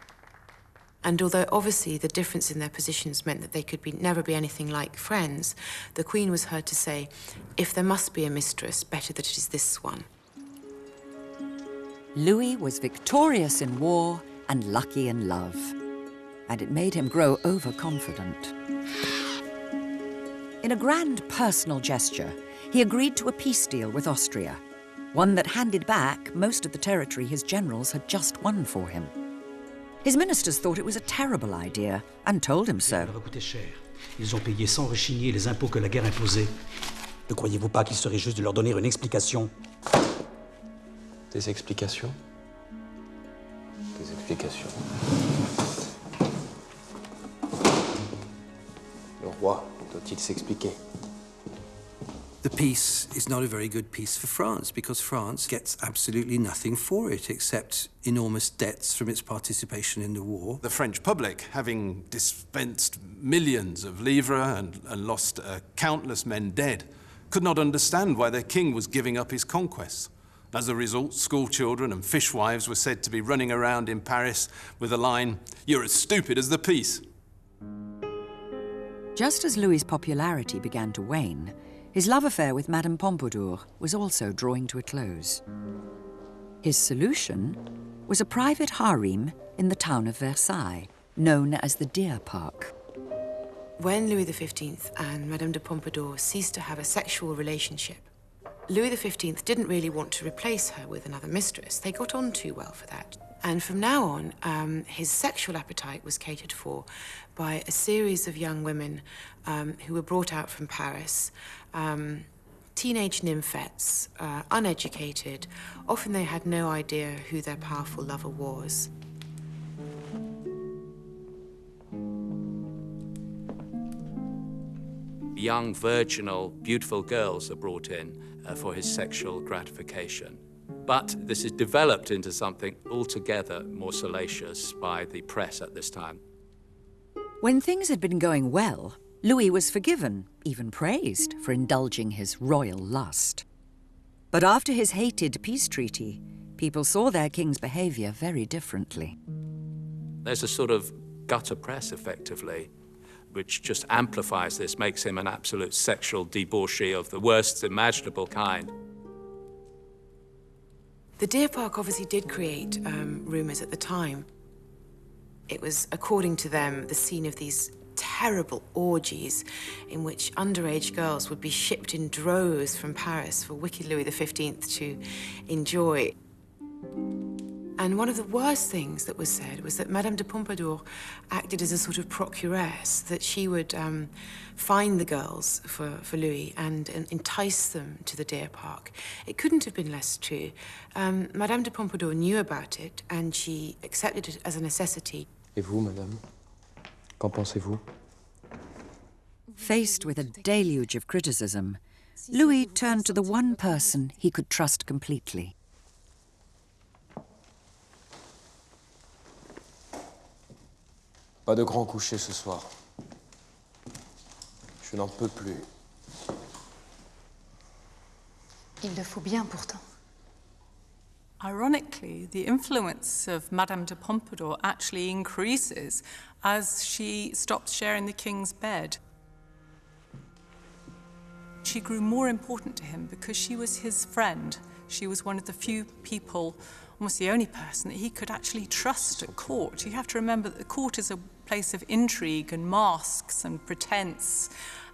And although obviously the difference in their positions meant that they could never be anything like friends, the Queen was heard to say, if there must be a mistress, better that it is this one. Louis was victorious in war and lucky in love, and it made him grow overconfident. In a grand personal gesture, he agreed to a peace deal with Austria, one that handed back most of the territory his generals had just won for him. His ministers thought it was a terrible idea and told him so. Ça va coûter cher. Ils ont payé sans rechigner les impôts que la guerre imposait. Ne croyez-vous pas qu'il serait juste de leur donner une explication? Des explications? Des explications. Le roi doit-il s'expliquer? The peace is not a very good peace for France, because France gets absolutely nothing for it except enormous debts from its participation in the war. The French public, having dispensed millions of livres and lost countless men dead, could not understand why their king was giving up his conquests. As a result, school children and fishwives were said to be running around in Paris with the line, "You're as stupid as the peace." Just as Louis's popularity began to wane, his love affair with Madame Pompadour was also drawing to a close. His solution was a private harem in the town of Versailles, known as the Deer Park. When Louis XV and Madame de Pompadour ceased to have a sexual relationship, Louis XV didn't really want to replace her with another mistress. They got on too well for that. And from now on, his sexual appetite was catered for by a series of young women who were brought out from Paris, teenage nymphets, uneducated. Often they had no idea who their powerful lover was. young, virginal, beautiful girls are brought in for his sexual gratification. But this is developed into something altogether more salacious by the press at this time. When things had been going well, Louis was forgiven, even praised, for indulging his royal lust. But after his hated peace treaty, people saw their king's behavior very differently. There's a sort of gutter press, effectively, which just amplifies this, makes him an absolute sexual debauchee of the worst imaginable kind. The Deer Park obviously did create rumours at the time. It was, according to them, the scene of these terrible orgies in which underage girls would be shipped in droves from Paris for wicked Louis XV to enjoy. And one of the worst things that was said was that Madame de Pompadour acted as a sort of procuress, that she would find the girls for Louis and entice them to the Deer Park. It couldn't have been less true. Madame de Pompadour knew about it and she accepted it as a necessity. Et vous, madame? Qu'en pensez-vous? Faced with a deluge of criticism, Louis turned to the one person he could trust completely. Pas de grand coucher ce soir. Je n'en peux plus. Il le faut bien pourtant. Ironically, the influence of Madame de Pompadour actually increases as she stops sharing the king's bed. She grew more important to him because she was his friend. She was one of the few people, almost the only person, that he could actually trust at court. You have to remember that the court is a place of intrigue and masks and pretense,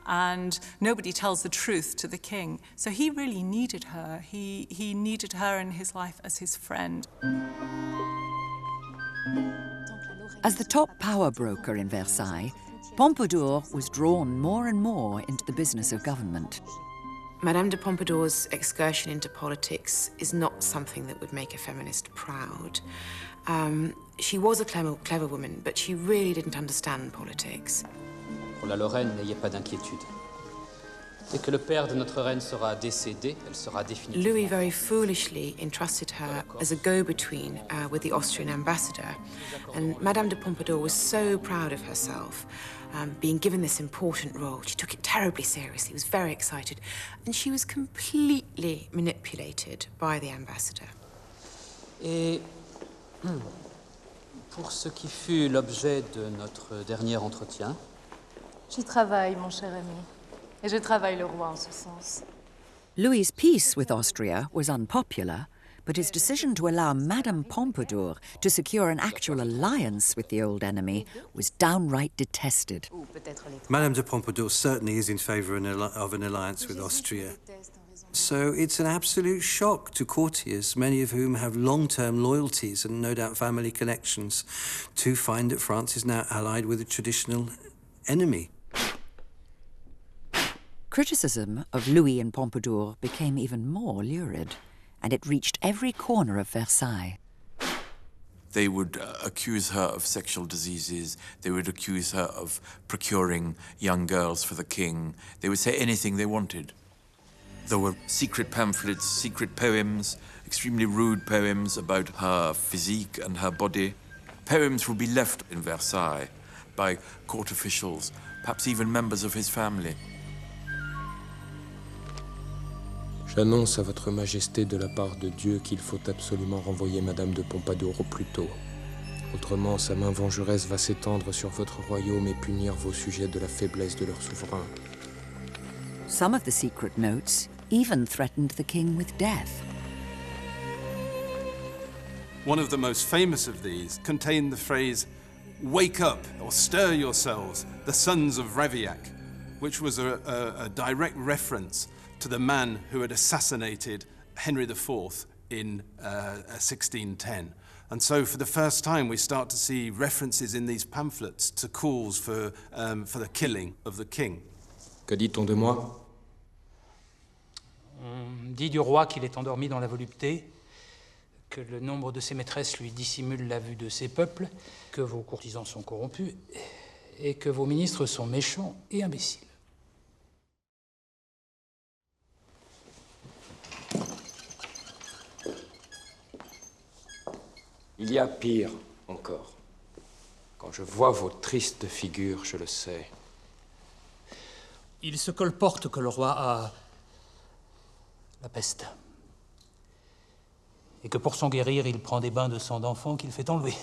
and nobody tells the truth to the king. So he really needed her. He needed her in his life as his friend. As the top power broker in Versailles, Pompadour was drawn more and more into the business of government. Madame de Pompadour's excursion into politics is not something that would make a feminist proud. She was a clever woman, but she really didn't understand politics. Pour la Lorraine, n'ayez pas d'inquiétude. Dès que le père de notre reine sera décédé, elle sera définitivement... Louis very foolishly entrusted her as a go-between with the Austrian ambassador. And Madame de Pompadour was so proud of herself, being given this important role. She took it terribly seriously, was very excited, and she was completely manipulated by the ambassador. Et pour ce qui fut l'objet de notre dernier entretien... J'y travaille, mon cher ami. Et je travaille le roi en ce sens. Louis's peace with Austria was unpopular, but his decision to allow Madame Pompadour to secure an actual alliance with the old enemy was downright detested. Madame de Pompadour certainly is in favour of an alliance with Austria. So it's an absolute shock to courtiers, many of whom have long-term loyalties and no doubt family connections, to find that France is now allied with a traditional enemy. Criticism of Louis and Pompadour became even more lurid, and it reached every corner of Versailles. They would accuse her of sexual diseases. They would accuse her of procuring young girls for the king. They would say anything they wanted. There were secret pamphlets, secret poems, extremely rude poems about her physique and her body. Poems would be left in Versailles by court officials, perhaps even members of his family. J'annonce à votre majesté de la part de Dieu qu'il faut absolument renvoyer Madame de Pompadour au plus tôt. Autrement, sa main vengeresse va s'étendre sur votre royaume et punir vos sujets de la faiblesse de leur souverain. Some of the secret notes even threatened the king with death. One of the most famous of these contained the phrase, "Wake up, or stir yourselves, the sons of Ravaillac," which was a direct reference to the man who had assassinated Henry IV in 1610. And so for the first time we start to see references in these pamphlets to calls for the killing of the king. Que dit-on de moi? On dit du roi qu'il est endormi dans la volupté, que le nombre de ses maîtresses lui dissimule la vue de ses peuples, que vos courtisans sont corrompus et que vos ministres sont méchants et imbéciles. Il y a pire encore. Quand je vois vos tristes figures, je le sais. Il se colporte que le roi a la peste. Et que pour s'en guérir, il prend des bains de sang d'enfant qu'il fait enlever.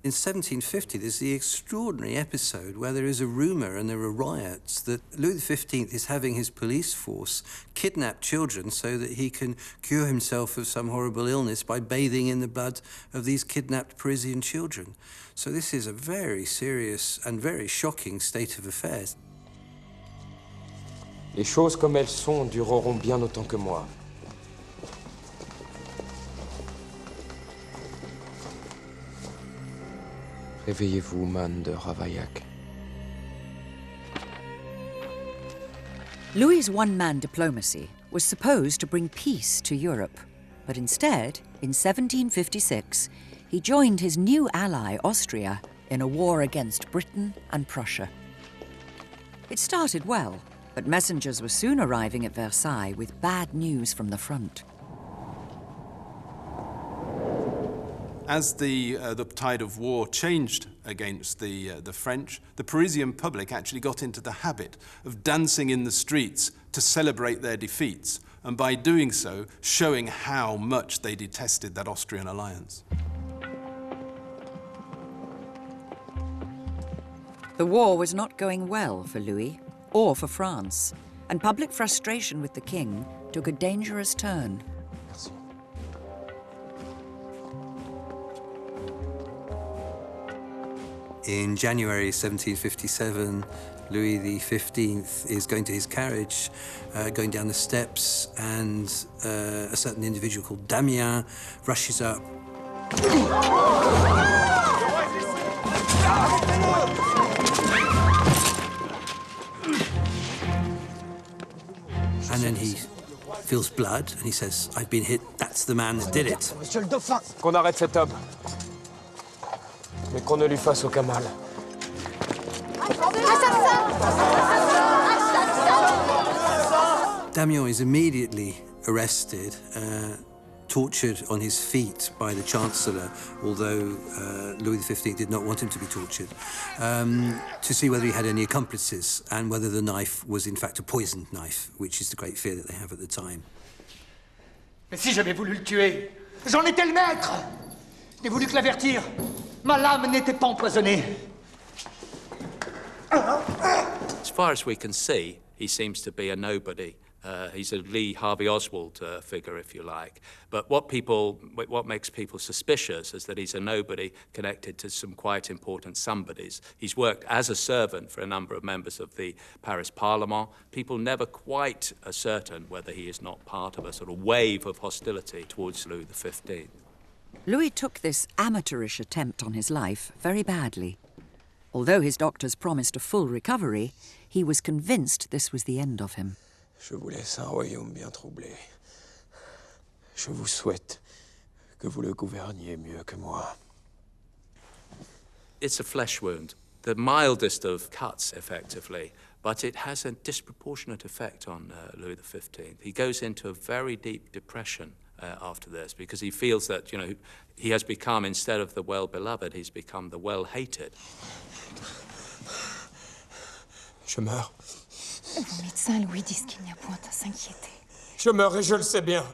In 1750, there's the extraordinary episode where there is a rumour and there are riots that Louis XV is having his police force kidnap children so that he can cure himself of some horrible illness by bathing in the blood of these kidnapped Parisian children. So this is a very serious and very shocking state of affairs. Les choses comme elles sont dureront bien autant que moi. Réveillez-vous, man de Ravaillac. Louis's one-man diplomacy was supposed to bring peace to Europe, but instead, in 1756, he joined his new ally, Austria, in a war against Britain and Prussia. It started well, but messengers were soon arriving at Versailles with bad news from the front. As the tide of war changed against the French, the Parisian public actually got into the habit of dancing in the streets to celebrate their defeats, and by doing so, showing how much they detested that Austrian alliance. The war was not going well for Louis or for France, and public frustration with the king took a dangerous turn. In January 1757, Louis XV is going to his carriage, going down the steps, and a certain individual called Damien rushes up. And then he feels blood, and he says, "I've been hit, that's the man that did it." Monsieur le Dauphin! Qu'on arrête cet homme. Mais qu'on ne lui fasse aucun mal. Damien is immediately arrested, tortured on his feet by the Chancellor, although Louis XV did not want him to be tortured, to see whether he had any accomplices and whether the knife was in fact a poisoned knife, which is the great fear that they have at the time. Mais si j'avais voulu le tuer, j'en étais le maître! Je n'ai voulu que l'avertir. Ma lame n'était pas empoisonnée. As far as we can see, he seems to be a nobody. He's a Lee Harvey Oswald figure, if you like. But what makes people suspicious is that he's a nobody connected to some quite important somebodies. He's worked as a servant for a number of members of the Paris Parliament. People never quite are certain whether he is not part of a sort of wave of hostility towards Louis XV. Louis took this amateurish attempt on his life very badly. Although his doctors promised a full recovery, he was convinced this was the end of him. Je vous laisse un royaume bien troublé. Je vous souhaite que vous le gouverniez mieux que moi. It's a flesh wound, the mildest of cuts, effectively, but it has a disproportionate effect on Louis XV. He goes into a very deep depression after this because he feels that, you know, he has become, instead of the well-beloved, he's become the well-hated. Je meurs. Vos médecins, Louis, disent qu'il n'y a point à s'inquiéter. Je meurs et je le sais bien.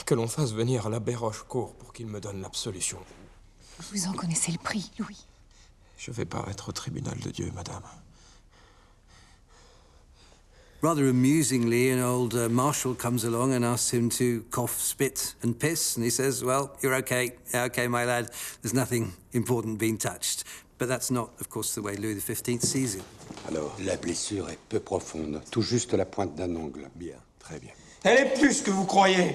Que l'on fasse venir l'abbé Rochecourt pour qu'il me donne l'absolution. Vous en connaissez le prix, Louis. Je vais paraître au tribunal de Dieu, madame. Rather amusingly, an old marshal comes along and asks him to cough, spit and piss, and he says, "Well, you're okay. Yeah, okay, my lad. There's nothing important being touched." But that's not, of course, the way Louis XV sees it. Alors, la blessure est peu profonde, tout juste la pointe d'un ongle. Bien, très bien. Elle est plus que vous croyez.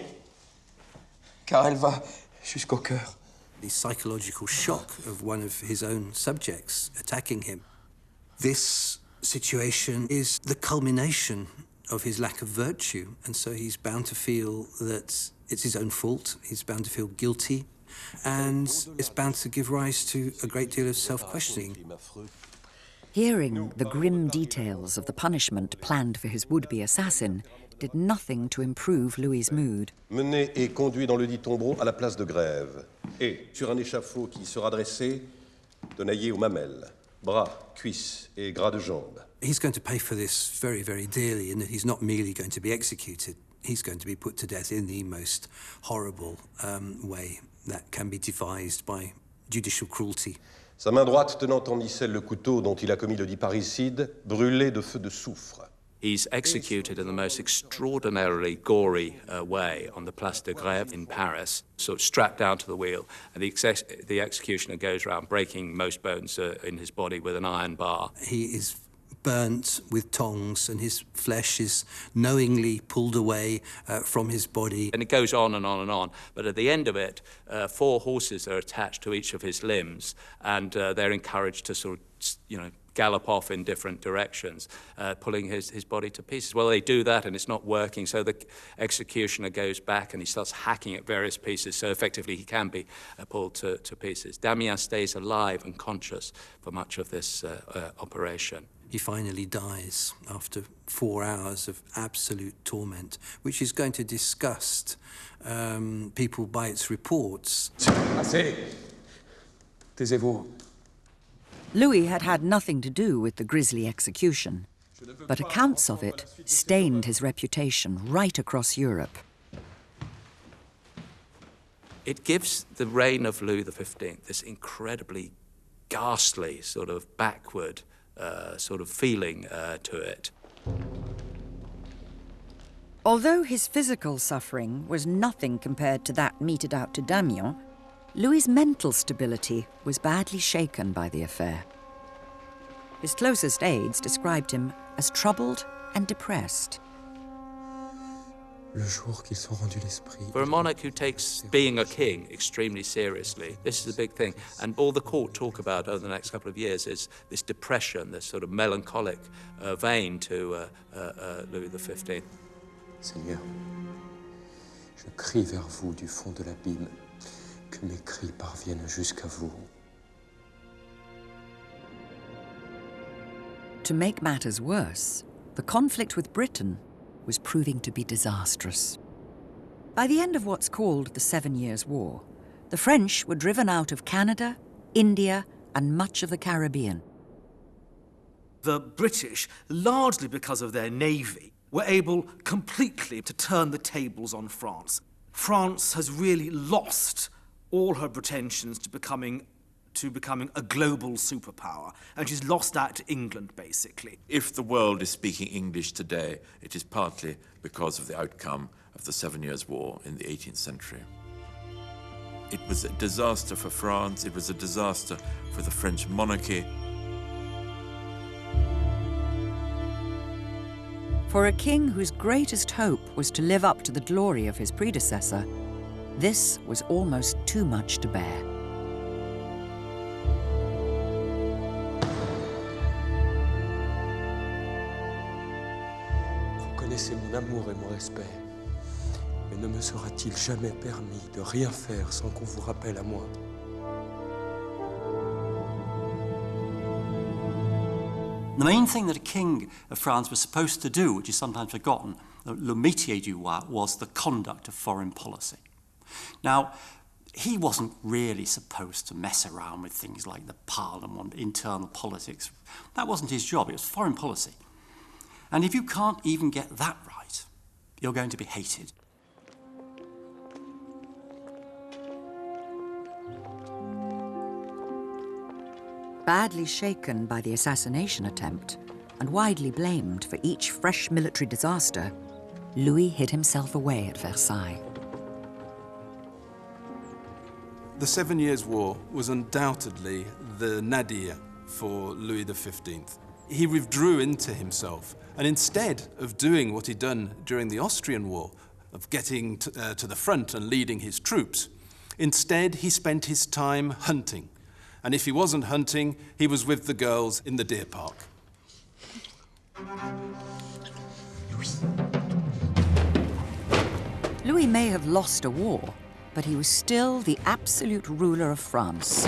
Car elle va jusqu'au cœur. The psychological shock of one of his own subjects attacking him. This situation is the culmination of his lack of virtue, and so he's bound to feel that it's his own fault, he's bound to feel guilty, and it's bound to give rise to a great deal of self-questioning. Hearing the grim details of the punishment planned for his would-be assassin did nothing to improve Louis's mood. Mené et conduit dans le dit tombeau à la place de grève. Et, sur un échafaud qui sera dressé, tenaillé aux mamelles, bras, cuisses et gras de jambes. He's going to pay for this very, very dearly, in that he's not merely going to be executed. He's going to be put to death in the most horrible way that can be devised by judicial cruelty. Sa main droite tenant en ficelle le couteau dont il a commis le dit parricide, brûlé de feu de soufre. He's executed in the most extraordinarily gory way on the Place de Grève in Paris, sort of strapped down to the wheel, and the executioner goes around breaking most bones in his body with an iron bar. He is burnt with tongs, and his flesh is knowingly pulled away from his body. And it goes on and on and on. But at the end of it, 4 horses are attached to each of his limbs, and they're encouraged to sort of, gallop off in different directions, pulling his body to pieces. Well, they do that, and it's not working, so the executioner goes back and he starts hacking at various pieces, so effectively he can be pulled to pieces. Damien stays alive and conscious for much of this operation. He finally dies after 4 hours of absolute torment, which is going to disgust people by its reports. Assez. Taisez-vous. Louis had had nothing to do with the grisly execution, but accounts of it stained his reputation right across Europe. It gives the reign of Louis XV this incredibly ghastly, sort of backward sort of feeling to it. Although his physical suffering was nothing compared to that meted out to Damien, Louis's mental stability was badly shaken by the affair. His closest aides described him as troubled and depressed. For a monarch who takes being a king extremely seriously, this is a big thing. And all the court talk about over the next couple of years is this depression, this sort of melancholic vein to Louis XV. Seigneur, je crie vers vous du fond de l'abîme, que mes cris parviennent jusqu'à vous. To make matters worse, the conflict with Britain was proving to be disastrous. By the end of what's called the 7 Years' War, the French were driven out of Canada, India, and much of the Caribbean. The British, largely because of their navy, were able completely to turn the tables on France. France has really lost all her pretensions to becoming a global superpower, and she's lost that to England, basically. If the world is speaking English today, it is partly because of the outcome of the 7 Years' War in the 18th century. It was a disaster for France, it was a disaster for the French monarchy. For a king whose greatest hope was to live up to the glory of his predecessor, this was almost too much to bear. Vous connaissez mon amour et mon respect, mais ne me sera-t-il jamais permis de rien faire sans qu'on vous rappelle à moi? The main thing that a king of France was supposed to do, which is sometimes forgotten, le métier du roi, was the conduct of foreign policy. Now, he wasn't really supposed to mess around with things like the parliament, internal politics. That wasn't his job, it was foreign policy. And if you can't even get that right, you're going to be hated. Badly shaken by the assassination attempt and widely blamed for each fresh military disaster, Louis hid himself away at Versailles. The 7 Years' War was undoubtedly the nadir for Louis XV. He withdrew into himself, and instead of doing what he'd done during the Austrian War, of getting to the front and leading his troops, instead he spent his time hunting. And if he wasn't hunting, he was with the girls in the deer park. Louis may have lost a war, but he was still the absolute ruler of France.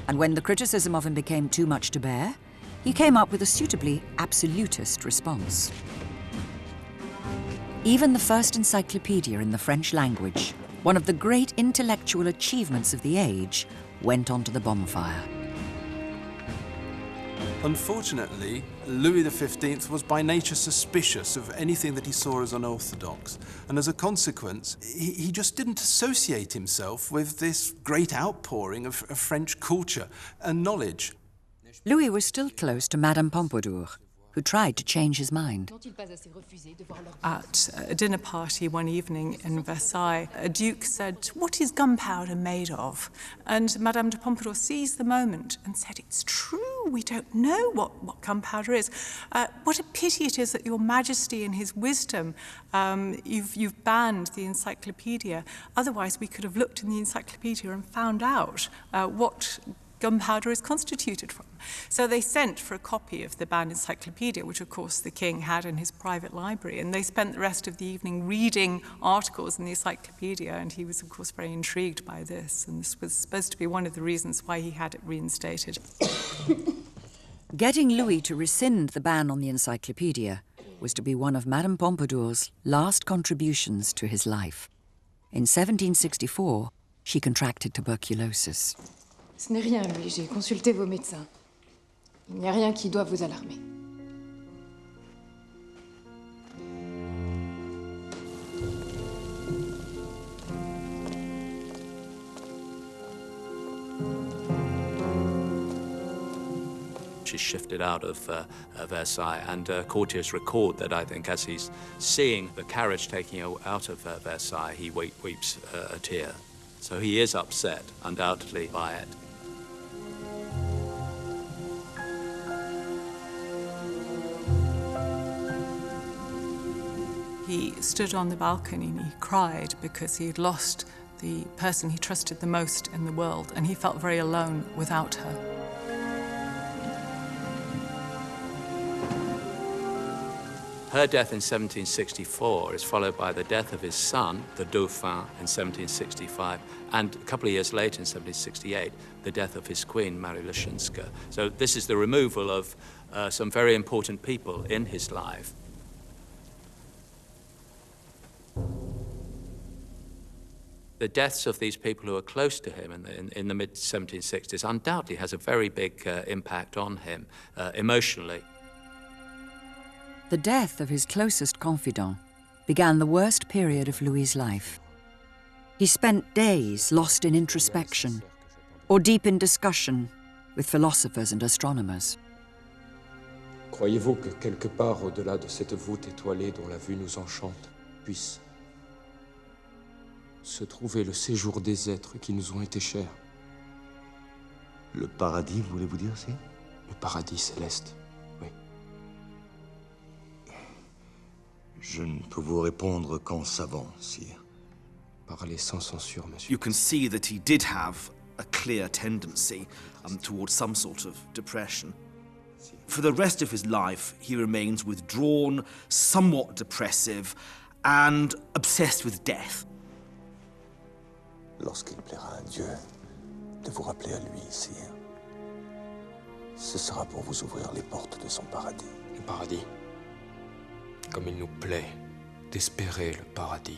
And when the criticism of him became too much to bear, he came up with a suitably absolutist response. Even the first encyclopedia in the French language, one of the great intellectual achievements of the age, went onto the bonfire. Unfortunately, Louis XV was by nature suspicious of anything that he saw as unorthodox, and as a consequence, he just didn't associate himself with this great outpouring of French culture and knowledge. Louis was still close to Madame Pompadour, who tried to change his mind. At a dinner party one evening in Versailles, a duke said, "What is gunpowder made of?" And Madame de Pompadour seized the moment and said, "It's true, we don't know what gunpowder is. What a pity it is that Your Majesty in his wisdom, you've banned the encyclopedia. Otherwise we could have looked in the encyclopedia and found out what gunpowder is constituted from." So they sent for a copy of the banned encyclopedia, which of course the king had in his private library, and they spent the rest of the evening reading articles in the encyclopedia, and he was of course very intrigued by this, and this was supposed to be one of the reasons why he had it reinstated. Getting Louis to rescind the ban on the encyclopedia was to be one of Madame Pompadour's last contributions to his life. In 1764, she contracted tuberculosis. Ce n'est rien, Louis. J'ai consulté vos médecins. Il n'y a rien qui doit vous alarmer. She's shifted out of Versailles, and courtiers record that, I think, as he's seeing the carriage taking her out of Versailles, he weeps a tear. So he is upset, undoubtedly, by it. He stood on the balcony and he cried because he had lost the person he trusted the most in the world, and he felt very alone without her. Her death in 1764 is followed by the death of his son, the Dauphin, in 1765, and a couple of years later, in 1768, the death of his queen, Marie Leczinska. So this is the removal of some very important people in his life. The deaths of these people who are close to him in the mid-1760s undoubtedly has a very big impact on him emotionally. The death of his closest confidant began the worst period of Louis's life. He spent days lost in introspection or deep in discussion with philosophers and astronomers. Croyez-vous que quelque part au-delà de cette voûte étoilée dont la vue nous enchante, puisse se trouver le séjour des êtres qui nous ont été chers? Le paradis, voulez-vous dire, si? Le paradis céleste, oui. Je ne peux vous répondre qu'en savant, sire. Parlez sans censure, monsieur. You can see that he did have a clear tendency towards some sort of depression. For the rest of his life, he remains withdrawn, somewhat depressive, and obsessed with death. Lorsqu'il plaira à Dieu de vous rappeler à lui, sire, ce sera pour vous ouvrir les portes de son paradis. Le paradis. Comme il nous plaît d'espérer le paradis.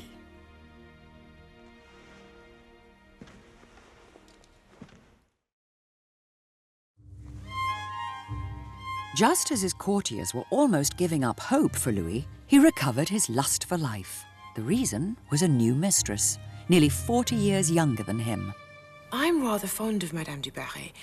Just as his courtiers were almost giving up hope for Louis, he recovered his lust for life. The reason was a new mistress, nearly 40 years younger than him. I'm rather fond of Madame du Barry.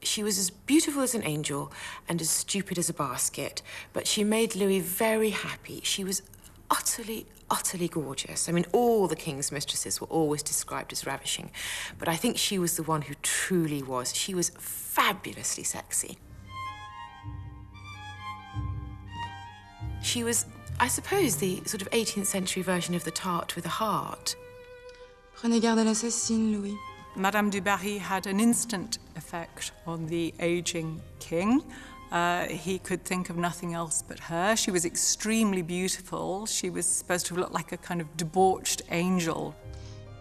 She was as beautiful as an angel and as stupid as a basket, but she made Louis very happy. She was utterly, utterly gorgeous. I mean, all the king's mistresses were always described as ravishing, but I think she was the one who truly was. She was fabulously sexy. She was, I suppose, the sort of 18th century version of the tart with a heart. Prenez garde à l'assassine, Louis. Madame du Barry had an instant effect on the aging king. He could think of nothing else but her. She was extremely beautiful. She was supposed to look like a kind of debauched angel.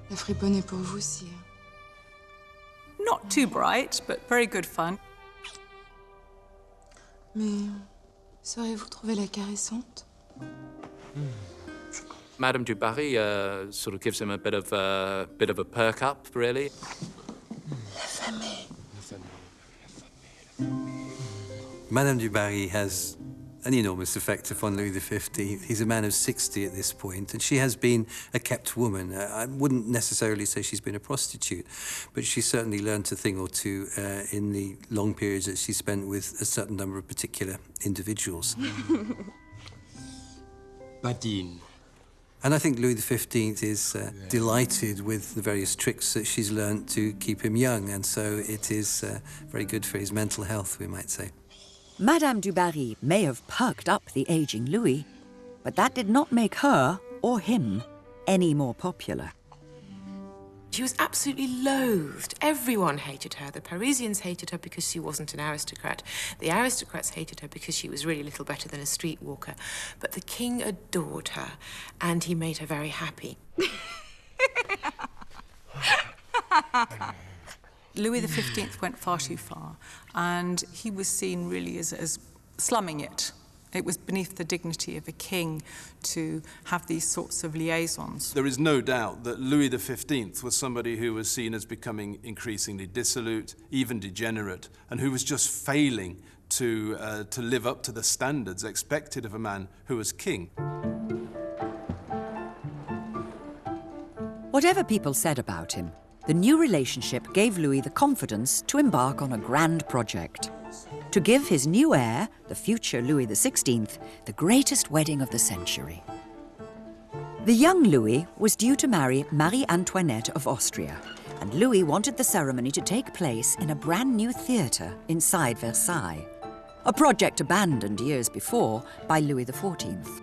La friponne est pour vous, sire. Not too bright, but very good fun. Mais saurez-vous trouver la caressante? Madame du Barry sort of gives him a bit of a perk up, really. Madame du Barry has an enormous effect upon Louis XV. He's a man of 60 at this point, and she has been a kept woman. I wouldn't necessarily say she's been a prostitute, but she certainly learned a thing or two in the long periods that she spent with a certain number of particular individuals. Badine. And I think Louis XV is delighted with the various tricks that she's learned to keep him young, and so it is very good for his mental health, we might say. Madame du Barry may have perked up the aging Louis, but that did not make her, or him, any more popular. She was absolutely loathed. Everyone hated her. The Parisians hated her because she wasn't an aristocrat. The aristocrats hated her because she was really little better than a streetwalker. But the king adored her, and he made her very happy. Louis XV went far too far, and he was seen really as slumming it. It was beneath the dignity of a king to have these sorts of liaisons. There is no doubt that Louis XV was somebody who was seen as becoming increasingly dissolute, even degenerate, and who was just failing to live up to the standards expected of a man who was king. Whatever people said about him, the new relationship gave Louis the confidence to embark on a grand project. To give his new heir, the future Louis XVI, the greatest wedding of the century. The young Louis was due to marry Marie Antoinette of Austria, and Louis wanted the ceremony to take place in a brand new theatre inside Versailles, a project abandoned years before by Louis XIV.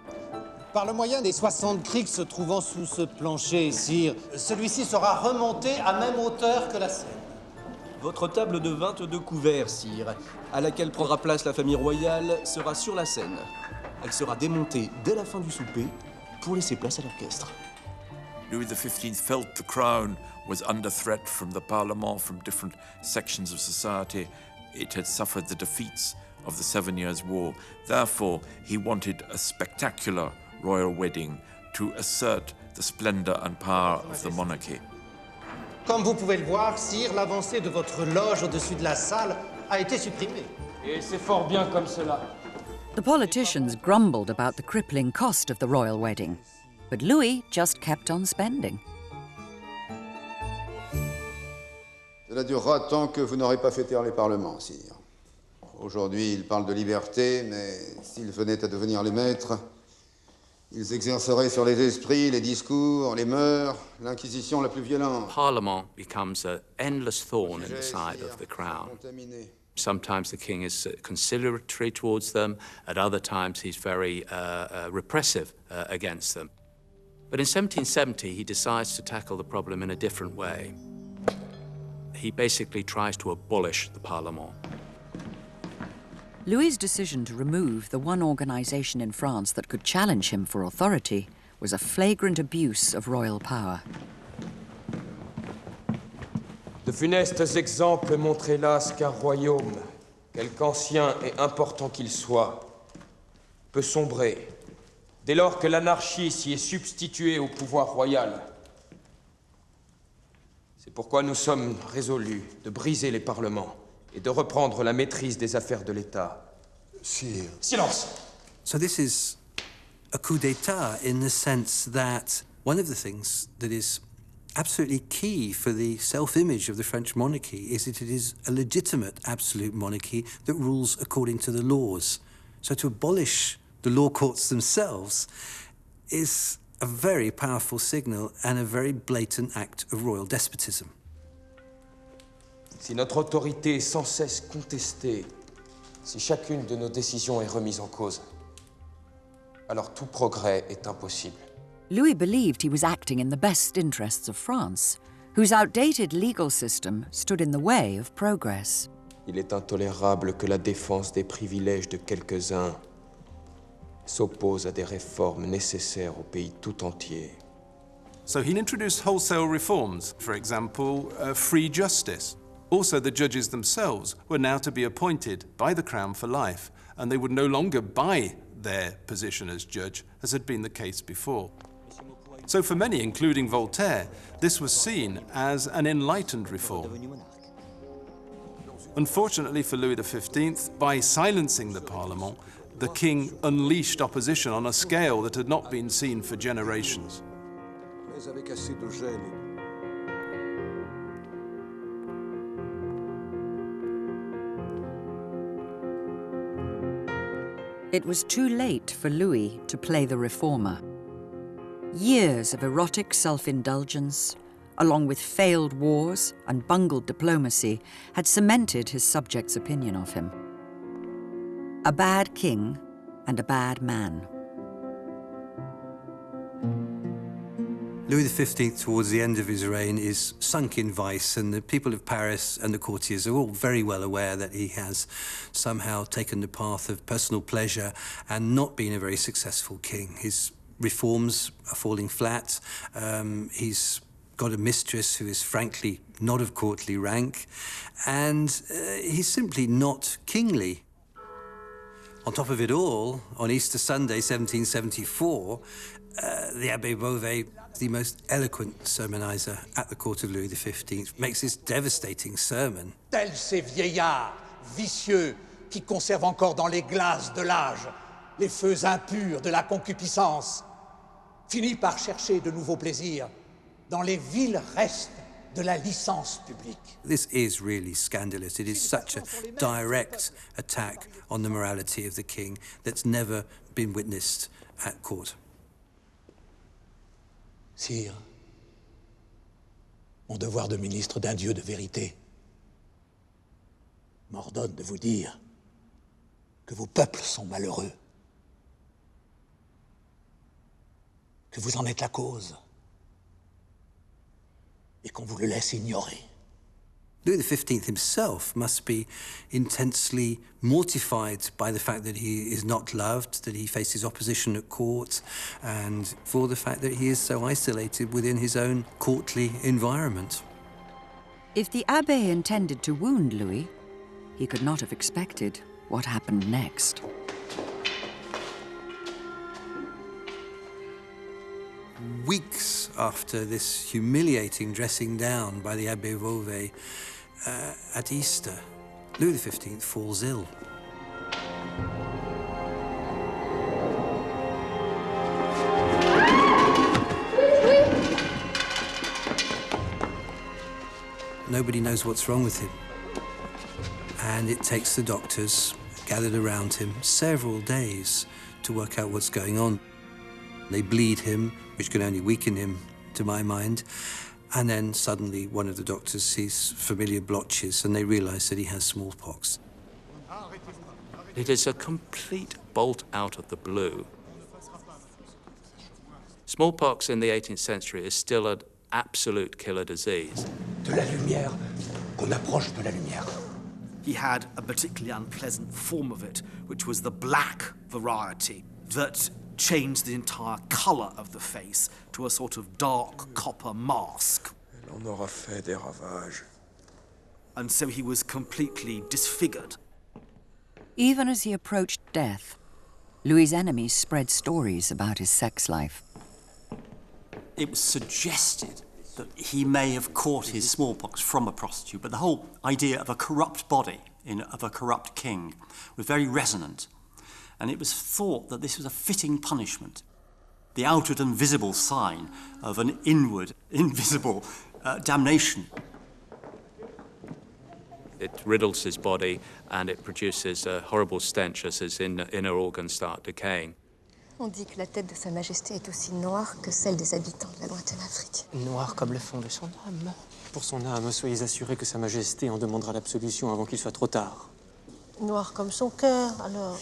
Par le moyen des 60 criques se trouvant sous ce plancher, sire, celui-ci sera remonté à même hauteur que la scène. Votre table de 22 couverts, sire, à laquelle prendra place la famille royale, sera sur la scène. Elle sera démontée dès la fin du souper pour laisser place à l'orchestre. Louis XV felt the crown was under threat from the Parlement, from different sections of society. It had suffered the defeats of the 7 Years' War. Therefore, he wanted a spectacular royal wedding to assert the splendor and power of the monarchy. Comme vous pouvez le voir, sire, l'avancée de votre loge au-dessus de la salle a été supprimée. Et c'est fort bien comme cela. The politicians grumbled about the crippling cost of the royal wedding, but Louis just kept on spending. Cela durera tant que vous n'aurez pas fait taire les parlements, sire. Aujourd'hui, ils parlent de liberté, mais s'ils venaient à devenir les maîtres, ils exerceraient sur les esprits, les discours, les mœurs, l'inquisition la plus violente. Parliament becomes an endless thorn in the side of the crown. Sometimes the king is conciliatory towards them, at other times he's very repressive against them. But in 1770, he decides to tackle the problem in a different way. He basically tries to abolish the Parlement. Louis's decision to remove the one organization in France that could challenge him for authority was a flagrant abuse of royal power. De funestes exemples montrent hélas qu'un royaume, quelque ancien et important qu'il soit, peut sombrer dès lors que l'anarchie s'y est substituée au pouvoir royal. C'est pourquoi nous sommes résolus de briser les parlements et de reprendre la maîtrise des affaires de l'État. Sire. Silence! So this is a coup d'etat in the sense that one of the things that is absolutely key for the self-image of the French monarchy is that it is a legitimate absolute monarchy that rules according to the laws. So to abolish the law courts themselves is a very powerful signal and a very blatant act of royal despotism. Si notre autorité est sans cesse contestée, si chacune de nos décisions est remise en cause, alors tout progrès est impossible. Louis believed he was acting in the best interests of France, whose outdated legal system stood in the way of progress. Il est intolérable que la défense des privilèges de quelques-uns s'oppose à des réformes nécessaires au pays tout entier. So he introduced wholesale reforms, for example, free justice. Also, the judges themselves were now to be appointed by the Crown for life, and they would no longer buy their position as judge, as had been the case before. So for many, including Voltaire, this was seen as an enlightened reform. Unfortunately for Louis XV, by silencing the Parlement, the king unleashed opposition on a scale that had not been seen for generations. It was too late for Louis to play the reformer. Years of erotic self-indulgence, along with failed wars and bungled diplomacy, had cemented his subjects' opinion of him. A bad king and a bad man. Louis XV, towards the end of his reign, is sunk in vice, and the people of Paris and the courtiers are all very well aware that he has somehow taken the path of personal pleasure and not been a very successful king. His reforms are falling flat. He's got a mistress who is frankly not of courtly rank, and he's simply not kingly. On top of it all, on Easter Sunday, 1774, the Abbé Beauvais, the most eloquent sermonizer at the court of Louis XV, makes this devastating sermon. Tels ces vieillards vicieux qui conservent encore dans les glaces de l'âge les feux impurs de la concupiscence, finit par chercher de nouveaux plaisirs dans les vils restes de la licence publique. This is really scandalous. It is such a direct attack on the morality of the king that's never been witnessed at court. Sire, mon devoir de ministre d'un Dieu de vérité m'ordonne de vous dire que vos peuples sont malheureux, que vous en êtes la cause, et qu'on vous le laisse ignorer. Louis XV himself must be intensely mortified by the fact that he is not loved, that he faces opposition at court, and for the fact that he is so isolated within his own courtly environment. If the Abbé intended to wound Louis, he could not have expected what happened next. Weeks after this humiliating dressing down by the Abbé Beauvais at Easter, Louis XV falls ill. Nobody knows what's wrong with him. And it takes the doctors gathered around him several days to work out what's going on. They bleed him, which can only weaken him, to my mind. And then suddenly one of the doctors sees familiar blotches and they realize that he has smallpox. It is a complete bolt out of the blue. Smallpox in the 18th century is still an absolute killer disease. De la lumière, qu'on approche de la lumière. He had a particularly unpleasant form of it, which was the black variety that changed the entire colour of the face to a sort of dark copper mask. Elle en aura fait des ravages. And so he was completely disfigured. Even as he approached death, Louis's enemies spread stories about his sex life. It was suggested that he may have caught his smallpox from a prostitute, but the whole idea of a corrupt body, of a corrupt king, was very resonant. And it was thought that this was a fitting punishment, the outward and visible sign of an inward, invisible damnation. It riddles his body and it produces a horrible stench as his inner organs start decaying. On dit que la tête de Sa Majesté est aussi noire que celle des habitants de la lointaine Afrique. Noire comme le fond de son âme. Pour son âme, soyez assurés que Sa Majesté en demandera l'absolution avant qu'il soit trop tard. Noire comme son cœur, alors.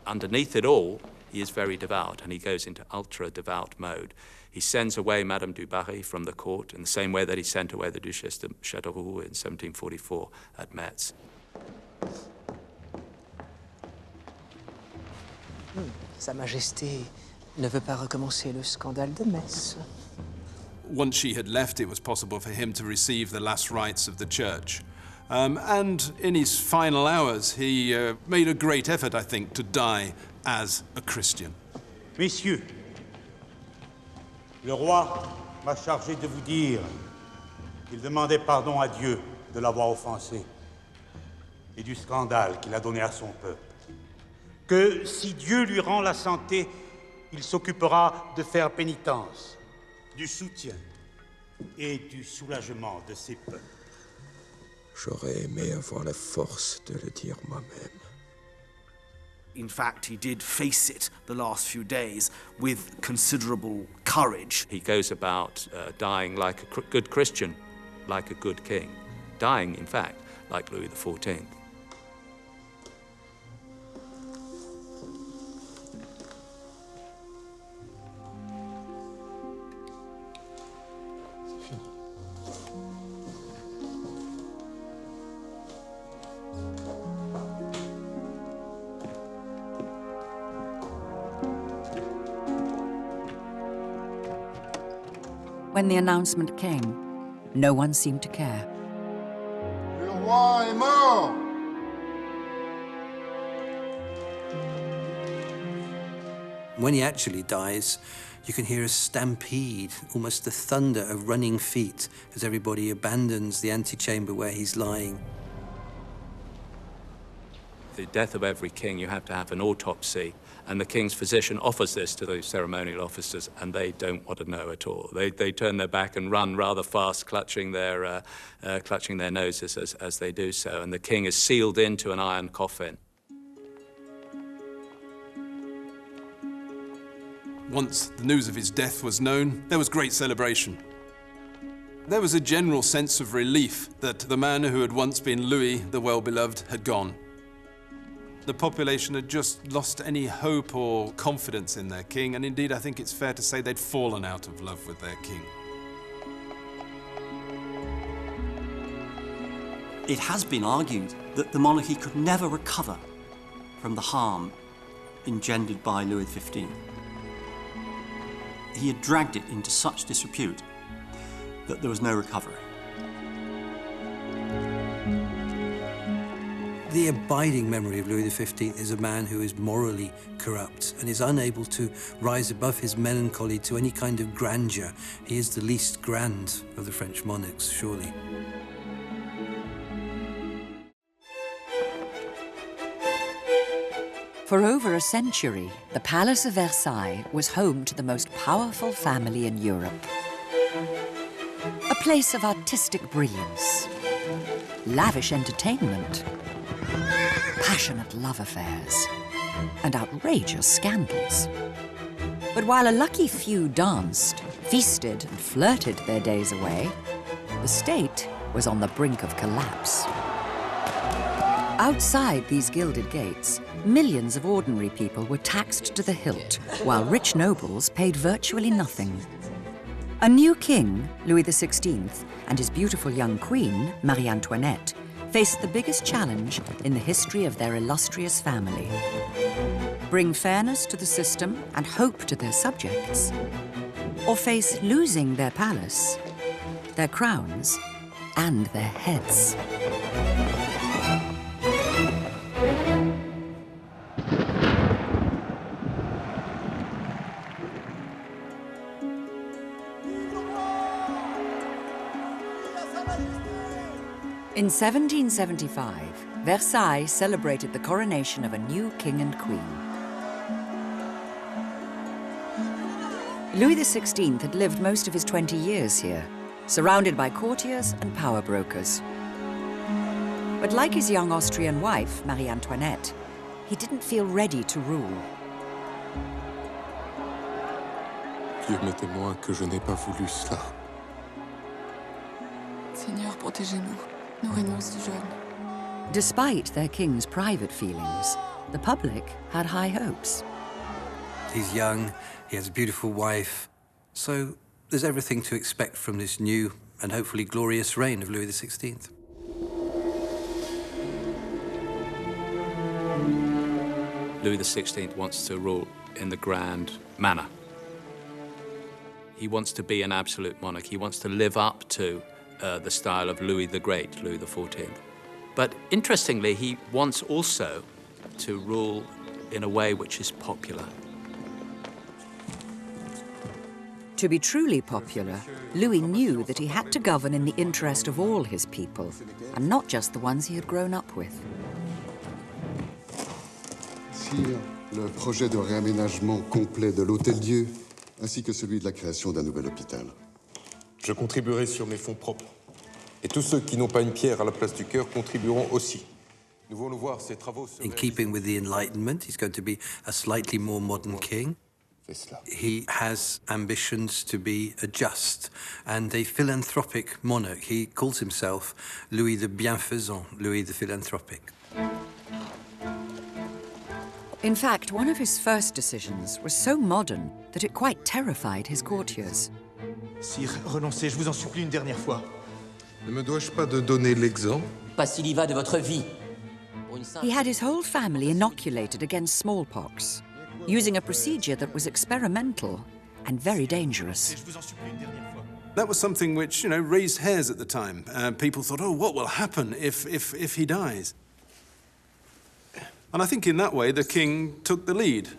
Underneath it all, he is very devout, and he goes into ultra-devout mode. He sends away Madame du Barry from the court in the same way that he sent away the Duchesse de Châteauroux in 1744 at Metz. Sa Majesté ne veut pas recommencer le scandale de Metz. Once she had left, it was possible for him to receive the last rites of the church. And in his final hours, he made a great effort, I think, to die as a Christian. Messieurs, le roi m'a chargé de vous dire qu'il demandait pardon à Dieu de l'avoir offensé et du scandale qu'il a donné à son peuple. Que si Dieu lui rend la santé, il s'occupera de faire pénitence, du soutien et du soulagement de ses peuples. J'aurais aimé avoir la force de le dire moi-même. In fact, he did face it the last few days with considerable courage. He goes about dying like a good Christian, like a good king. Dying, in fact, like Louis XIV. When the announcement came, no one seemed to care. Le roi est mort! When he actually dies, you can hear a stampede, almost the thunder of running feet as everybody abandons the antechamber where he's lying. The death of every king, you have to have an autopsy, and the king's physician offers this to the ceremonial officers, and they don't want to know at all. They turn their back and run rather fast, clutching their noses as they do so, and the king is sealed into an iron coffin. Once the news of his death was known, there was great celebration. There was a general sense of relief that the man who had once been Louis the Well-Beloved had gone. The population had just lost any hope or confidence in their king, and indeed I think it's fair to say they'd fallen out of love with their king. It has been argued that the monarchy could never recover from the harm engendered by Louis XV. He had dragged it into such disrepute that there was no recovery. The abiding memory of Louis XV is a man who is morally corrupt and is unable to rise above his melancholy to any kind of grandeur. He is the least grand of the French monarchs, surely. For over a century, the Palace of Versailles was home to the most powerful family in Europe. A place of artistic brilliance, lavish entertainment, passionate love affairs, and outrageous scandals. But while a lucky few danced, feasted, and flirted their days away, the state was on the brink of collapse. Outside these gilded gates, millions of ordinary people were taxed to the hilt, while rich nobles paid virtually nothing. A new king, Louis XVI, and his beautiful young queen, Marie Antoinette, faced the biggest challenge in the history of their illustrious family. Bring fairness to the system and hope to their subjects, or face losing their palace, their crowns, and their heads. In 1775, Versailles celebrated the coronation of a new king and queen. Louis XVI had lived most of his 20 years here, surrounded by courtiers and power brokers. But like his young Austrian wife, Marie Antoinette, he didn't feel ready to rule. Dieu m'est témoin que je n'ai pas voulu cela. Seigneur, protégez-nous. Nous régnons si jeunes. Despite their king's private feelings, the public had high hopes. He's young, he has a beautiful wife, so there's everything to expect from this new and hopefully glorious reign of Louis XVI. Louis XVI wants to rule in the grand manner. He wants to be an absolute monarch. He wants to live up to the style of Louis the Great, Louis XIV. But interestingly, he wants also to rule in a way which is popular. To be truly popular, Louis knew that he had to govern in the interest of all his people, and not just the ones he had grown up with. Sire, le projet de réaménagement complet de l'Hôtel-Dieu, ainsi que celui de la création d'un nouvel hôpital. Je contribuerai sur mes fonds propres. Et tous ceux qui n'ont pas une pierre à la place du cœur contribueront aussi. Nous voulons voir ces travaux se In keeping with the Enlightenment, he's going to be a slightly more modern king. He has ambitions to be a just and a philanthropic monarch. He calls himself Louis the Bienfaisant, Louis the Philanthropic. In fact, one of his first decisions was so modern that it quite terrified his courtiers. Sire, renoncez, je vous en supplie une dernière fois. Ne me dois-je pas de donner l'exemple? Pas s'il y va de votre vie. He had his whole family inoculated against smallpox, using a procedure that was experimental and very dangerous. That was something which, raised hairs at the time. People thought, oh, what will happen if he dies? And I think in that way, the king took the lead.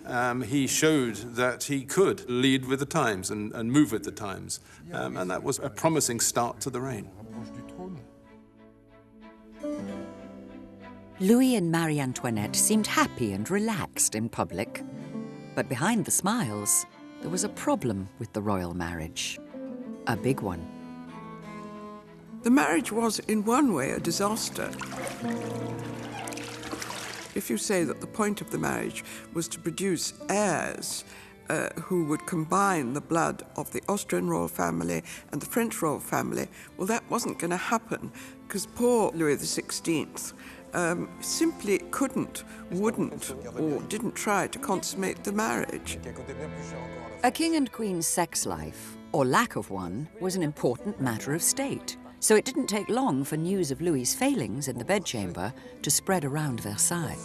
He showed that he could lead with the times and move with the times. And that was a promising start to the reign. Louis and Marie Antoinette seemed happy and relaxed in public. But behind the smiles, there was a problem with the royal marriage. A big one. The marriage was, in one way, a disaster. If you say that the point of the marriage was to produce heirs who would combine the blood of the Austrian royal family and the French royal family, well, that wasn't going to happen, because poor Louis XVI simply couldn't, wouldn't, or didn't try to consummate the marriage. A king and queen's sex life, or lack of one, was an important matter of state. So it didn't take long for news of Louis's failings in the bedchamber to spread around Versailles.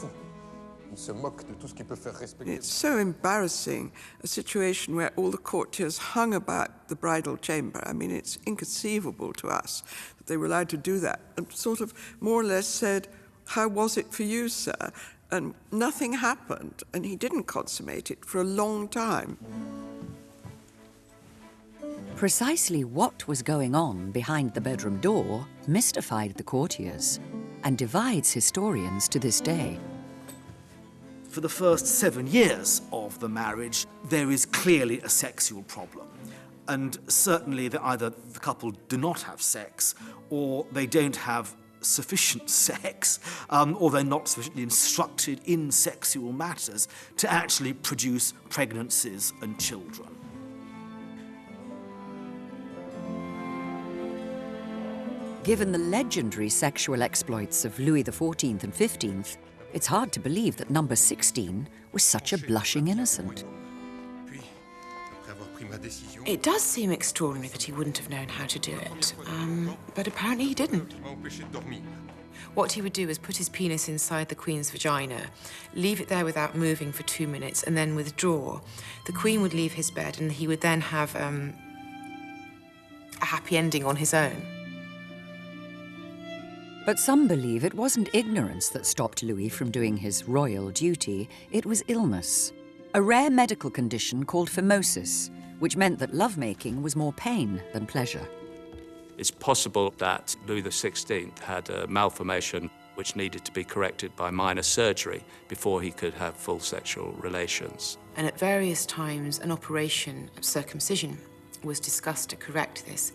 It's so embarrassing, a situation where all the courtiers hung about the bridal chamber. I mean, it's inconceivable to us that they were allowed to do that, and sort of more or less said, "How was it for you, sir?" And nothing happened, and he didn't consummate it for a long time. Precisely what was going on behind the bedroom door mystified the courtiers and divides historians to this day. For the first 7 years of the marriage, there is clearly a sexual problem. And certainly that either the couple do not have sex, or they don't have sufficient sex, or they're not sufficiently instructed in sexual matters to actually produce pregnancies and children. Given the legendary sexual exploits of Louis XIV and XV, it's hard to believe that number 16 was such a blushing innocent. It does seem extraordinary that he wouldn't have known how to do it, but apparently he didn't. What he would do is put his penis inside the Queen's vagina, leave it there without moving for 2 minutes, and then withdraw. The Queen would leave his bed, and he would then have a happy ending on his own. But some believe it wasn't ignorance that stopped Louis from doing his royal duty, it was illness. A rare medical condition called phimosis, which meant that lovemaking was more pain than pleasure. It's possible that Louis XVI had a malformation which needed to be corrected by minor surgery before he could have full sexual relations. And at various times, an operation of circumcision was discussed to correct this.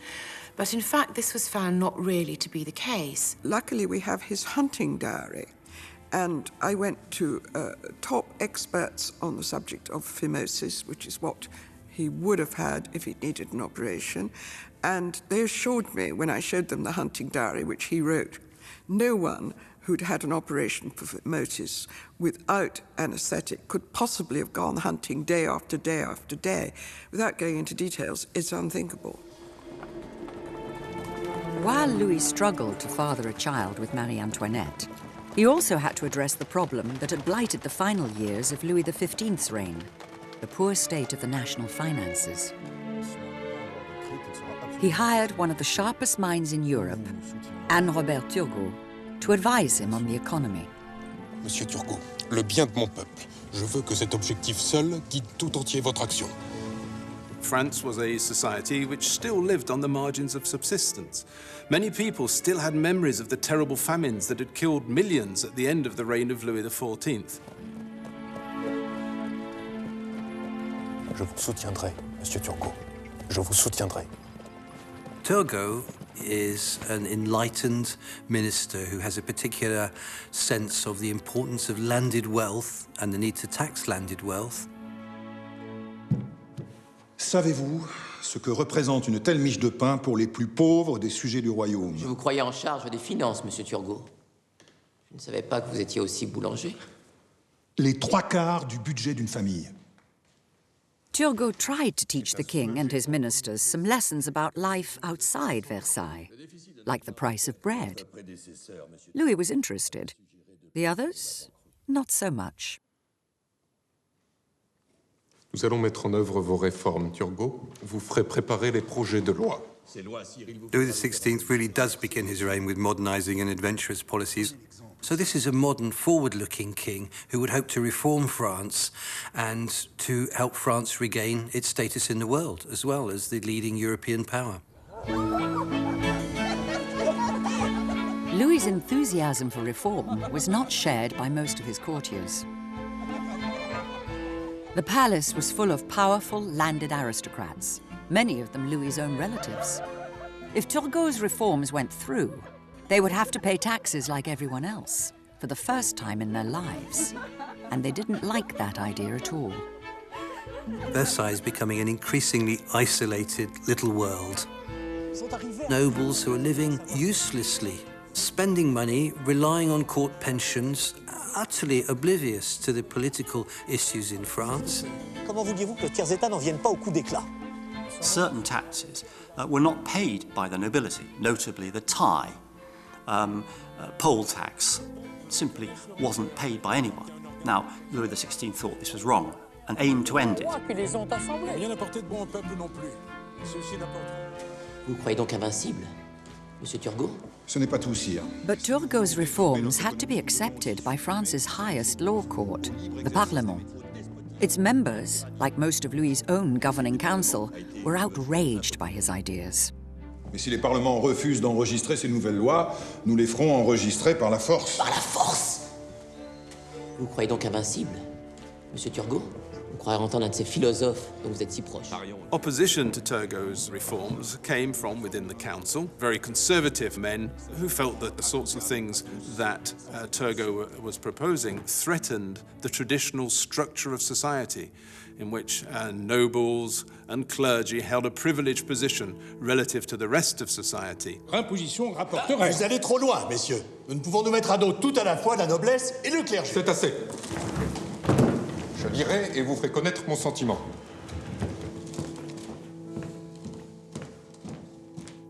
But in fact, this was found not really to be the case. Luckily, we have his hunting diary. And I went to top experts on the subject of phimosis, which is what he would have had if he needed an operation. And they assured me, when I showed them the hunting diary, which he wrote, no one who'd had an operation for phimosis without anaesthetic could possibly have gone hunting day after day after day. Without going into details, it's unthinkable. While Louis struggled to father a child with Marie Antoinette, he also had to address the problem that had blighted the final years of Louis XV's reign, the poor state of the national finances. He hired one of the sharpest minds in Europe, Anne Robert Turgot, to advise him on the economy. Monsieur Turgot, le bien de mon peuple. Je veux que cet objectif seul guide tout entier votre action. France was a society which still lived on the margins of subsistence. Many people still had memories of the terrible famines that had killed millions at the end of the reign of Louis XIV. Je vous soutiendrai, Monsieur Turgot. Je vous soutiendrai. Turgot is an enlightened minister who has a particular sense of the importance of landed wealth and the need to tax landed wealth. Savez-vous ce que représente une telle miche de pain pour les plus pauvres des sujets du royaume? Je vous croyais en charge des finances, Monsieur Turgot. Je ne savais pas que vous étiez aussi boulanger. Les 3/4 du budget d'une famille. Turgot tried to teach the king and his ministers some lessons about life outside Versailles, like the price of bread. Louis was interested. The others, not so much. Nous allons mettre en œuvre vos réformes, Turgot. Vous ferez préparer les projets de loi. Louis XVI really does begin his reign with modernising and adventurous policies. So this is a modern, forward-looking king who would hope to reform France and to help France regain its status in the world, as well as the leading European power. Louis's enthusiasm for reform was not shared by most of his courtiers. The palace was full of powerful landed aristocrats, many of them Louis's own relatives. If Turgot's reforms went through, they would have to pay taxes like everyone else, for the first time in their lives. And they didn't like that idea at all. Versailles is becoming an increasingly isolated little world. Nobles who are living uselessly, spending money, relying on court pensions, utterly oblivious to the political issues in France. Comment vouliez-vous que les tiers états n'en viennent pas au coup d'éclat? Certain taxes were not paid by the nobility, notably the tie. Poll tax simply wasn't paid by anyone. Now, Louis XVI thought this was wrong and aimed to end it. Vous croyez donc invincible, Monsieur Turgot? Ce n'est pas tout, sire. But Turgot's reforms had to be accepted by France's highest law court, the Parlement. Its members, like most of Louis's own governing council, were outraged by his ideas. Mais si les parlements refusent d'enregistrer ces nouvelles lois, nous les ferons enregistrer par la force. Par la force? Vous croyez donc invincible, Monsieur Turgot? Vous croyez entendre un de ces philosophes dont vous êtes si proche? Opposition to Turgot's reforms came from within the council, very conservative men who felt that the sorts of things that Turgot was proposing threatened the traditional structure of society, in which nobles and clergy held a privileged position relative to the rest of society. Imposition rapporterait. Vous allez trop loin, messieurs. Nous ne pouvons nous mettre à dos tout à la fois la noblesse et le clergé. C'est assez. Je lirai et vous ferai connaître mon sentiment.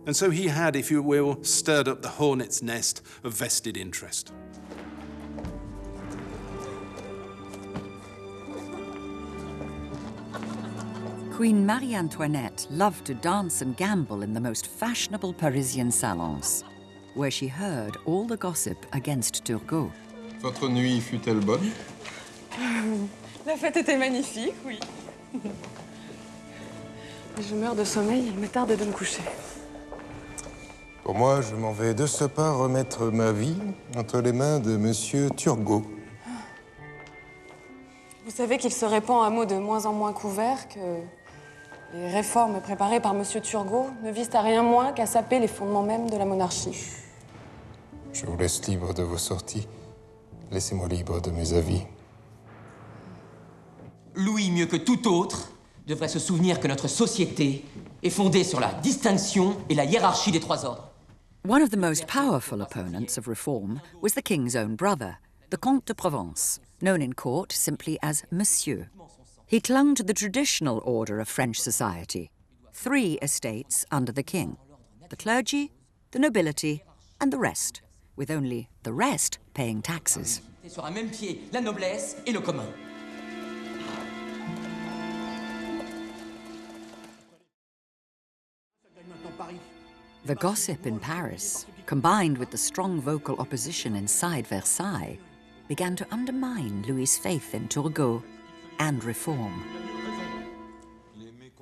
And so he had, if you will, stirred up the hornet's nest of vested interest. Queen Marie-Antoinette loved to dance and gamble in the most fashionable Parisian salons, where she heard all the gossip against Turgot. Votre nuit fut-elle bonne? La fête était magnifique, oui. Je meurs de sommeil, il me tarde de me coucher. Pour moi, je m'en vais de ce pas remettre ma vie entre les mains de Monsieur Turgot. Vous savez qu'il se répand un mot de moins en moins couvert que les réformes préparées par Monsieur Turgot ne visent à rien moins qu'à saper les fondements mêmes de la monarchie. Je vous laisse libre de vos sorties. Laissez-moi libre de mes avis. Louis, mieux que tout autre, devrait se souvenir que notre société est fondée sur la distinction et la hiérarchie des trois ordres. One of the most powerful opponents of reform was the king's own brother, the Comte de Provence, known in court simply as Monsieur. He clung to the traditional order of French society, 3 estates under the king, the clergy, the nobility, and the rest, with only the rest paying taxes. Sur un même pied, la noblesse et le commun. The gossip in Paris, combined with the strong vocal opposition inside Versailles, began to undermine Louis's faith in Turgot and reform.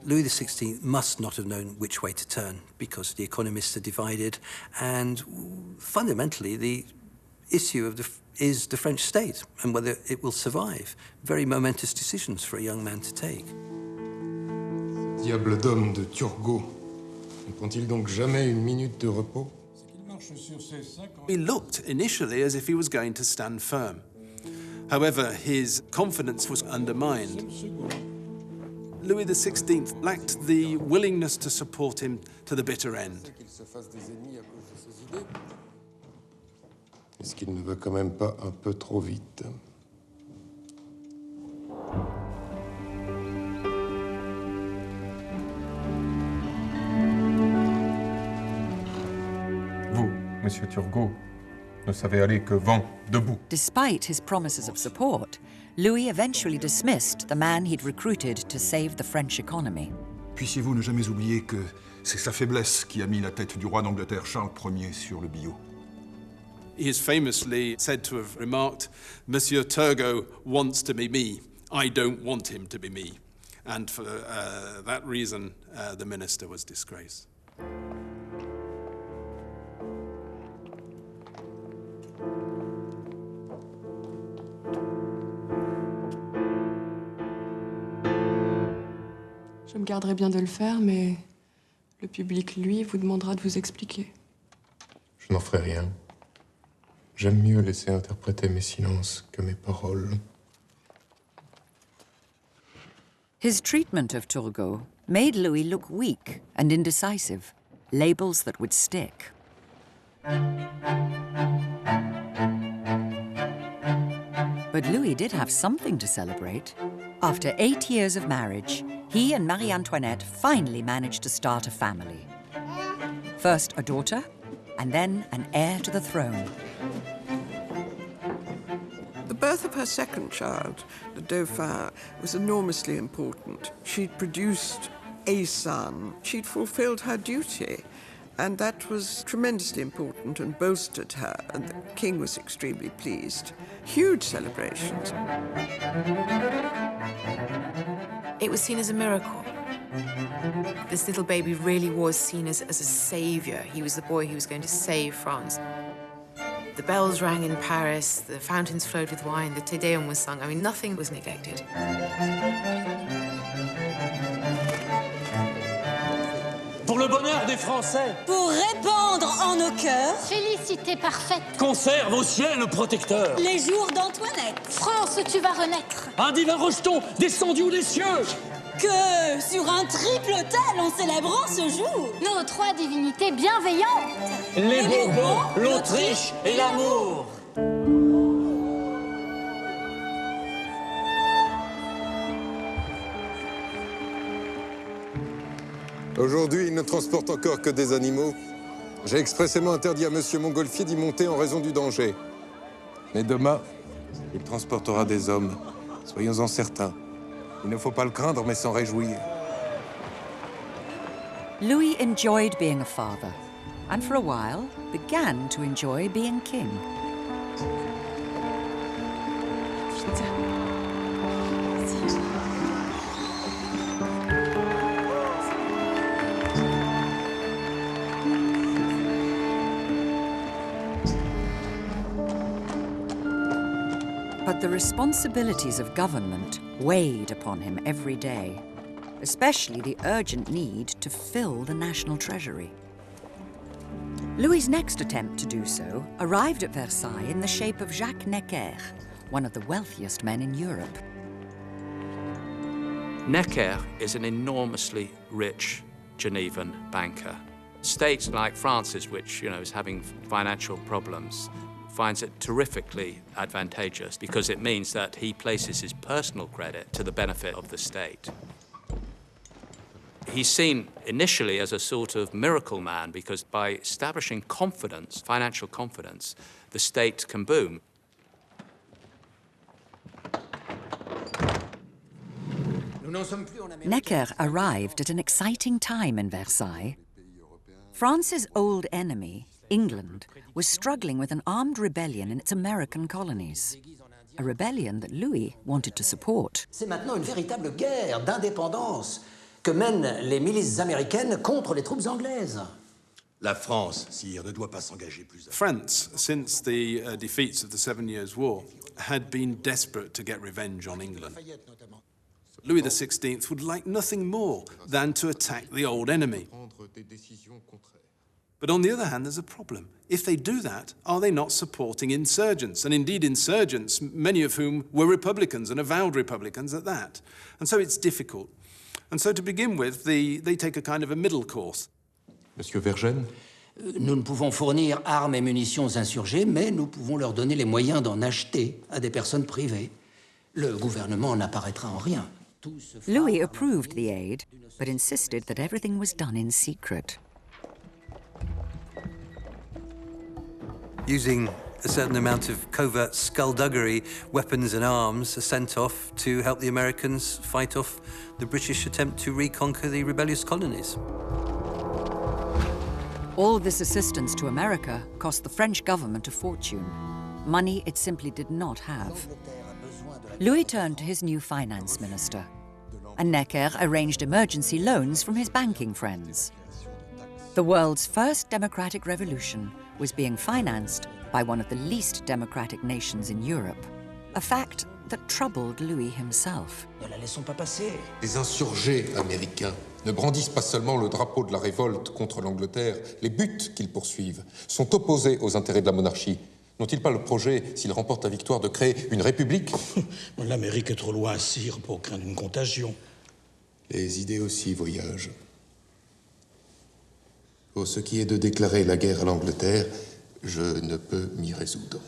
Louis XVI must not have known which way to turn because the economists are divided, and fundamentally the issue is the French state and whether it will survive. Very momentous decisions for a young man to take. Diable d'homme de Turgot, ne prend-il donc jamais une minute de repos? He looked initially as if he was going to stand firm. However, his confidence was undermined. Louis XVI lacked the willingness to support him to the bitter end. Est-ce qu'il ne va quand même pas un peu trop vite? Vous, Monsieur Turgot, ne savez aller que vent debout. Despite his promises of support, Louis eventually dismissed the man he'd recruited to save the French economy. Puissiez-vous ne jamais oublier que c'est sa faiblesse qui a mis la tête du roi d'Angleterre Charles Ier sur le billot. He is famously said to have remarked, Monsieur Turgot wants to be me. I don't want him to be me. And for that reason, the minister was disgraced. Je me garderai bien de le faire, mais le public, lui, vous demandera de vous expliquer. Je n'en ferai rien. J'aime mieux laisser interpréter mes silences que mes paroles. His treatment of Turgot made Louis look weak and indecisive, labels that would stick. But Louis did have something to celebrate. After 8 years of marriage, he and Marie Antoinette finally managed to start a family. First a daughter, and then an heir to the throne. The birth of her second child, the Dauphin, was enormously important. She'd produced a son. She'd fulfilled her duty, and that was tremendously important and bolstered her, and the king was extremely pleased. Huge celebrations. It was seen as a miracle. This little baby really was seen as a savior. He was the boy who was going to save France. The bells rang in Paris, the fountains flowed with wine, the Te Deum was sung. I mean, nothing was neglected. Pour le bonheur des Français. Pour répandre en nos cœurs. Félicité parfaite. Conserve au ciel protecteur. Les jours d'Antoinette. France, tu vas renaître. Un divin rejeton descendu des cieux. Que sur un triple autel on célèbre ce jour. Nos trois divinités bienveillantes. Les Bourbons, l'Autriche et l'amour. Aujourd'hui, il ne transporte encore que des animaux. J'ai expressément interdit à Monsieur Montgolfier d'y monter en raison du danger. Mais demain, il transportera des hommes. Soyons-en certains. Il ne faut pas le craindre, mais s'en réjouir. Louis enjoyed being a father, and for a while began to enjoy being king. But the responsibilities of government weighed upon him every day, especially the urgent need to fill the national treasury. Louis's next attempt to do so arrived at Versailles in the shape of Jacques Necker, one of the wealthiest men in Europe. Necker is an enormously rich Genevan banker. States like France's, which is having financial problems, finds it terrifically advantageous because it means that he places his personal credit to the benefit of the state. He's seen initially as a sort of miracle man because by establishing confidence, financial confidence, the state can boom. Necker arrived at an exciting time in Versailles. France's old enemy, England, was struggling with an armed rebellion in its American colonies. A rebellion that Louis wanted to support. C'est maintenant une véritable guerre d'indépendance que mènent les milices américaines contre les troupes anglaises. La France, sire, ne doit pas s'engager plus. France, since the defeats of the 7 Years' War, had been desperate to get revenge on England. Louis XVI would like nothing more than to attack the old enemy. But on the other hand, there's a problem. If they do that, are they not supporting insurgents? And indeed insurgents, many of whom were Republicans and avowed Republicans at that. And so it's difficult. And so to begin with, they take a kind of a middle course. Monsieur Vergennes? Nous ne pouvons fournir armes et munitions aux insurgés, mais nous pouvons leur donner les moyens d'en acheter à des personnes privées. Le gouvernement n'apparaîtra en rien. Louis approved the aid, but insisted that everything was done in secret. Using a certain amount of covert skullduggery, weapons and arms are sent off to help the Americans fight off the British attempt to reconquer the rebellious colonies. All this assistance to America cost the French government a fortune, money it simply did not have. Louis turned to his new finance minister, and Necker arranged emergency loans from his banking friends. The world's first democratic revolution was being financed by one of the least democratic nations in Europe, a fact that troubled Louis himself. Ne la laissons pas passer. Les insurgés américains ne brandissent pas seulement le drapeau de la révolte contre l'Angleterre, les buts qu'ils poursuivent sont opposés aux intérêts de la monarchie. N'ont-ils pas le projet, s'ils remportent la victoire, de créer une république? L'Amérique est trop loin, sire, pour craindre une contagion. Les idées aussi voyagent. Pour ce qui est de déclarer la guerre à l'Angleterre, je ne peux m'y résoudre.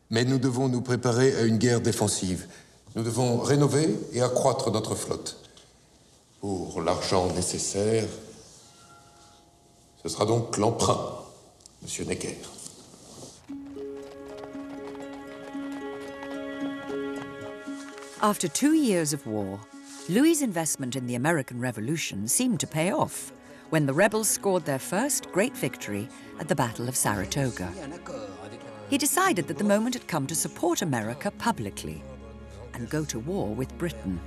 Mais nous devons nous préparer à une guerre défensive. Nous devons rénover et accroître notre flotte. Pour l'argent nécessaire, ce sera donc l'emprunt, Monsieur Necker. After 2 years of war, Louis's investment in the American Revolution seemed to pay off when the rebels scored their first great victory at the Battle of Saratoga. He decided that the moment had come to support America publicly and go to war with Britain.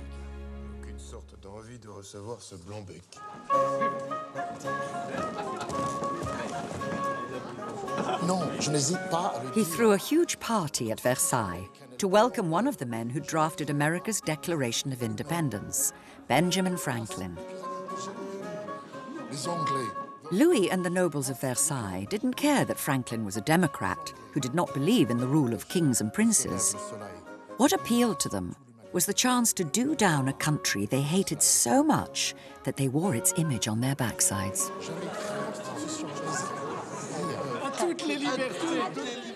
Aucune sorte d'envie de recevoir ce blanc-bec. Non, je n'hésite pas. He threw a huge party at Versailles to welcome one of the men who drafted America's Declaration of Independence, Benjamin Franklin. Les Anglais. Louis and the nobles of Versailles didn't care that Franklin was a Democrat who did not believe in the rule of kings and princes. What appealed to them was the chance to do down a country they hated so much that they wore its image on their backsides.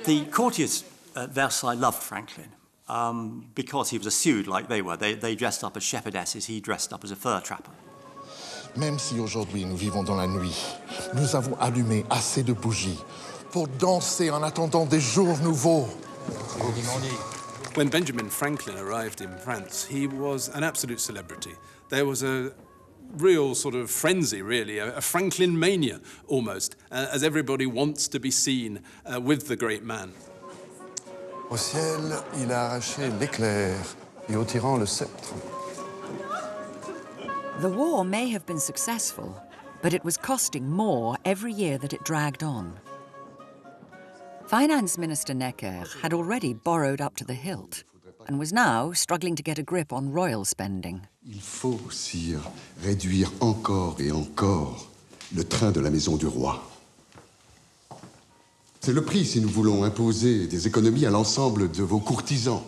The courtiers at Versailles loved Franklin because he was a Sude like they were. They dressed up as shepherdesses, he dressed up as a fur trapper. Même si aujourd'hui nous vivons dans la nuit, nous avons allumé assez de bougies pour danser en attendant des jours nouveaux. When Benjamin Franklin arrived in France, he was an absolute celebrity. There was a real sort of frenzy, really, a Franklin mania almost, as everybody wants to be seen with the great man. Au ciel, il a arraché l'éclair et au tyran le sceptre. The war may have been successful, but it was costing more every year that it dragged on. Finance Minister Necker had already borrowed up to the hilt and was now struggling to get a grip on royal spending. Il faut, sire, réduire encore et encore le train de la maison du roi. C'est le prix si nous voulons imposer des économies à l'ensemble de vos courtisans.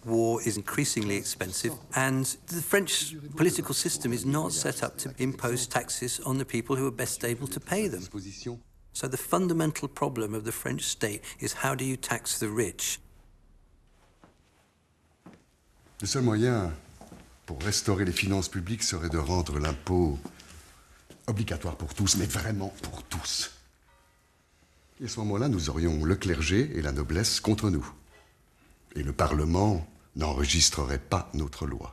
War is increasingly expensive, and the French political system is not set up to impose taxes on the people who are best able to pay them. So the fundamental problem of the French state is how do you tax the rich? Le seul moyen pour restaurer les finances publiques serait de rendre l'impôt obligatoire pour tous, mais vraiment pour tous. Et à ce moment-là, nous aurions le clergé et la noblesse contre nous. Et le Parlement n'enregistrerait pas notre loi.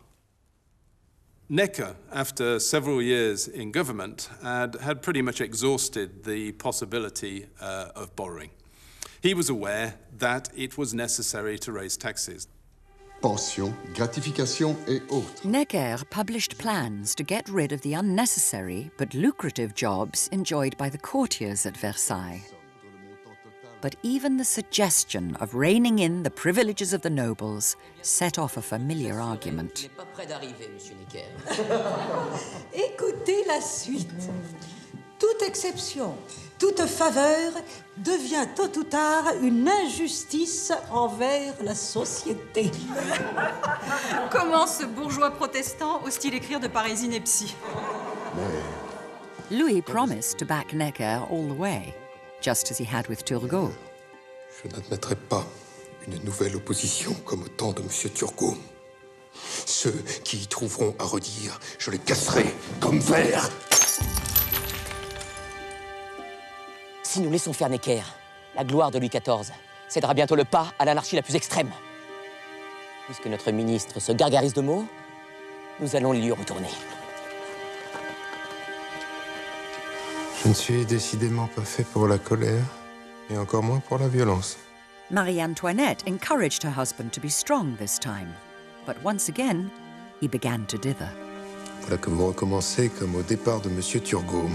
Necker, after several years in government, had pretty much exhausted the possibility of borrowing. He was aware that it was necessary to raise taxes. Pension, gratification et autres. Necker published plans to get rid of the unnecessary but lucrative jobs enjoyed by the courtiers at Versailles. But even the suggestion of reining in the privileges of the nobles set off a familiar argument. Écoutez la suite. Toute exception, toute faveur devient tôt ou tard une injustice envers la société. Comment ce bourgeois protestant ose-t-il écrire de pareilles inepties? Louis promised to back Necker all the way, just as he had with Turgot. Je n'admettrai pas une nouvelle opposition comme au temps de M. Turgot. Ceux qui y trouveront à redire, je les casserai comme verre. Si nous laissons faire Necker, la gloire de Louis XIV cédera bientôt le pas à l'anarchie la plus extrême. Puisque notre ministre se gargarise de mots, nous allons les lui retourner. Je ne suis décidément pas fait pour la colère, et encore moins pour la violence. Marie-Antoinette encouraged her husband to be strong this time. But once again, he began to dither. Voilà que vous recommencez comme au départ de M. Turgot.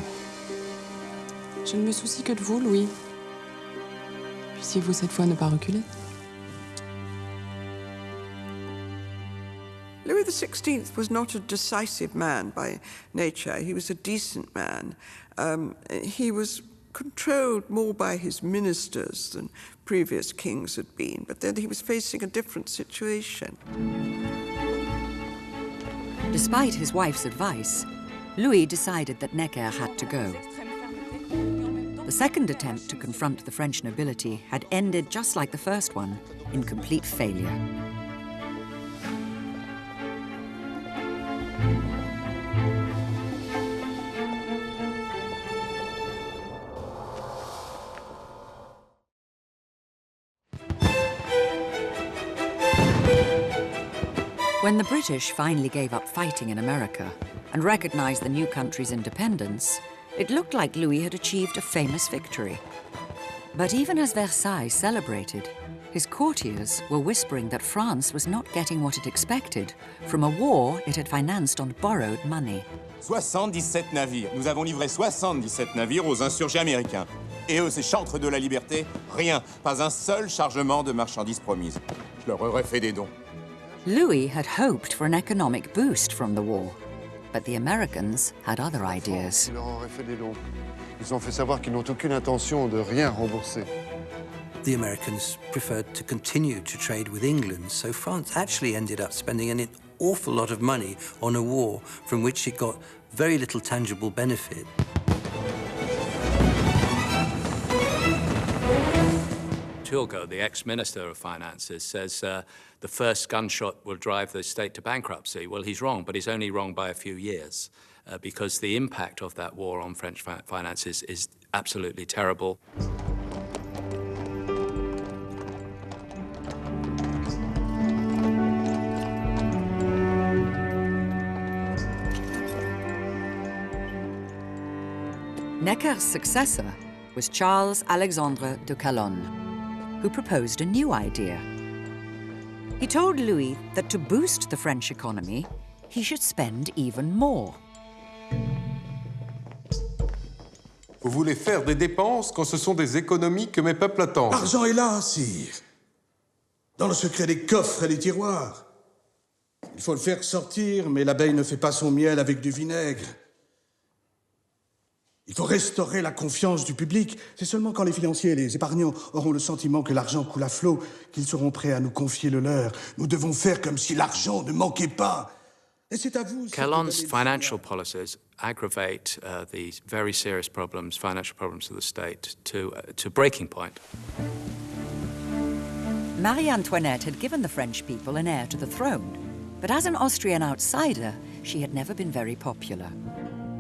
Je ne me soucie que de vous, Louis. Puissiez-vous cette fois ne pas reculer. Louis XVI was not a decisive man by nature. He was a decent man. He was controlled more by his ministers than previous kings had been, but then he was facing a different situation. Despite his wife's advice, Louis decided that Necker had to go. The second attempt to confront the French nobility had ended just like the first one, in complete failure. When the British finally gave up fighting in America and recognized the new country's independence, it looked like Louis had achieved a famous victory. But even as Versailles celebrated, his courtiers were whispering that France was not getting what it expected from a war it had financed on borrowed money. 77 navires. Nous avons livré 77 navires aux insurgés américains. Et eux, ces chantres de la liberté, rien. Pas un seul chargement de marchandises promises. Je leur aurais fait des dons. Louis had hoped for an economic boost from the war, but the Americans had other ideas. Ils leur auraient fait des dons. Ils ont fait savoir qu'ils n'ont aucune intention de rien rembourser. The Americans preferred to continue to trade with England, so France actually ended up spending an awful lot of money on a war from which it got very little tangible benefit. Turgot, the ex-minister of finances, says the first gunshot will drive the state to bankruptcy. Well, he's wrong, but he's only wrong by a few years because the impact of that war on French finances is absolutely terrible. Necker's successor was Charles Alexandre de Calonne, who proposed a new idea. He told Louis that to boost the French economy, he should spend even more. Vous voulez faire des dépenses quand ce sont des économies que mes peuples attendent. L'argent est là, sire. Dans le secret des coffres et des tiroirs. Il faut le faire sortir, mais l'abeille ne fait pas son miel avec du vinaigre. Il faut restaurer la confiance du public. C'est seulement quand les financiers et les épargnants auront le sentiment que l'argent coule à flot qu'ils seront prêts à nous confier le leur. Nous devons faire comme si l'argent ne manquait pas. Et c'est à vous... Calonne's financial policies aggravate the very serious problems, financial problems of the state, to breaking point. Marie-Antoinette had given the French people an heir to the throne, but as an Austrian outsider, she had never been very popular.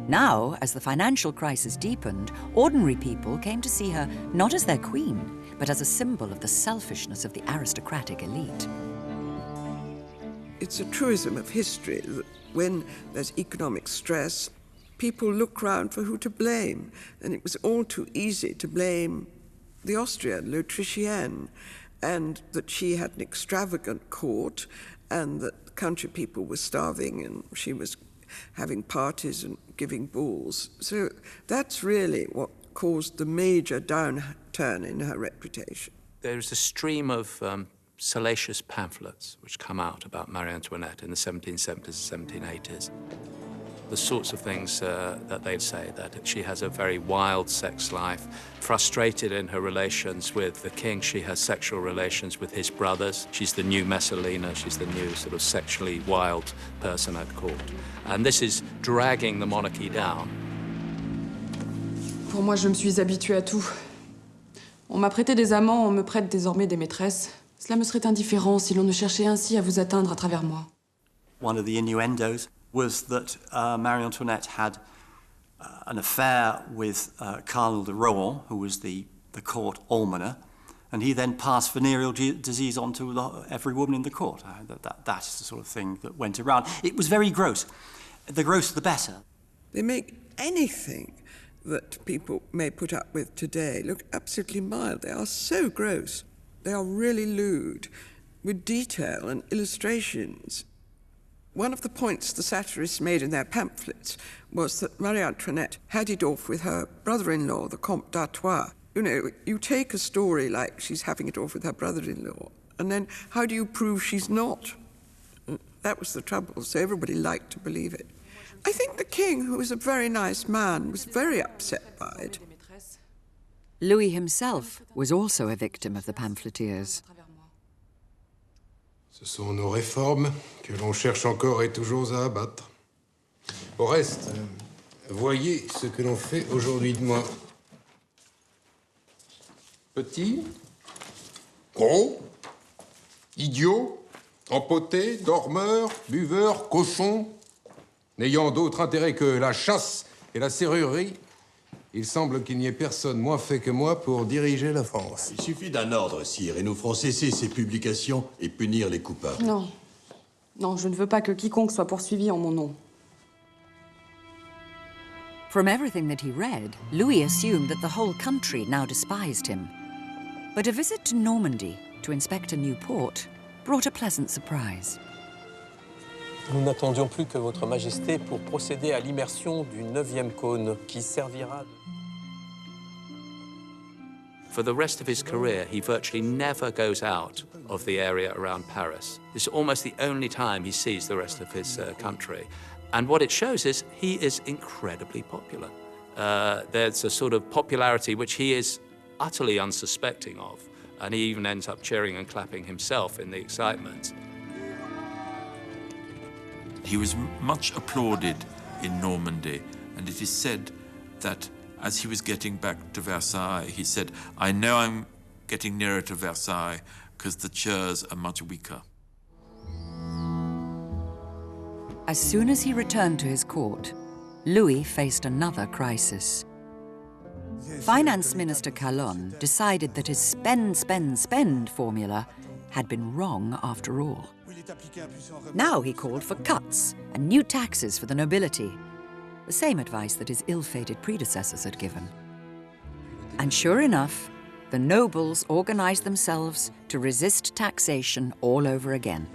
Now, as the financial crisis deepened, ordinary people came to see her not as their queen, but as a symbol of the selfishness of the aristocratic elite. It's a truism of history that when there's economic stress, people look round for who to blame. And it was all too easy to blame the Austrian, l'Autrichienne, and that she had an extravagant court and that the country people were starving and she was having parties and giving balls. So that's really what caused the major downturn in her reputation. There's a stream of salacious pamphlets which come out about Marie Antoinette in the 1770s and 1780s. The sorts of things that they'd say, that she has a very wild sex life, frustrated in her relations with the king. She has sexual relations with his brothers. She's the new Messalina. She's the new sort of sexually wild person at court. And this is dragging the monarchy down. Pour moi, je me suis habituée à tout. On m'a prêté des amants, on me prête désormais des maîtresses. Cela me serait indifférent si l'on ne cherchait ainsi à vous atteindre à travers moi. One of the innuendos was that Marie Antoinette had an affair with Cardinal de Rohan, who was the court almoner, and he then passed venereal disease on to every woman in the court. That is the sort of thing that went around. It was very gross. The grosser the better. They make anything that people may put up with today look absolutely mild. They are so gross. They are really lewd, with detail and illustrations. One of the points the satirists made in their pamphlets was that Marie Antoinette had it off with her brother-in-law, the Comte d'Artois. You know, you take a story like she's having it off with her brother-in-law, and then how do you prove she's not? That was the trouble, so everybody liked to believe it. I think the king, who was a very nice man, was very upset by it. Louis himself was also a victim of the pamphleteers. Ce sont nos réformes que l'on cherche encore et toujours à abattre. Au reste, voyez ce que l'on fait aujourd'hui de moi. Petit, gros, idiot, empoté, dormeur, buveur, cochon, n'ayant d'autre intérêt que la chasse et la serrurerie, il semble qu'il n'y ait personne moins fait que moi pour diriger la France. Il suffit d'un ordre, sire, et nous ferons cesser ces publications et punir les coupables. Non. Non, je ne veux pas que quiconque soit poursuivi en mon nom. From everything that he read, Louis assumed that the whole country now despised him. But a visit to Normandy to inspect a new port brought a pleasant surprise. Nous n'attendions plus que votre majesté pour procéder à l'immersion du 9e cône qui servira de... For the rest of his career, he virtually never goes out of the area around Paris. It's almost the only time he sees the rest of his country. And what it shows is he is incredibly popular. There's a sort of popularity which he is utterly unsuspecting of. And he even ends up cheering and clapping himself in the excitement. He was much applauded in Normandy, and it is said that as he was getting back to Versailles, he said, "I know I'm getting nearer to Versailles because the chairs are much weaker." As soon as he returned to his court, Louis faced another crisis. Finance Minister Calonne decided that his spend, spend, spend formula had been wrong after all. Now he called for cuts and new taxes for the nobility, the same advice that his ill-fated predecessors had given. And sure enough, the nobles organized themselves to resist taxation all over again.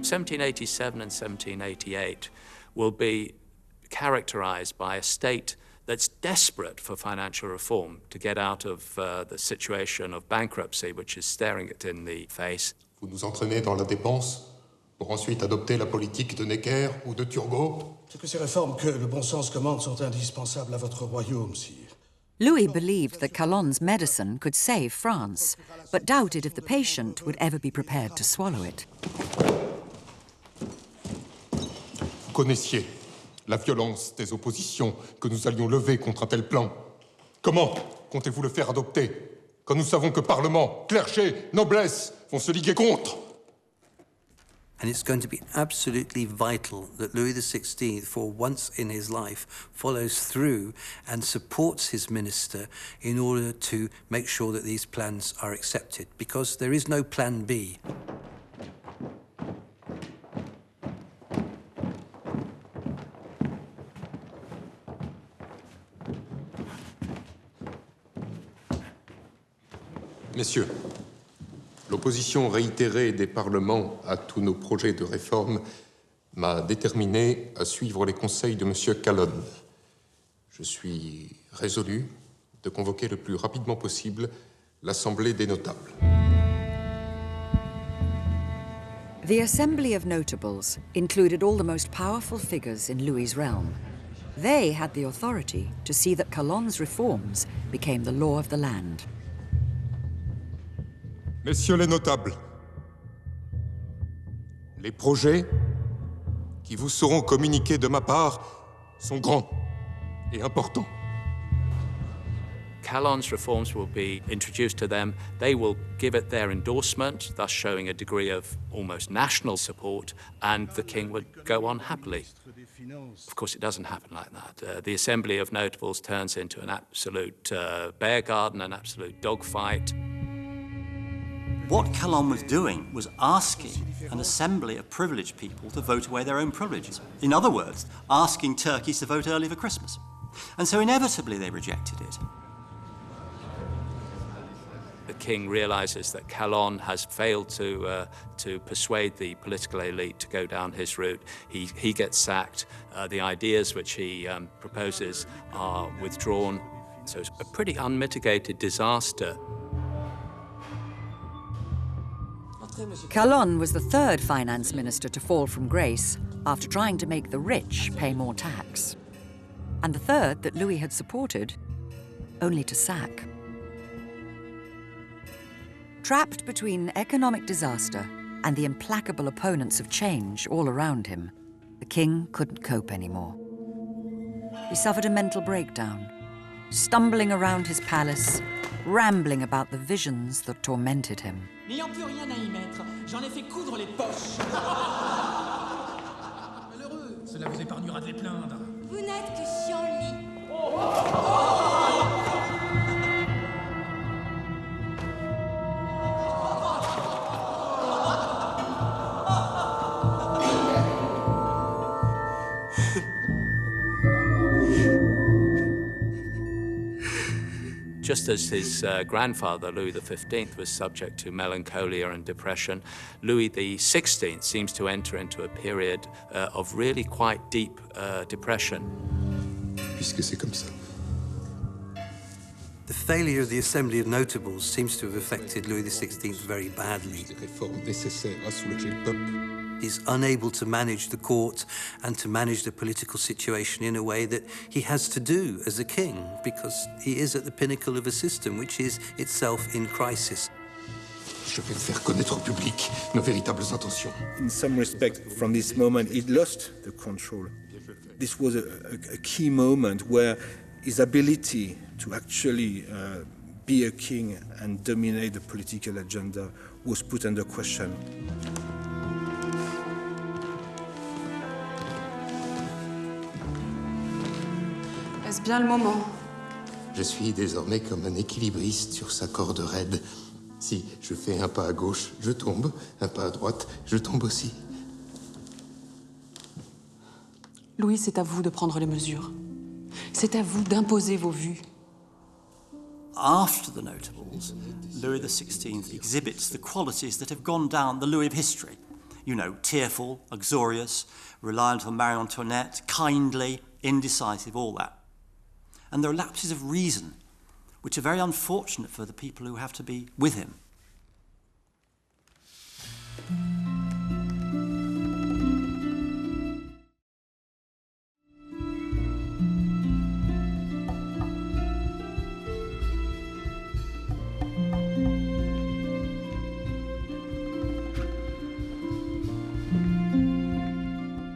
1787 and 1788 will be characterized by a state that's desperate for financial reform to get out of the situation of bankruptcy, which is staring it in the face. Vous nous entraînez dans la dépense pour ensuite adopter la politique de Necker ou de Turgot. C'est que ces réformes que le bon sens commande sont indispensables à votre royaume, sire. Louis believed that Calonne's medicine could save France, but doubted if the patient would ever be prepared to swallow it. Vous connaissiez la violence des oppositions que nous allions lever contre un tel plan. Comment comptez-vous le faire adopter, quand nous savons que Parlement, clergé, noblesse vont se liguer contre? And it's going to be absolutely vital that Louis XVI, for once in his life, follows through and supports his minister in order to make sure that these plans are accepted, because there is no plan B. Messieurs, l'opposition réitérée des parlements à tous nos projets de réforme m'a déterminé à suivre les conseils de M. Calonne. Je suis résolu de convoquer le plus rapidement possible l'Assemblée des notables. The Assembly of Notables included all the most powerful figures in Louis's realm. They had the authority to see that Calonne's reforms became the law of the land. Messieurs les notables, les projets qui vous seront communiqués de ma part sont grands et importants. Calonne's reforms will be introduced to them. They will give it their endorsement, thus showing a degree of almost national support, and the king would go on happily. Of course, it doesn't happen like that. The Assembly of Notables turns into an absolute bear garden, an absolute dogfight. What Calonne was doing was asking an assembly of privileged people to vote away their own privileges. In other words, asking turkeys to vote early for Christmas. And so inevitably they rejected it. The king realizes that Calonne has failed to persuade the political elite to go down his route. He gets sacked. The ideas which he proposes are withdrawn. So it's a pretty unmitigated disaster. Calonne was the third finance minister to fall from grace after trying to make the rich pay more tax. And the third that Louis had supported, only to sack. Trapped between economic disaster and the implacable opponents of change all around him, the king couldn't cope anymore. He suffered a mental breakdown, stumbling around his palace, rambling about the visions that tormented him. N'ayant plus rien à y mettre, j'en ai fait coudre les poches. Malheureux, cela vous épargnera de les plaindre. Vous n'êtes que chiant-lit. Just as his grandfather, Louis XV, was subject to melancholia and depression, Louis XVI seems to enter into a period of really quite deep depression. Puisque c'est comme ça. The failure of the Assembly of Notables seems to have affected Louis XVI very badly. Des réformes nécessaires à soulager le peuple. He's unable to manage the court and to manage the political situation in a way that he has to do as a king, because he is at the pinnacle of a system which is itself in crisis. Je vais faire connaître au public nos véritables intentions. In some respect, from this moment, he lost the control. This was a key moment where his ability to actually be a king and dominate the political agenda was put under question. Est-ce bien le moment? Je suis désormais comme un équilibriste sur sa corde raide. Si je fais un pas à gauche, je tombe. Un pas à droite, je tombe aussi. Louis, c'est à vous de prendre les mesures. C'est à vous d'imposer vos vues. After the Notables, Louis XVI exhibits the qualities that have gone down the Louis of history. You know, tearful, uxorious, reliant on Marie Antoinette, kindly, indecisive, all that. And there are lapses of reason, which are very unfortunate for the people who have to be with him.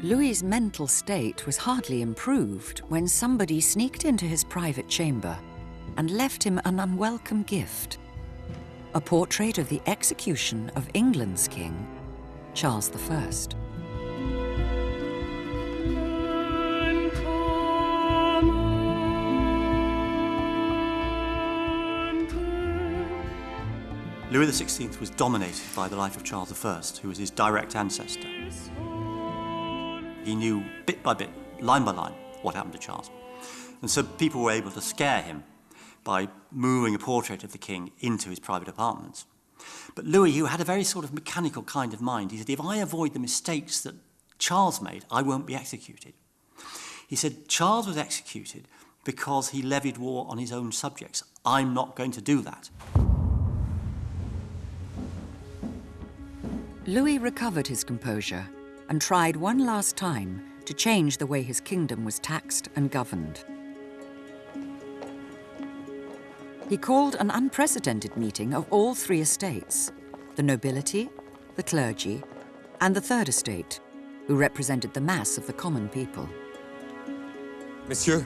Louis's mental state was hardly improved when somebody sneaked into his private chamber and left him an unwelcome gift. A portrait of the execution of England's king, Charles I. Louis XVI was dominated by the life of Charles I, who was his direct ancestor. He knew bit by bit, line by line, what happened to Charles. And so people were able to scare him by moving a portrait of the king into his private apartments. But Louis, who had a very sort of mechanical kind of mind, he said, if I avoid the mistakes that Charles made, I won't be executed. He said, Charles was executed because he levied war on his own subjects. I'm not going to do that. Louis recovered his composure and tried one last time to change the way his kingdom was taxed and governed. He called an unprecedented meeting of all three estates, the nobility, the clergy, and the third estate, who represented the mass of the common people. Messieurs,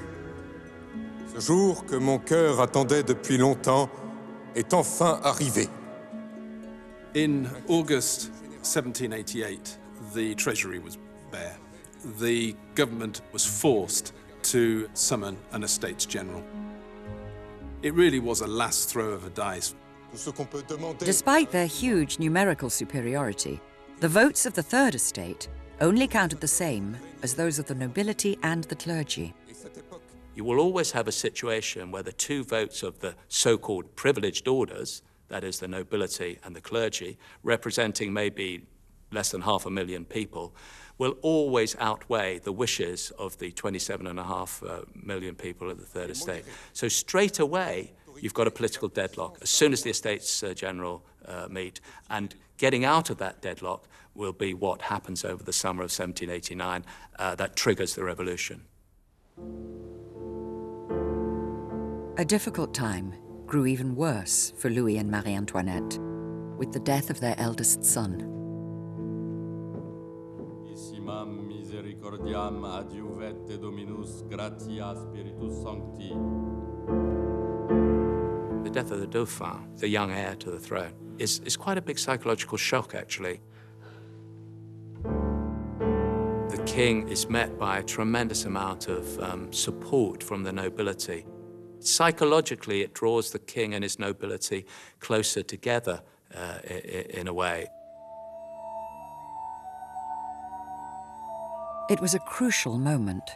ce jour que mon cœur attendait depuis longtemps est enfin arrivé. In August 1788, the Treasury was bare. The government was forced to summon an Estates General. It really was a last throw of a dice. Despite their huge numerical superiority, the votes of the Third Estate only counted the same as those of the nobility and the clergy. You will always have a situation where the two votes of the so-called privileged orders, that is the nobility and the clergy, representing maybe less than 500,000 people, will always outweigh the wishes of the 27.5 million people at the Third Estate. So straight away, you've got a political deadlock as soon as the Estates General meet, and getting out of that deadlock will be what happens over the summer of 1789 that triggers the revolution. A difficult time grew even worse for Louis and Marie Antoinette, with the death of their eldest son. Misericordiam adiuvete Dominus gratia Spiritus Sancti. The death of the Dauphin, the young heir to the throne, is quite a big psychological shock, actually. The king is met by a tremendous amount of support from the nobility. Psychologically, it draws the king and his nobility closer together in a way. It was a crucial moment.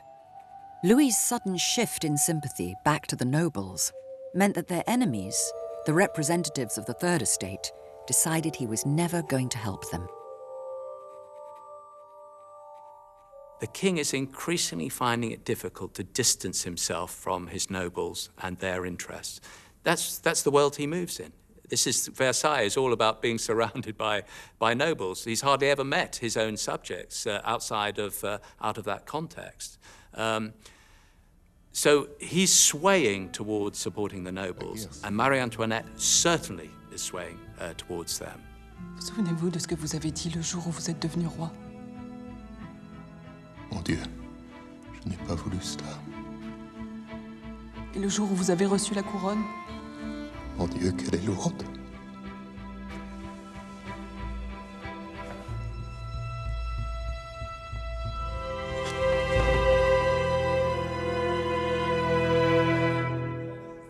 Louis's sudden shift in sympathy back to the nobles meant that their enemies, the representatives of the Third Estate, decided he was never going to help them. The king is increasingly finding it difficult to distance himself from his nobles and their interests. That's the world he moves in. Versailles is all about being surrounded by nobles. He's hardly ever met his own subjects out of that context. So he's swaying towards supporting the nobles, and Marie Antoinette certainly is swaying towards them. Souvenez-vous de ce que vous avez dit le jour où vous êtes devenu roi. Mon Dieu, je n'ai pas voulu cela. Et le jour où vous avez reçu la couronne? Mon Dieu, qu'elle est lourde.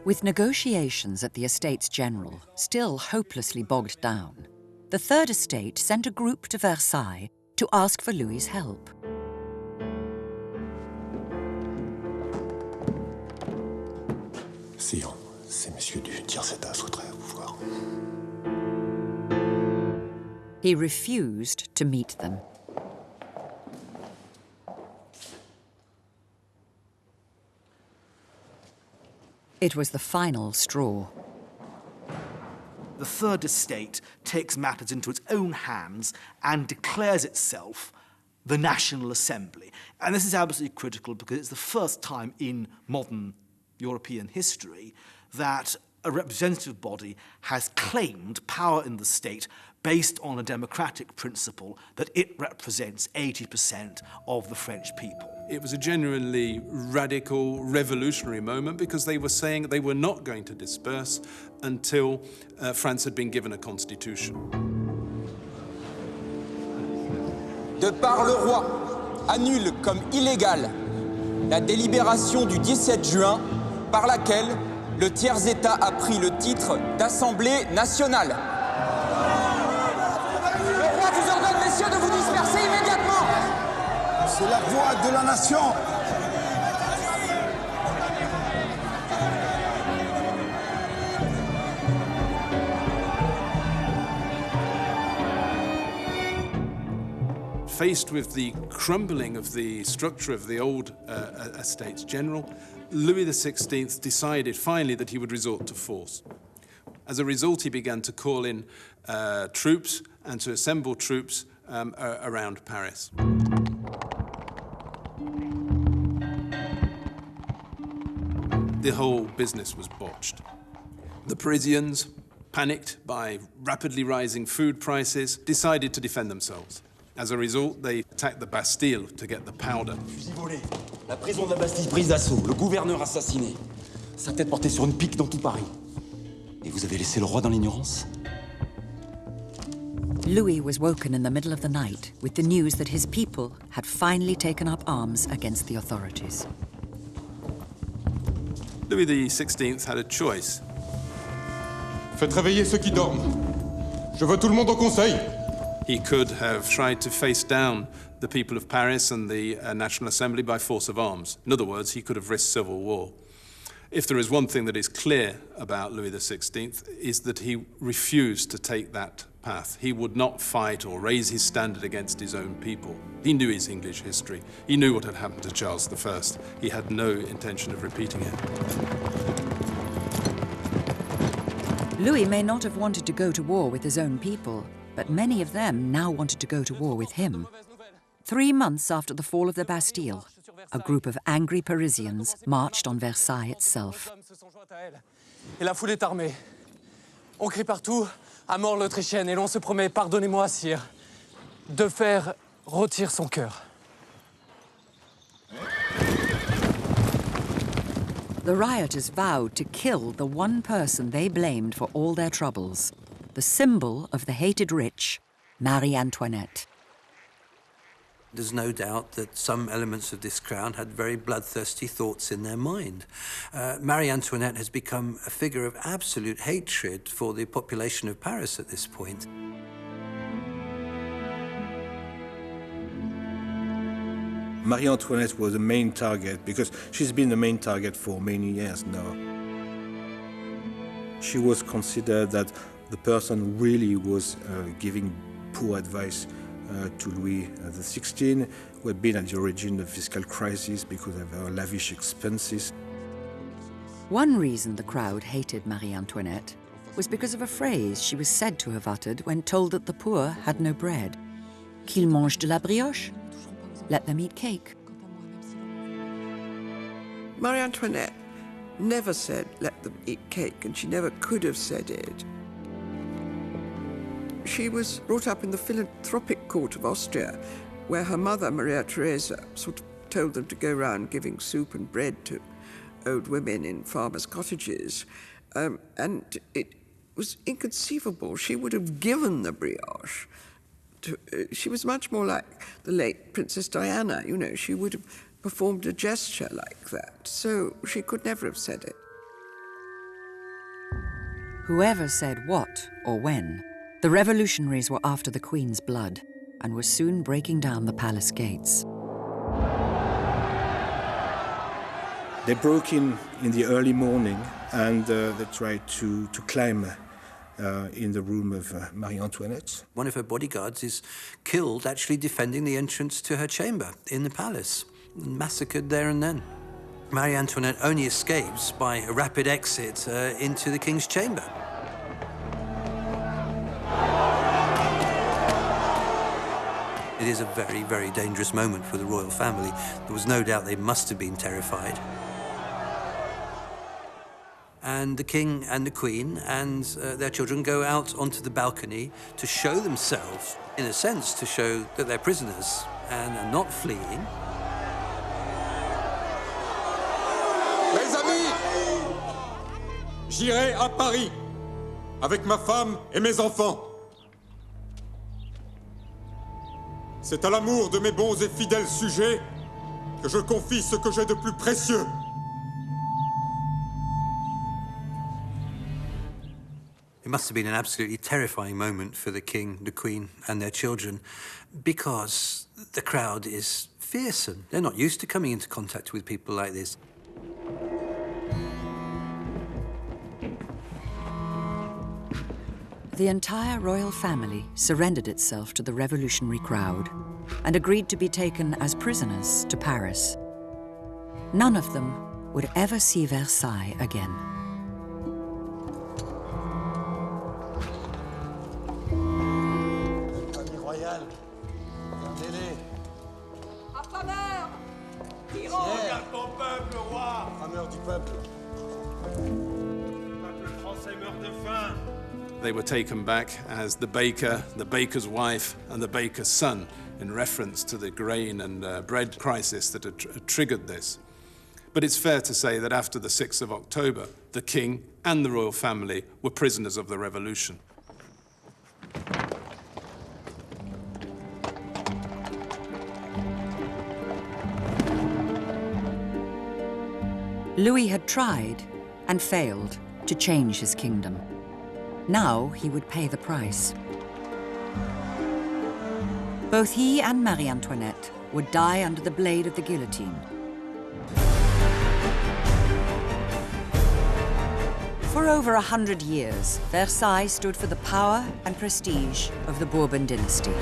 With negotiations at the Estates General still hopelessly bogged down, the Third Estate sent a group to Versailles to ask for Louis's help. Sire, ces messieurs du Tiers-État souhaiteraient vous voir. He refused to meet them. It was the final straw. The Third Estate takes matters into its own hands and declares itself the National Assembly. And this is absolutely critical because it's the first time in modern European history that a representative body has claimed power in the state based on a democratic principle that it represents 80% of the French people. It was a genuinely radical, revolutionary moment because they were saying they were not going to disperse until France had been given a constitution. de par le roi, annule comme illégale la délibération du 17 juin par laquelle le tiers-État a pris le titre d'Assemblée nationale. Le roi vous ordonne, messieurs, de vous disperser immédiatement. C'est la voix de la nation. Faced with the crumbling of the structure of the old Estates General, Louis XVI decided finally that he would resort to force. As a result, he began to call in troops and to assemble troops around Paris. The whole business was botched. The Parisians, panicked by rapidly rising food prices, decided to defend themselves. As a result, they attacked the Bastille to get the powder. Fusil volé, la prison de la Bastille prise d'assaut, le gouverneur assassiné, sa tête portée sur une pique dans tout Paris. Et vous avez laissé le roi dans l'ignorance? Louis was woken in the middle of the night with the news that his people had finally taken up arms against the authorities. Louis XVI had a choice. Faites réveiller ceux qui dorment. Je veux tout le monde au conseil. He could have tried to face down the people of Paris and the National Assembly by force of arms. In other words, he could have risked civil war. If there is one thing that is clear about Louis XVI, is that he refused to take that path. He would not fight or raise his standard against his own people. He knew his English history. He knew what had happened to Charles I. He had no intention of repeating it. Louis may not have wanted to go to war with his own people, but many of them now wanted to go to war with him. 3 months after the fall of the Bastille, a group of angry Parisians marched on Versailles itself. Et la foule est armée. On crie partout à mort l'Autrichienne et l'on se promet, pardonnez-moi, sire, de faire rôtir son cœur. The rioters vowed to kill the one person they blamed for all their troubles, the symbol of the hated rich, Marie Antoinette. There's no doubt that some elements of this crown had very bloodthirsty thoughts in their mind. Marie Antoinette has become a figure of absolute hatred for the population of Paris at this point. Marie Antoinette was the main target because she's been the main target for many years now. She was considered that the person really was giving poor advice to Louis XVI, who had been at the origin of fiscal crisis because of her lavish expenses. One reason the crowd hated Marie Antoinette was because of a phrase she was said to have uttered when told that the poor had no bread. Qu'ils mangent de la brioche? Let them eat cake. Marie Antoinette never said, let them eat cake, and she never could have said it. She was brought up in the philanthropic court of Austria, where her mother, Maria Theresa, sort of told them to go around giving soup and bread to old women in farmers' cottages. And it was inconceivable. She would have given the brioche. She was much more like the late Princess Diana, you know. She would have performed a gesture like that. So she could never have said it. Whoever said what or when, the revolutionaries were after the Queen's blood and were soon breaking down the palace gates. They broke in the early morning and they tried to climb in the room of Marie Antoinette. One of her bodyguards is killed actually defending the entrance to her chamber in the palace, massacred there and then. Marie Antoinette only escapes by a rapid exit into the king's chamber. It is a very, very dangerous moment for the royal family. There was no doubt they must have been terrified. And the king and the queen and their children go out onto the balcony to show themselves, in a sense, to show that they're prisoners and are not fleeing. Mes amis, j'irai à Paris avec ma femme et mes enfants. C'est à l'amour de mes bons et fidèles sujets que je confie ce que j'ai de plus précieux. It must have been an absolutely terrifying moment for the king, the queen, and their children, because the crowd is fearsome. They're not used to coming into contact with people like this. The entire royal family surrendered itself to the revolutionary crowd and agreed to be taken as prisoners to Paris. None of them would ever see Versailles again. Famille royale, regardez-les. Affameurs! Regarde ton peuple, roi! Affameurs du peuple. Le peuple français meurt de faim. They were taken back as the baker, the baker's wife, and the baker's son, in reference to the grain and bread crisis that had triggered this. But it's fair to say that after the 6th of October, the king and the royal family were prisoners of the revolution. Louis had tried and failed to change his kingdom. Now he would pay the price. Both he and Marie Antoinette would die under the blade of the guillotine. For over 100 years, Versailles stood for the power and prestige of the Bourbon dynasty.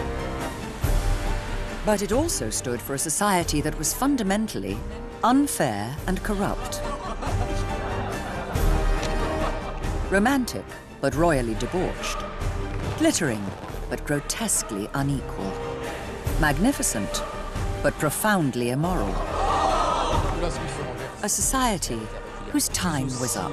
But it also stood for a society that was fundamentally unfair and corrupt. Romantic, but royally debauched. Glittering, but grotesquely unequal. Magnificent, but profoundly immoral. A society whose time was up.